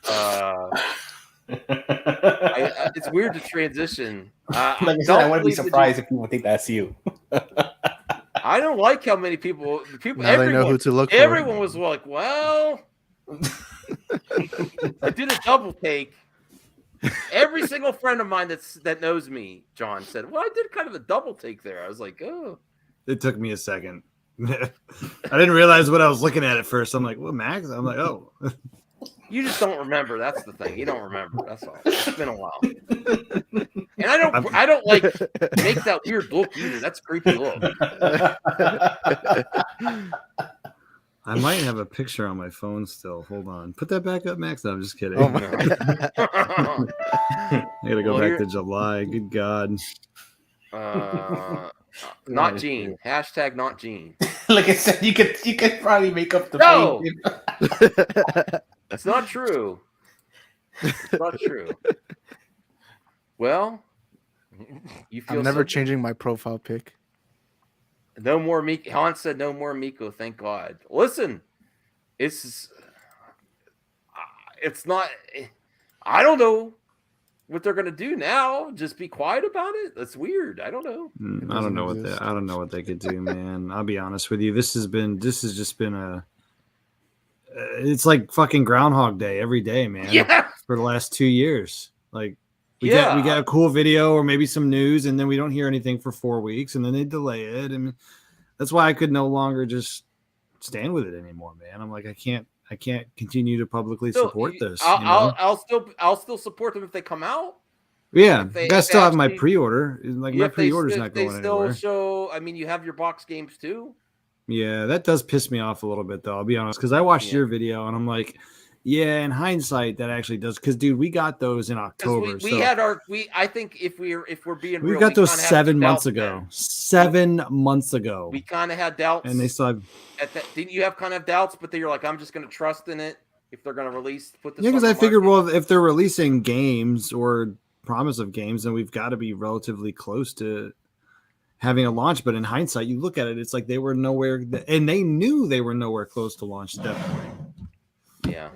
It's weird to transition. Like I said, I wouldn't be surprised if people think that's you. I don't like how many people. Now they know who to look for. Everyone was like, "Well," I did a double take. Every single friend of mine that knows me, John, said, "Well, I did kind of a double take there." I was like, "Oh." It took me a second. I didn't realize what I was looking at first. I'm like, "What, Max?" I'm like, "Oh." You just don't remember. That's the thing. You don't remember. That's all. It's been a while. And I don't like make that weird look either. That's a creepy look. I might have a picture on my phone still. Hold on. Put that back up, Max. No, I'm just kidding. Oh my I gotta go back to July. Good God. Not Gene. Hashtag not Gene. Like I said, you could probably make up the No! fake. That's not true. It's not true. Well, you feel I'm never changing my profile pic. No more Miko. Hans said no more Miko. Thank God. Listen, it's not. I don't know what they're gonna do now. Just be quiet about it. That's weird. I don't know. I don't know what they could do, man. I'll be honest with you. This has just been a. It's like fucking Groundhog Day every day, man. Yeah. For the last 2 years, like we got a cool video or maybe some news, and then we don't hear anything for 4 weeks, and then they delay it, and that's why I could no longer just stand with it anymore, man. I'm like, I can't continue to publicly support this. I'll still support them if they come out. Yeah, If they- I gotta if still they have my actually- pre-order. Like my If pre-order's they not going still anywhere. show. I mean, you have your box games too. Yeah, that does piss me off a little bit, though. I'll be honest, because I watched your video and I'm like, Yeah, in hindsight, that actually does because, dude, we got those in October. I think if we're being we real, got those kinda had 7 some months doubts ago. then. 7 months ago. We kind of had doubts, And they still have. at that. Didn't you have kind of doubts? But then you're like, I'm just going to trust in it if they're going to put this. Yeah, because on I the figured, market. well, if they're releasing games or promise of games, then we've got to be relatively close to having a launch. But in hindsight, you look at it, it's like they were nowhere, and they knew they were nowhere close to launch at that point. Yeah.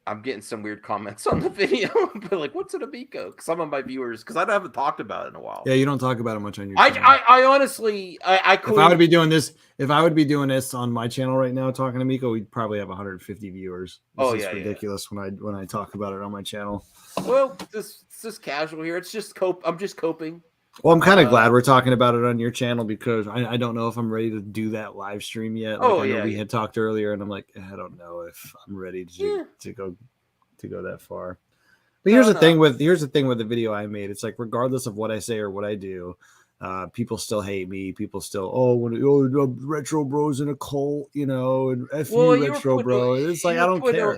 I'm getting some weird comments on the video, but like, what's an Amico? Some of my viewers, because I haven't talked about it in a while. Yeah, you don't talk about it much on your channel. I honestly, I could. If I would be doing this on my channel right now, talking to Amico, we'd probably have 150 viewers. It's ridiculous when I talk about it on my channel. Well, it's just casual here. It's just I'm just coping. Well, I'm kind of glad we're talking about it on your channel because I don't know if I'm ready to do that live stream yet. Like, I know we had talked earlier, and I'm like, I don't know if I'm ready to go that far. But here's the thing with the video I made. It's like, regardless of what I say or what I do, people still hate me. People still retro bro's in a cult, and F you retro bro. It's like, I don't care.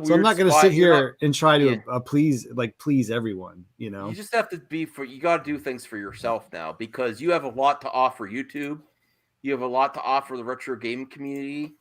So I'm not going to sit here and try to please everyone. You just have to you got to do things for yourself now because you have a lot to offer YouTube. You have a lot to offer the retro gaming community,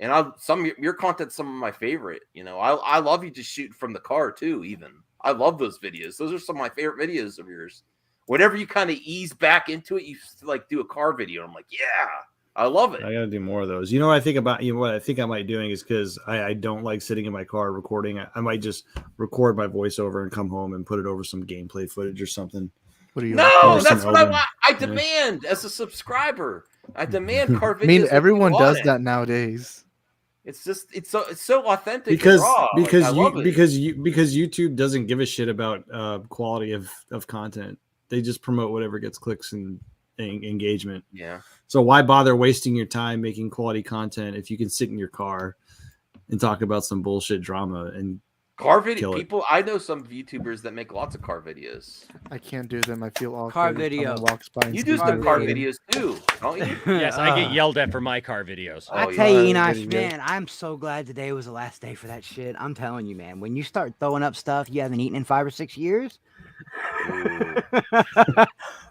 and your content's some of my favorite. I love you just shooting from the car too. Even I love those videos. Those are some of my favorite videos of yours. Whenever you kind of ease back into it, you like do a car video. I'm like, yeah, I love it. I gotta do more of those. What I think about what I think I might doing is because I don't like sitting in my car recording. I might just record my voiceover and come home and put it over some gameplay footage or something. What do you? No, that's what I want. I demand as a subscriber. I demand car videos. I mean, everyone does that nowadays. It's just it's so authentic because and raw. because YouTube doesn't give a shit about quality of content. They just promote whatever gets clicks and engagement. Yeah. So why bother wasting your time making quality content if you can sit in your car and talk about some bullshit drama and car video people? I know some YouTubers that make lots of car videos. I can't do them. I feel awkward. Car video. You do some car videos too, don't you? Yes, I get yelled at for my car videos. I tell you, Enosh, man, I'm so glad today was the last day for that shit. I'm telling you, man, when you start throwing up stuff you haven't eaten in 5 or 6 years,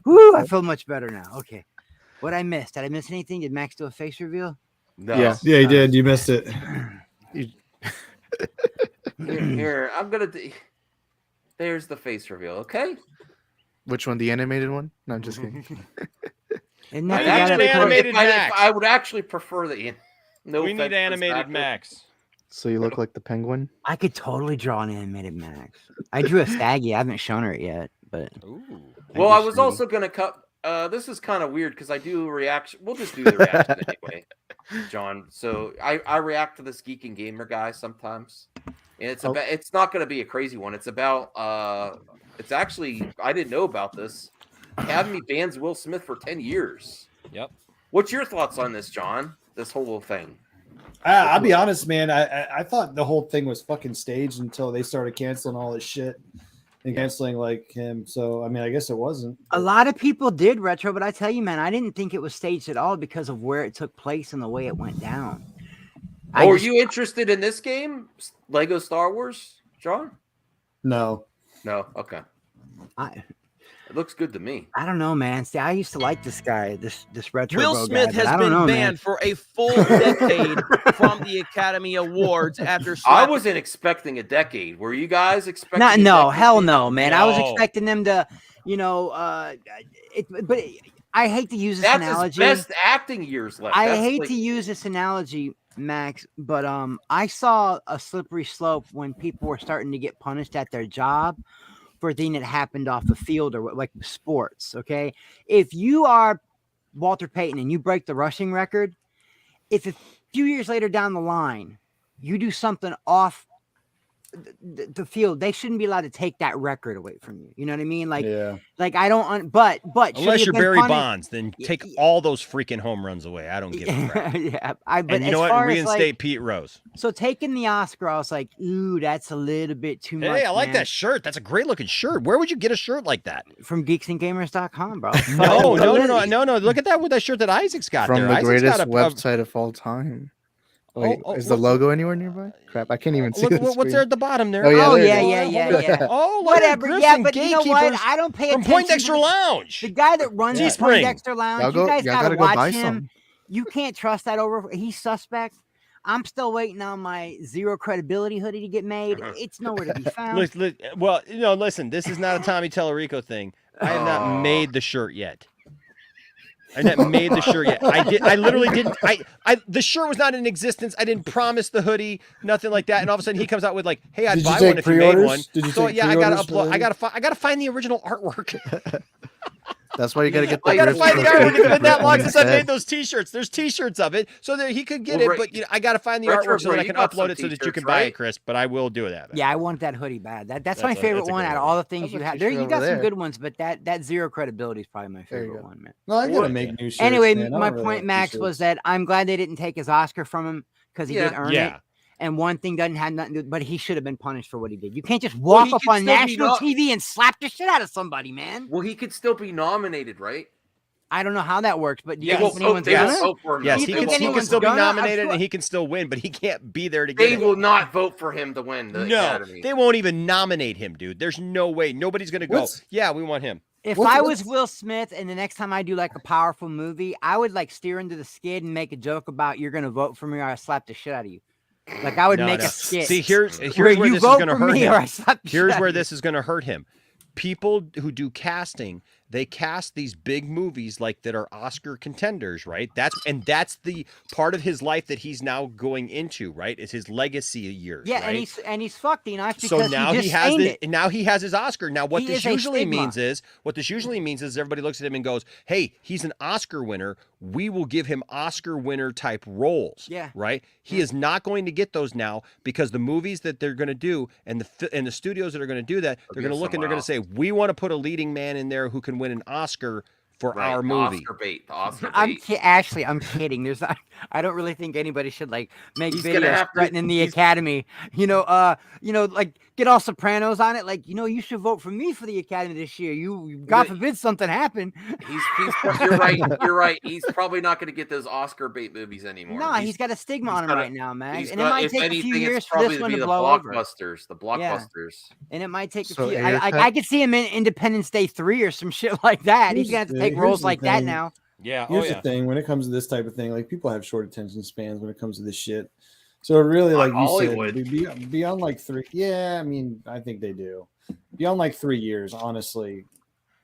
whoo, I feel much better now. Okay. What I missed? Did I miss anything? Did Max do a face reveal? No. Yeah, he did. You missed it. Here, I'm gonna do. There's the face reveal. Okay. Which one? The animated one? No, I'm just kidding. I would actually prefer the. No, we need animated Max. So you look like the penguin. I could totally draw an animated Max. I drew a Staggy. I haven't shown her yet, but. Well, I was also gonna cut. This is kind of weird because I do reaction. We'll just do the reaction anyway, John. So I react to this Geek and Gamer guy sometimes, and it's about. It's not going to be a crazy one. It's about. It's actually I didn't know about this. Academy bans Will Smith for 10 years. Yep. What's your thoughts on this, John? This whole thing. I'll be honest, man. I thought the whole thing was fucking staged until they started canceling all this shit. And canceling like him, so I mean, I guess it wasn't. A lot of people did retro, but I tell you, man, I didn't think it was staged at all because of where it took place and the way it went down. Are you interested in this game, Lego Star Wars, John? No. Okay. It looks good to me. I don't know, man. See, I used to like this guy, this retro. Will Smith has been banned for a full decade from the Academy Awards after. I wasn't expecting a decade. Were you guys expecting? Hell no, man. I was expecting them to, but I hate to use this analogy. That's his best acting years left. I hate to use this analogy, Max, but I saw a slippery slope when people were starting to get punished at their job for a thing that happened off the field or like sports. Okay. If you are Walter Payton and you break the rushing record, if a few years later down the line, you do something off the field. They shouldn't be allowed to take that record away from you. You know what I mean? Like, Yeah. like I don't. But should he Unless have you're been Barry punished? Bonds, then take all those freaking home runs away. I don't give a crap. Yeah, but And you as know what? far as, Reinstate like, Pete Rose. So taking the Oscar, I was like, ooh, that's a little bit too much. Hey, I like man. that shirt. That's a great looking shirt. Where would you get a shirt like that? From geeksandgamers.com, bro. No. Look at that with that shirt that Isaac's got From there. the Isaac's greatest got website of all time. Wait, oh, is the what's logo anywhere nearby? Crap, I can't even see. Look, the what's screen. there at the bottom there? Oh yeah, Oh there yeah, it yeah, is. yeah, yeah. Oh, whatever. Griffin, Yeah, but you know what? gatekeepers I don't pay from attention. Poindexter to Lounge. The guy that runs the Teespring. Poindexter Lounge. Y'all You guys y'all gotta gotta go watch buy him. some. You can't trust that over. He's suspect. I'm still waiting on my zero credibility hoodie to get made. It's nowhere to be found. Well, listen, this is not a Tommy Tellerico thing. I have not made the shirt yet. I have not made the shirt yet. I literally didn't. The shirt was not in existence. I didn't promise the hoodie, nothing like that. And all of a sudden, he comes out with like, "Hey, I'd Did you buy take one if you made pre-orders? one." Did you So take yeah, I gotta pre-orders for upload. the I gotta find the original artwork. That's why you gotta get. I gotta find the artwork. It's been that long since I instead. made those T-shirts. There's T-shirts of it, so that he could get Well, it. But I gotta find the Retro artwork so Bro, that I you can got upload some it so that you T-shirts, can buy it, right? Chris. But I will do that. Yeah, I want that hoodie bad. That's That's my a- favorite that's a one great out of one. all the things That's you a have. t-shirt There, you over got some there. good ones, but that zero credibility is probably my There you favorite go. one, man. No, I gotta make new shirts. Anyway, man. I my don't really point, like Max, t-shirts. was that I'm glad they didn't take his Oscar from him because he did earn it. And one thing doesn't have nothing to, but he should have been punished for what he did. You can't just walk he up could on still be national not- TV and slap the shit out of somebody, man. Well, he could still be nominated, right? I don't know how that works, but do you They think won't anyone's vote- they won't gonna? vote for him, Yes, though. he They can won't vote still be for him. nominated and he can still win, but he can't be there to get They it. will not vote for him to win the No, Academy. they won't even nominate him, dude. There's no way. Nobody's gonna go. Yeah, we want him. If I was Will Smith and the next time I do like a powerful movie, I would like steer into the skid and make a joke about you're gonna vote for me or I slap the shit out of you. Like I would No, make no. a skit. See, here's where where you this is vote going to for hurt me him. or I slap the shit Here's out where of you. this is going to hurt him. People who do casting, they cast these big movies like that are Oscar contenders, right? That's the part of his life that he's now going into, right? Is his legacy years. Yeah, right? and he's fucked enough because So now he he just has aimed it. now he has his Oscar. Now what He this is a usually stigma. means is everybody looks at him and goes, "Hey, he's an Oscar winner. We will give him Oscar winner type roles." Yeah. Right? He is not going to get those now because the movies that they're going to do and the studios that are going to do that, they're going to look and they're going to say, "We want to put a leading man in there who can win an Oscar for Right, our the movie." Oscar bait. The Oscar I'm bait. Ashley, I'm kidding. I don't really think anybody should like make He's gonna videos have to- threatening the Academy. Like get all Sopranos on it. Like, you should vote for me for the Academy this year. God forbid something happen. You're right. You're right. He's probably not going to get those Oscar bait movies anymore. No, he's got a stigma on him right now, Max. And it might if take a anything, few years it's for this probably one be to the blow over. blockbusters. The blockbusters. And it might take a So few. Air Cut- I could see him in Independence Day 3 or some shit like that. He's Here's gonna have to the take thing- roles here's the like that thing. now. Yeah. Here's the thing: when it comes to this type of thing, like people have short attention spans when it comes to this shit. So really, like you Hollywood. said, beyond like 3. Yeah, I mean, I think they do. Beyond like 3 years, honestly.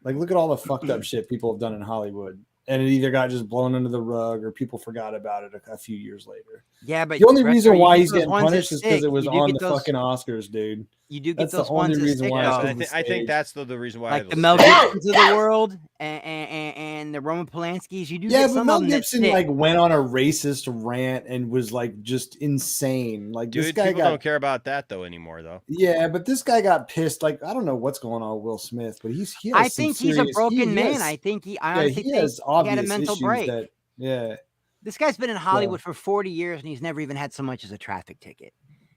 Like, look at all the fucked up shit people have done in Hollywood, and it either got just blown under the rug or people forgot about it a few years later. Yeah, but the only Retro, reason you why get he's those getting ones that punished is because stick. it was You do on get the those- fucking Oscars, dude. You do get That's those the only ones that reason stick, why. though. I think that's the reason why. Like the Mel Gibsons of the world and the Roman Polanskis. You do Yeah, get but some Mel of them that Gibson stick. like went on a racist rant and was like just insane. Like this Dude, guy people got don't care about that though anymore, though. yeah, but this guy got pissed. Like I don't know what's going on with Will Smith, but he has I some think he's a serious- broken he man. has- I think I yeah, honestly he think has he obvious had a mental issues break. that yeah. This guy's been in Hollywood for 40 years and he's never even had so much as a traffic ticket.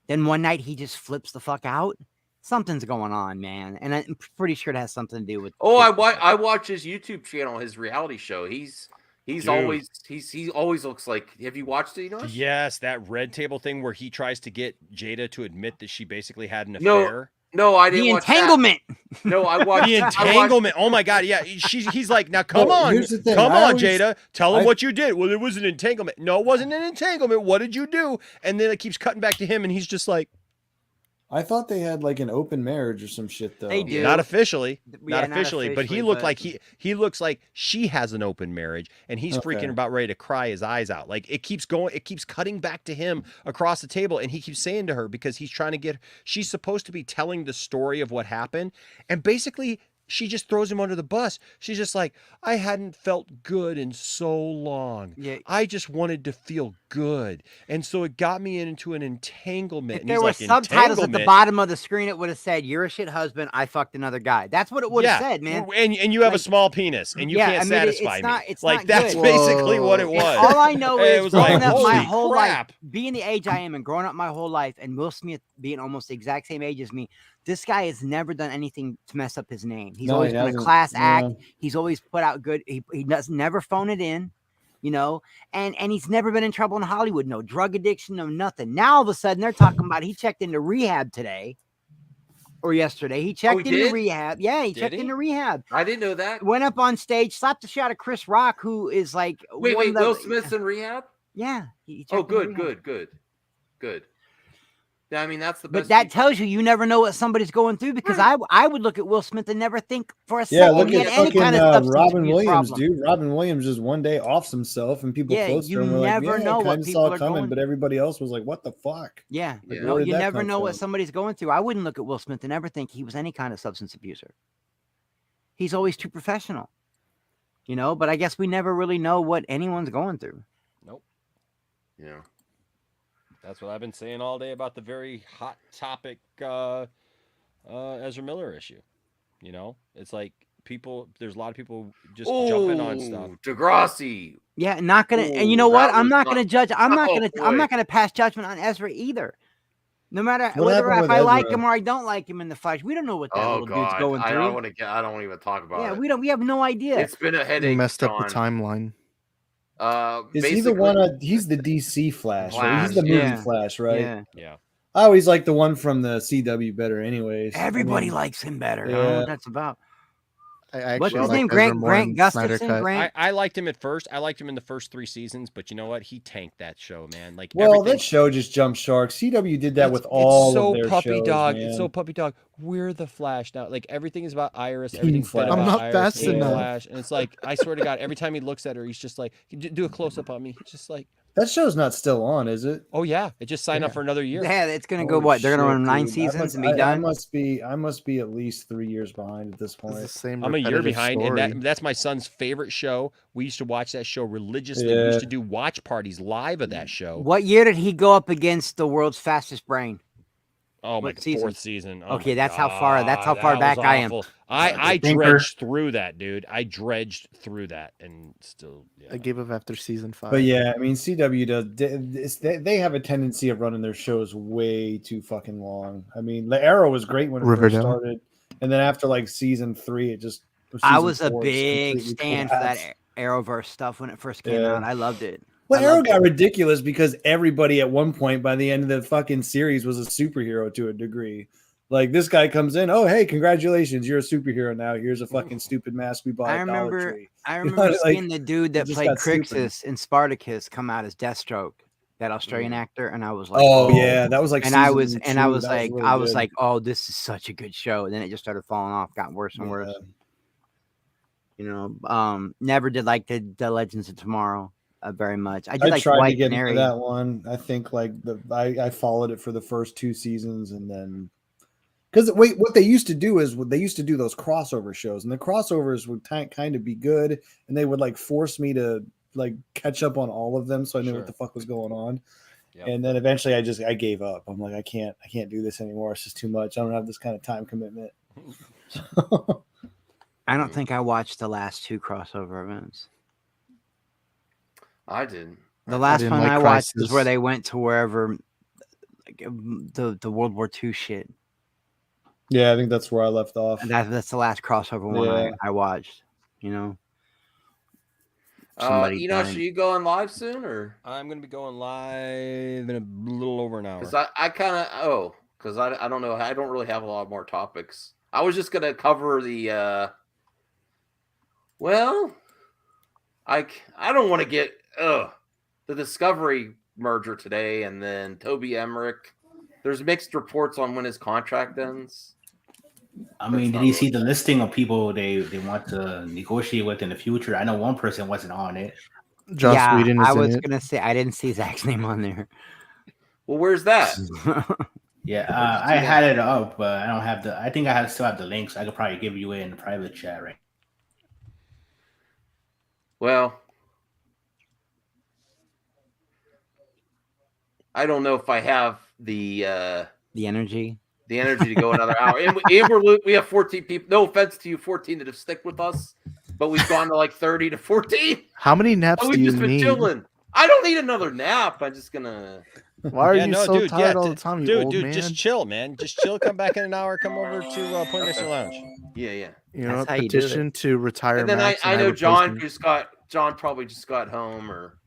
Then one night he just flips the fuck out. Something's going on, man, and I'm pretty sure it has something to do with. Oh, I watch his YouTube channel, his reality show. He always looks like. Have you watched it? You know? Yes, that Red Table thing where he tries to get Jada to admit that she basically had an No, affair. No, I didn't. The watch that. entanglement. No, I watched The entanglement. Oh my god, yeah. He's like, now come Well, on, here's the thing, come I on, always- Jada. Tell him I- what you did. Well, it was an entanglement. No, it wasn't an entanglement. What did you do? And then it keeps cutting back to him, and he's just like, I thought they had like an open marriage or some shit though. They do. not officially, Yeah, not not officially, but he officially, looked but- like he looks like she has an open marriage, and he's Okay. freaking about ready to cry his eyes out. Like it keeps going, it keeps cutting back to him across the table, and he keeps saying to her because he's trying to get. She's supposed to be telling the story of what happened, and basically she just throws him under the bus. She's just like, I hadn't felt good in so long. Yeah. I just wanted to feel good. And so it got me into an entanglement. If And there he's were like, subtitles at the entanglement? bottom of the screen, it would have said, "You're a shit husband. I fucked another guy." That's what it would have said, man. And you have a small penis and you Yeah, can't I mean, satisfy it's not, me. it's like not that's good. basically what it And was. all I know And is it was growing like, up my holy whole crap. life, being the age I am and growing up my whole life, and Will Smith being almost the exact same age as me, this guy has never done anything to mess up his name. He's No, always he been a hasn't. class act. Yeah. He's always put out good. He does never phone it in, you know, and he's never been in trouble in Hollywood. No drug addiction, no nothing. Now all of a sudden they're talking about he checked into rehab today or yesterday. He checked into did? rehab. Yeah, he Did checked he? into rehab. I didn't know that. Went up on stage, slapped a shot of Chris Rock, who is like Wait, one of the- Will Smith's in rehab? Yeah. He Oh, checked into good, rehab. good. Yeah, I mean that's the But best. that tells you never know what somebody's going through, because I would look at Will Smith and never think for a Yeah, second look he at had any fucking kind of substance Robin abuse Williams, problem. dude. Robin Williams just one day offs himself, and people Yeah, close to you him were like, never "Yeah, know I what kind of people saw are it coming," going- but everybody else was like, "What the fuck?" Yeah, Like, no, where did you that never come know what from? somebody's going through. I wouldn't look at Will Smith and ever think he was any kind of substance abuser. He's always too professional, you know. But I guess we never really know what anyone's going through. Nope. Yeah. That's what I've been saying all day about the very hot topic Ezra Miller issue. You know, it's like there's a lot of people just jumping on stuff. Degrassi. Yeah, not gonna. And you Ooh, know what? that I'm was not not- gonna judge. I'm not Oh, gonna. boy. I'm not gonna pass judgment on Ezra either. No matter What whether happened if with I like Ezra? him or I don't like him in the flesh, we don't know what that Oh little dude's God, going I through. don't want to get. I don't even talk about Yeah, it. we have no idea. It's been a He headache. messed up the John. timeline. Is he the one? He's the DC Flash, right? He's the movie yeah. Flash, right? Yeah. Yeah. I always like the one from the CW better, anyways. Everybody I mean, likes him better. I don't know yeah. what that's about. I What's actually his like name? Ezra more Grant in Snyder Gustafson? Cut. Grant. I liked him at first. I liked him in the first 3 seasons, but you know what? He tanked that show, man. Like Well, everything. that show just jumped sharks. CW did that with all so of their puppy shows, dog. man. It's so puppy dog. We're the Flash now. Like everything is about Iris. Team Everything's been Flash. about I'm not Iris, fast Team enough. Flash. And it's like, I swear to God, every time he looks at her, he's just like, do a close up on me. He's just like, That show's not still on, is it? oh yeah, it just signed up for another year. Yeah, it's gonna go. Holy What? They're gonna shit, run 9 dude. seasons and be I done. I must be at least 3 years behind at this point. It's the same I'm a year repetitive behind, story. and that's my son's favorite show. We used to watch that show religiously. We Yeah. used to do watch parties live of that show. What year did he go up against the world's fastest brain? Oh my What season? 4th season. Oh Okay, my that's how far. That's how God, far that back was I am. awful. I Thinker. dredged through that, dude. I dredged through that, and still. Yeah. I gave up after season 5. But yeah, I mean, CW does. They have a tendency of running their shows way too fucking long. I mean, The Arrow was great when it Riverdale. first started, and then after like season 3, it just. I season was a 4, it just big completely stand for collapsed. that Arrowverse stuff when it first came Yeah. out. I loved it. Well, I Arrow loved got it. ridiculous because everybody at one point by the end of the fucking series was a superhero to a degree. Like this guy comes in, oh hey, congratulations, you're a superhero now. Here's a fucking stupid mask we bought I at Dollar remember. Tree. I You know, remember like, seeing the dude it that just played got stupid. Crixus in Spartacus come out as Deathstroke, that Australian actor, and I was like, Oh yeah, that was like. and I season was, and I 2. was That like, really I was good. like, oh, this is such a good show. And then it just started falling off, got worse and worse. You know, never did like the Legends of Tomorrow very much. I did like tried to White get Canary. into that one. I think like I followed it for the first 2 seasons and then because what they used to do is they used to do those crossover shows, and the crossovers would kind of be good, and they would like force me to like catch up on all of them so I knew what the fuck was going on. Yep. And then eventually I gave up. I'm like I can't do this anymore. It's just too much. I don't have this kind of time commitment. I don't think I watched the last 2 crossover events. I didn't. The last didn't one like I watched was Crisis. where they went to wherever, like, the World War II shit. Yeah, I think that's where I left off. And that's the last crossover one Yeah. I watched. You know. Should you go on live soon or? I'm gonna be going live in a little over an hour. Because I kind of I don't know, I don't really have a lot more topics. I was just gonna cover the I don't want to get the Discovery merger today, and then Toby Emmerich. There's mixed reports on when his contract ends. I mean, did you see the listing of people they want to negotiate with in the future? I know one person wasn't on it. Joss Whedon is I in was it. gonna say I didn't see Zach's name on there. Well, where's that? Yeah, I had it up, but I don't have the. I think I still have the link, so I could probably give you it in the private chat, right? Well, I don't know if I have the energy. The energy to go another hour. And we have 14 people. No offense to you, 14 that have stick with us, but we've gone to like 30 to 14. How many naps We've do you just been need? chilling. I don't need another nap. I'm just gonna. Why are you so tired all the time, you old dude, man? just chill, man. Just chill. Come back in an hour. Come over to Poindexter Lounge. Yeah. You know, petition to retire. And then Max I and know replace him. John probably just got home, or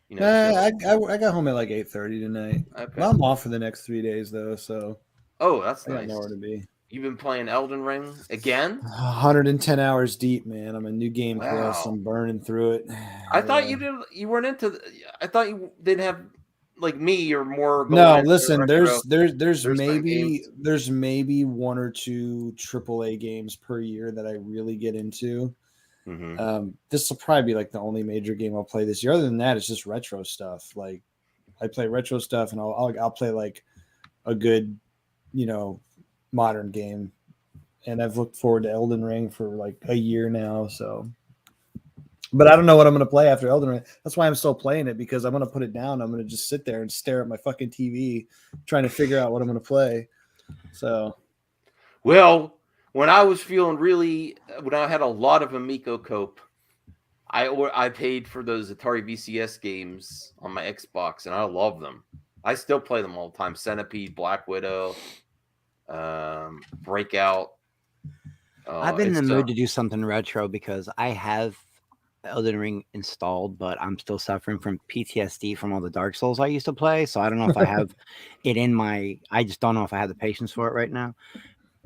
you know. I got home at like 8:30 tonight. Okay. Well, I'm off for the next 3 days though, so. Oh, that's I got nice. nowhere to be. You've been playing Elden Ring again? 110 hours deep, man. I'm a new game plus. Wow. I'm burning through it. I thought you didn't. You weren't into. I thought you didn't have like me or more. Going No, into listen. retro. There's some maybe games. one or two AAA games per year that I really get into. Mm-hmm. This will probably be like the only major game I'll play this year. Other than that, it's just retro stuff. Like I play retro stuff, and I'll play like a good, modern game. And I've looked forward to Elden Ring for like a year now. So, but I don't know what I'm going to play after Elden Ring. That's why I'm still playing it, because I'm going to put it down. I'm going to just sit there and stare at my fucking TV, trying to figure out what I'm going to play. So, well, when I was feeling when I had a lot of Amico cope, I paid for those Atari VCS games on my Xbox, and I love them. I still play them all the time. Centipede, Black Widow, Breakout. I've been in the mood to do something retro because I have Elden Ring installed, but I'm still suffering from PTSD from all the Dark Souls I used to play. So I don't know if I have it in my. I just don't know if I have the patience for it right now.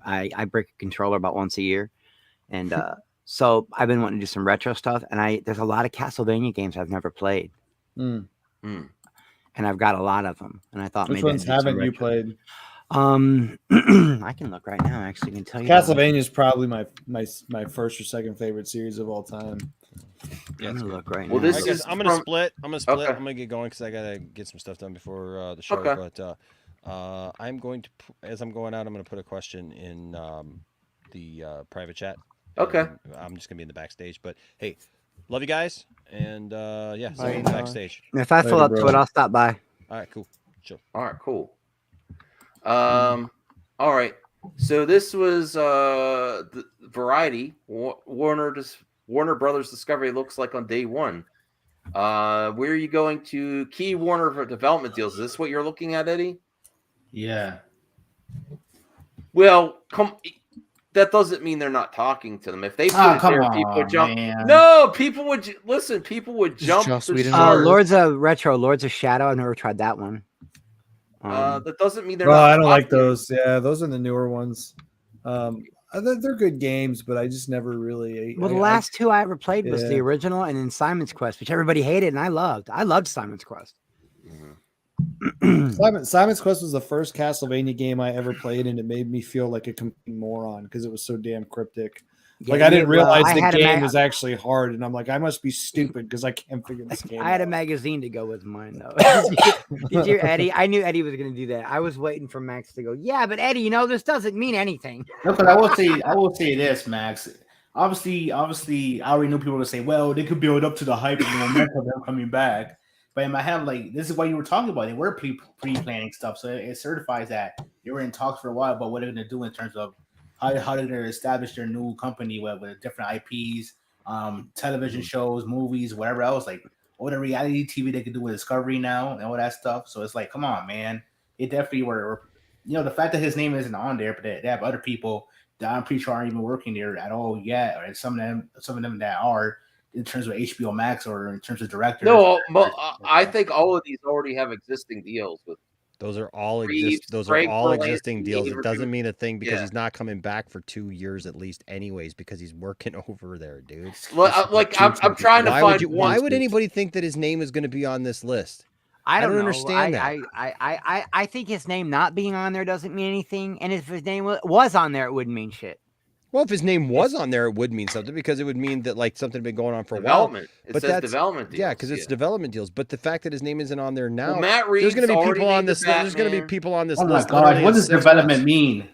I break a controller about once a year, and so I've been wanting to do some retro stuff. And there's a lot of Castlevania games I've never played, and I've got a lot of them. And I thought which maybe ones haven't you played? I can look right now. Actually, I can tell you. Castlevania is probably my first or second favorite series of all time. I'm gonna look right Well, now. this I'm gonna split. I'm gonna split. Okay. I'm gonna get going because I gotta get some stuff done before the show. Okay. But I'm going to, as I'm going out, I'm gonna put a question in the private chat. Okay. I'm just gonna be in the backstage. But hey, love you guys, and yeah, see you Bye. in the backstage. If I fill up to it, I'll stop by. All right, cool. Chill. All right, cool. All right. So this was the Variety. Warner Brothers Discovery looks like on day one. Where are you going to key Warner for development deals? Is this what you're looking at, Eddie? Yeah. Well, that doesn't mean they're not talking to them. If they put it there, people would jump. Man. No, people would listen. People would jump. Lords of Retro, Lords of Shadow. I've never tried that one. That doesn't mean they're Well, not. I don't like talking. those. Yeah, those are the newer ones. They're good games, but I just never really. Well, the last two I ever played was the Yeah. original and then Simon's Quest, which everybody hated, and I loved. I loved Simon's Quest. Simon's Quest was the first Castlevania game I ever played, and it made me feel like a complete moron because it was so damn cryptic. Yeah, Like I didn't realize I the had a game was actually hard, and I'm like, I must be stupid because I can't figure this game I had out. a magazine to go with mine, though. Did you, Eddie? I knew Eddie was going to do that. I was waiting for Max to go, yeah, but Eddie, this doesn't mean anything. No, but I will say this, Max. Obviously, I already knew people would say, well, they could build up to the hype and the momentum of them coming back. But in my head, like, this is what you were talking about. They were pre-planning stuff, so it certifies that they were in talks for a while about what they're going to do in terms of how they're going to establish their new company with different IPs, television shows, movies, whatever else. Like, all the reality TV they could do with Discovery now and all that stuff. So it's like, come on, man. They definitely were the fact that his name isn't on there, but they have other people that I'm pretty sure aren't even working there at all yet, or some of them that are in terms of HBO Max or in terms of directors. No, but I think all of these already have existing deals with. Those are all Reeves, existing deals. It doesn't mean a thing because he's not coming back for 2 years at least, anyways, because he's working over there, dude. Well, I'm trying to find. Why would anybody think that his name is going to be on this list? I don't know. understand that. I think his name not being on there doesn't mean anything, and if his name was on there, it wouldn't mean shit. Well, if his name was on there, it would mean something because it would mean that like something had been going on for a Development. while. It says development Yeah, deals, because it's development deals. But the fact that his name isn't on there now, Matt there's going to Reeves be people already on made this. the There's going to be Batman. people on this Oh my list. god, literally what in does 6 development months. mean?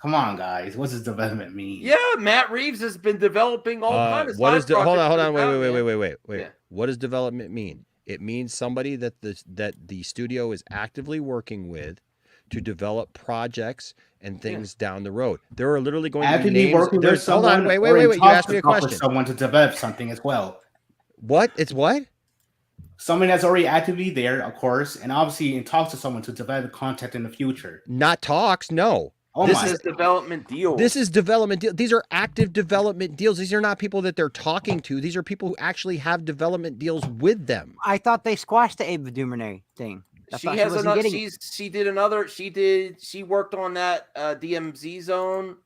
Come on, guys. What does development mean? Yeah, Matt Reeves has been developing all kinds of What is side hold on, projects for wait. Batman. Yeah. What does development mean? It means somebody that the studio is actively working with to develop projects and things down the road. There are literally going to be Actively names. working with Hold someone. on, wait. or in You talks asked me to a talk with question. Someone to develop something as well. What? It's what? Someone that's already actively there, of course, and obviously in talks to someone to develop content in the future. Not talks. No. Oh This my! is development deals. This is development deal. These are active development deals. These are not people that they're talking to. These are people who actually have development deals with them. I thought they squashed the Ava DuVernay thing. I She thought has wasn't another. getting it. She worked on that DMZ zone.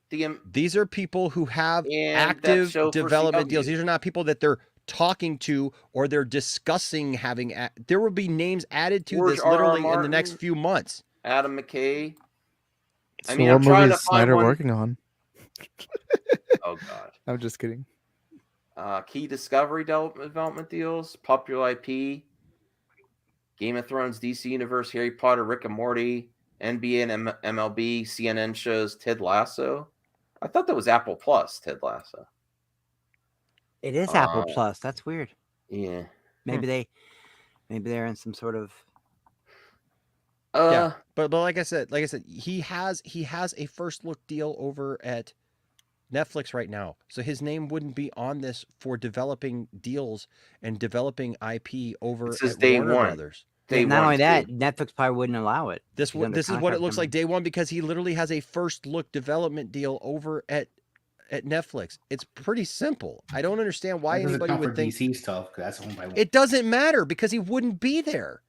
These are people who have And that active show for development CW. deals. These are not people that they're talking to or they're discussing having. There will be names added to Where's this R.R. literally in the Martin? next few months. Adam McKay. So I mean, what I'm trying movie to is find Snyder one. working on? Oh God. I'm just kidding. Key Discovery development deals, popular IP, Game of Thrones, DC Universe, Harry Potter, Rick and Morty, NBA and MLB, CNN shows, Ted Lasso. I thought that was Apple Plus, Ted Lasso. It is Apple Plus. That's weird. Yeah. Maybe they're in some sort of. Yeah, but like I said, he has a first look deal over at Netflix right now, so his name wouldn't be on this for developing deals and developing IP over This is at day Warner one. Brothers. Not only that, Netflix probably wouldn't allow it. This is what it looks like day one because he literally has a first look development deal over at Netflix. It's pretty simple. I don't understand why anybody would think DC stuff. 'Cause that's owned by. it doesn't matter because he wouldn't be there.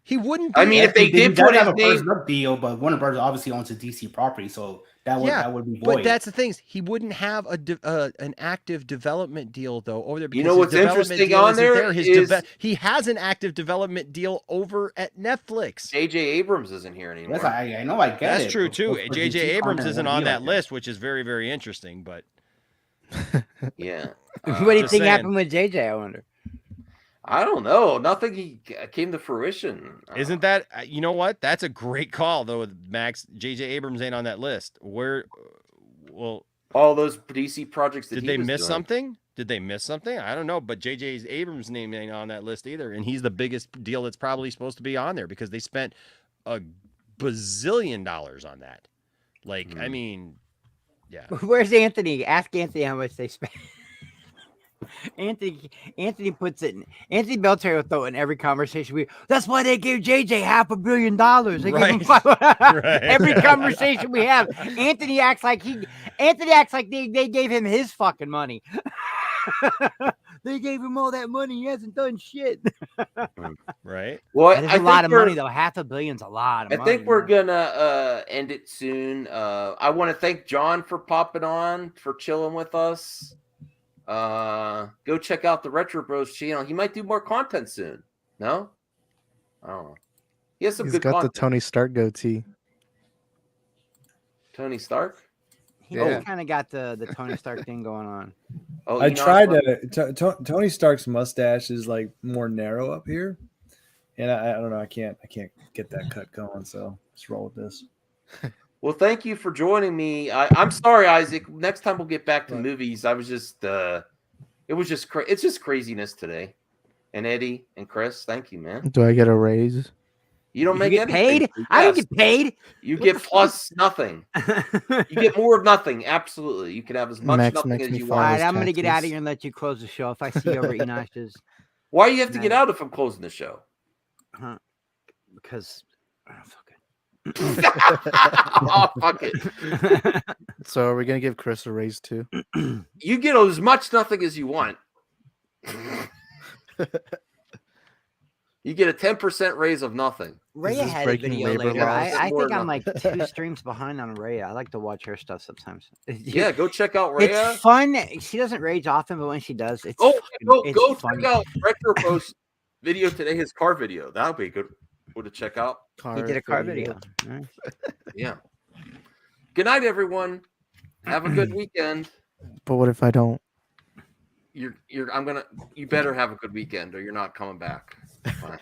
He wouldn't be I mean, there. if they did does put have his a name, first look deal, but Warner Brothers obviously owns a DC property, so that would be void. But that's the thing. He wouldn't have an active development deal though over there. You know his what's development interesting deal on isn't there is- he has an active development deal over at Netflix. J.J. Abrams isn't here anymore. Yes, I know, I get it. That's true but too. for J.J. DC Abrams content, isn't it on wouldn't be that like list, which is very, very interesting. But Yeah. What do you just think saying. happened with JJ? I wonder. I don't know. Nothing came to fruition. Isn't that you know what? That's a great call though. Max J.J. Abrams ain't on that list. Well, all those DC projects that did he they was miss doing. something? Did they miss something? I don't know. But J.J. Abrams' name ain't on that list either, and he's the biggest deal that's probably supposed to be on there because they spent a bazillion dollars on that. Like, I mean, yeah. Where's Anthony? Ask Anthony how much they spent. Anthony puts it in. Anthony Belterre will throw it in every conversation. That's why they gave JJ $500 million. They gave him every conversation we have. Anthony acts like they gave him his fucking money. They gave him all that money. He hasn't done shit. Right. Well, That is I a lot think of money we're- though. $500 million's a lot of I money. think we're gonna end it soon. I want to thank John for popping on, for chilling with us. Go check out the Retro Bros channel. He might do more content soon. No, I don't know. He has some He's good got content. the Tony Stark goatee. Tony Stark. He kind of got the Tony Stark thing going on. Oh, I tried to. Tony Stark's mustache is like more narrow up here, and I don't know. I can't get that cut going. So let's roll with this. Well, thank you for joining me. I'm sorry, Isaac. Next time we'll get back to movies. I was just, it's just craziness today. And Eddie and Chris, thank you, man. Do I get a raise? You don't make get anything. paid? I don't get paid. You get plus nothing. You get more of nothing. Absolutely. You can have as much Max nothing makes as me you follow want. All his right, I'm gonna get out of taxes. here and let you close the show. If I see you over Enosh's, Why do you have to get out if I'm closing the show? because fuck Oh, fuck it. So are we gonna give Chris a raise too? You get as much nothing as you want. You get a 10% raise of nothing. Raya this had a breaking video labor later. laws? I More think I'm like nothing. 2 streams behind on Raya. I like to watch her stuff sometimes. Yeah, go check out Rhea. It's fun. She doesn't rage often, but when she does, it's Oh, fucking- it's go funny. check out Retro Post video today, his car video. That'll be a good one to check out. He did a car video. Nice. Yeah. Good night, everyone. Have a good weekend. But what if I don't? You better have a good weekend or you're not coming back. Fine.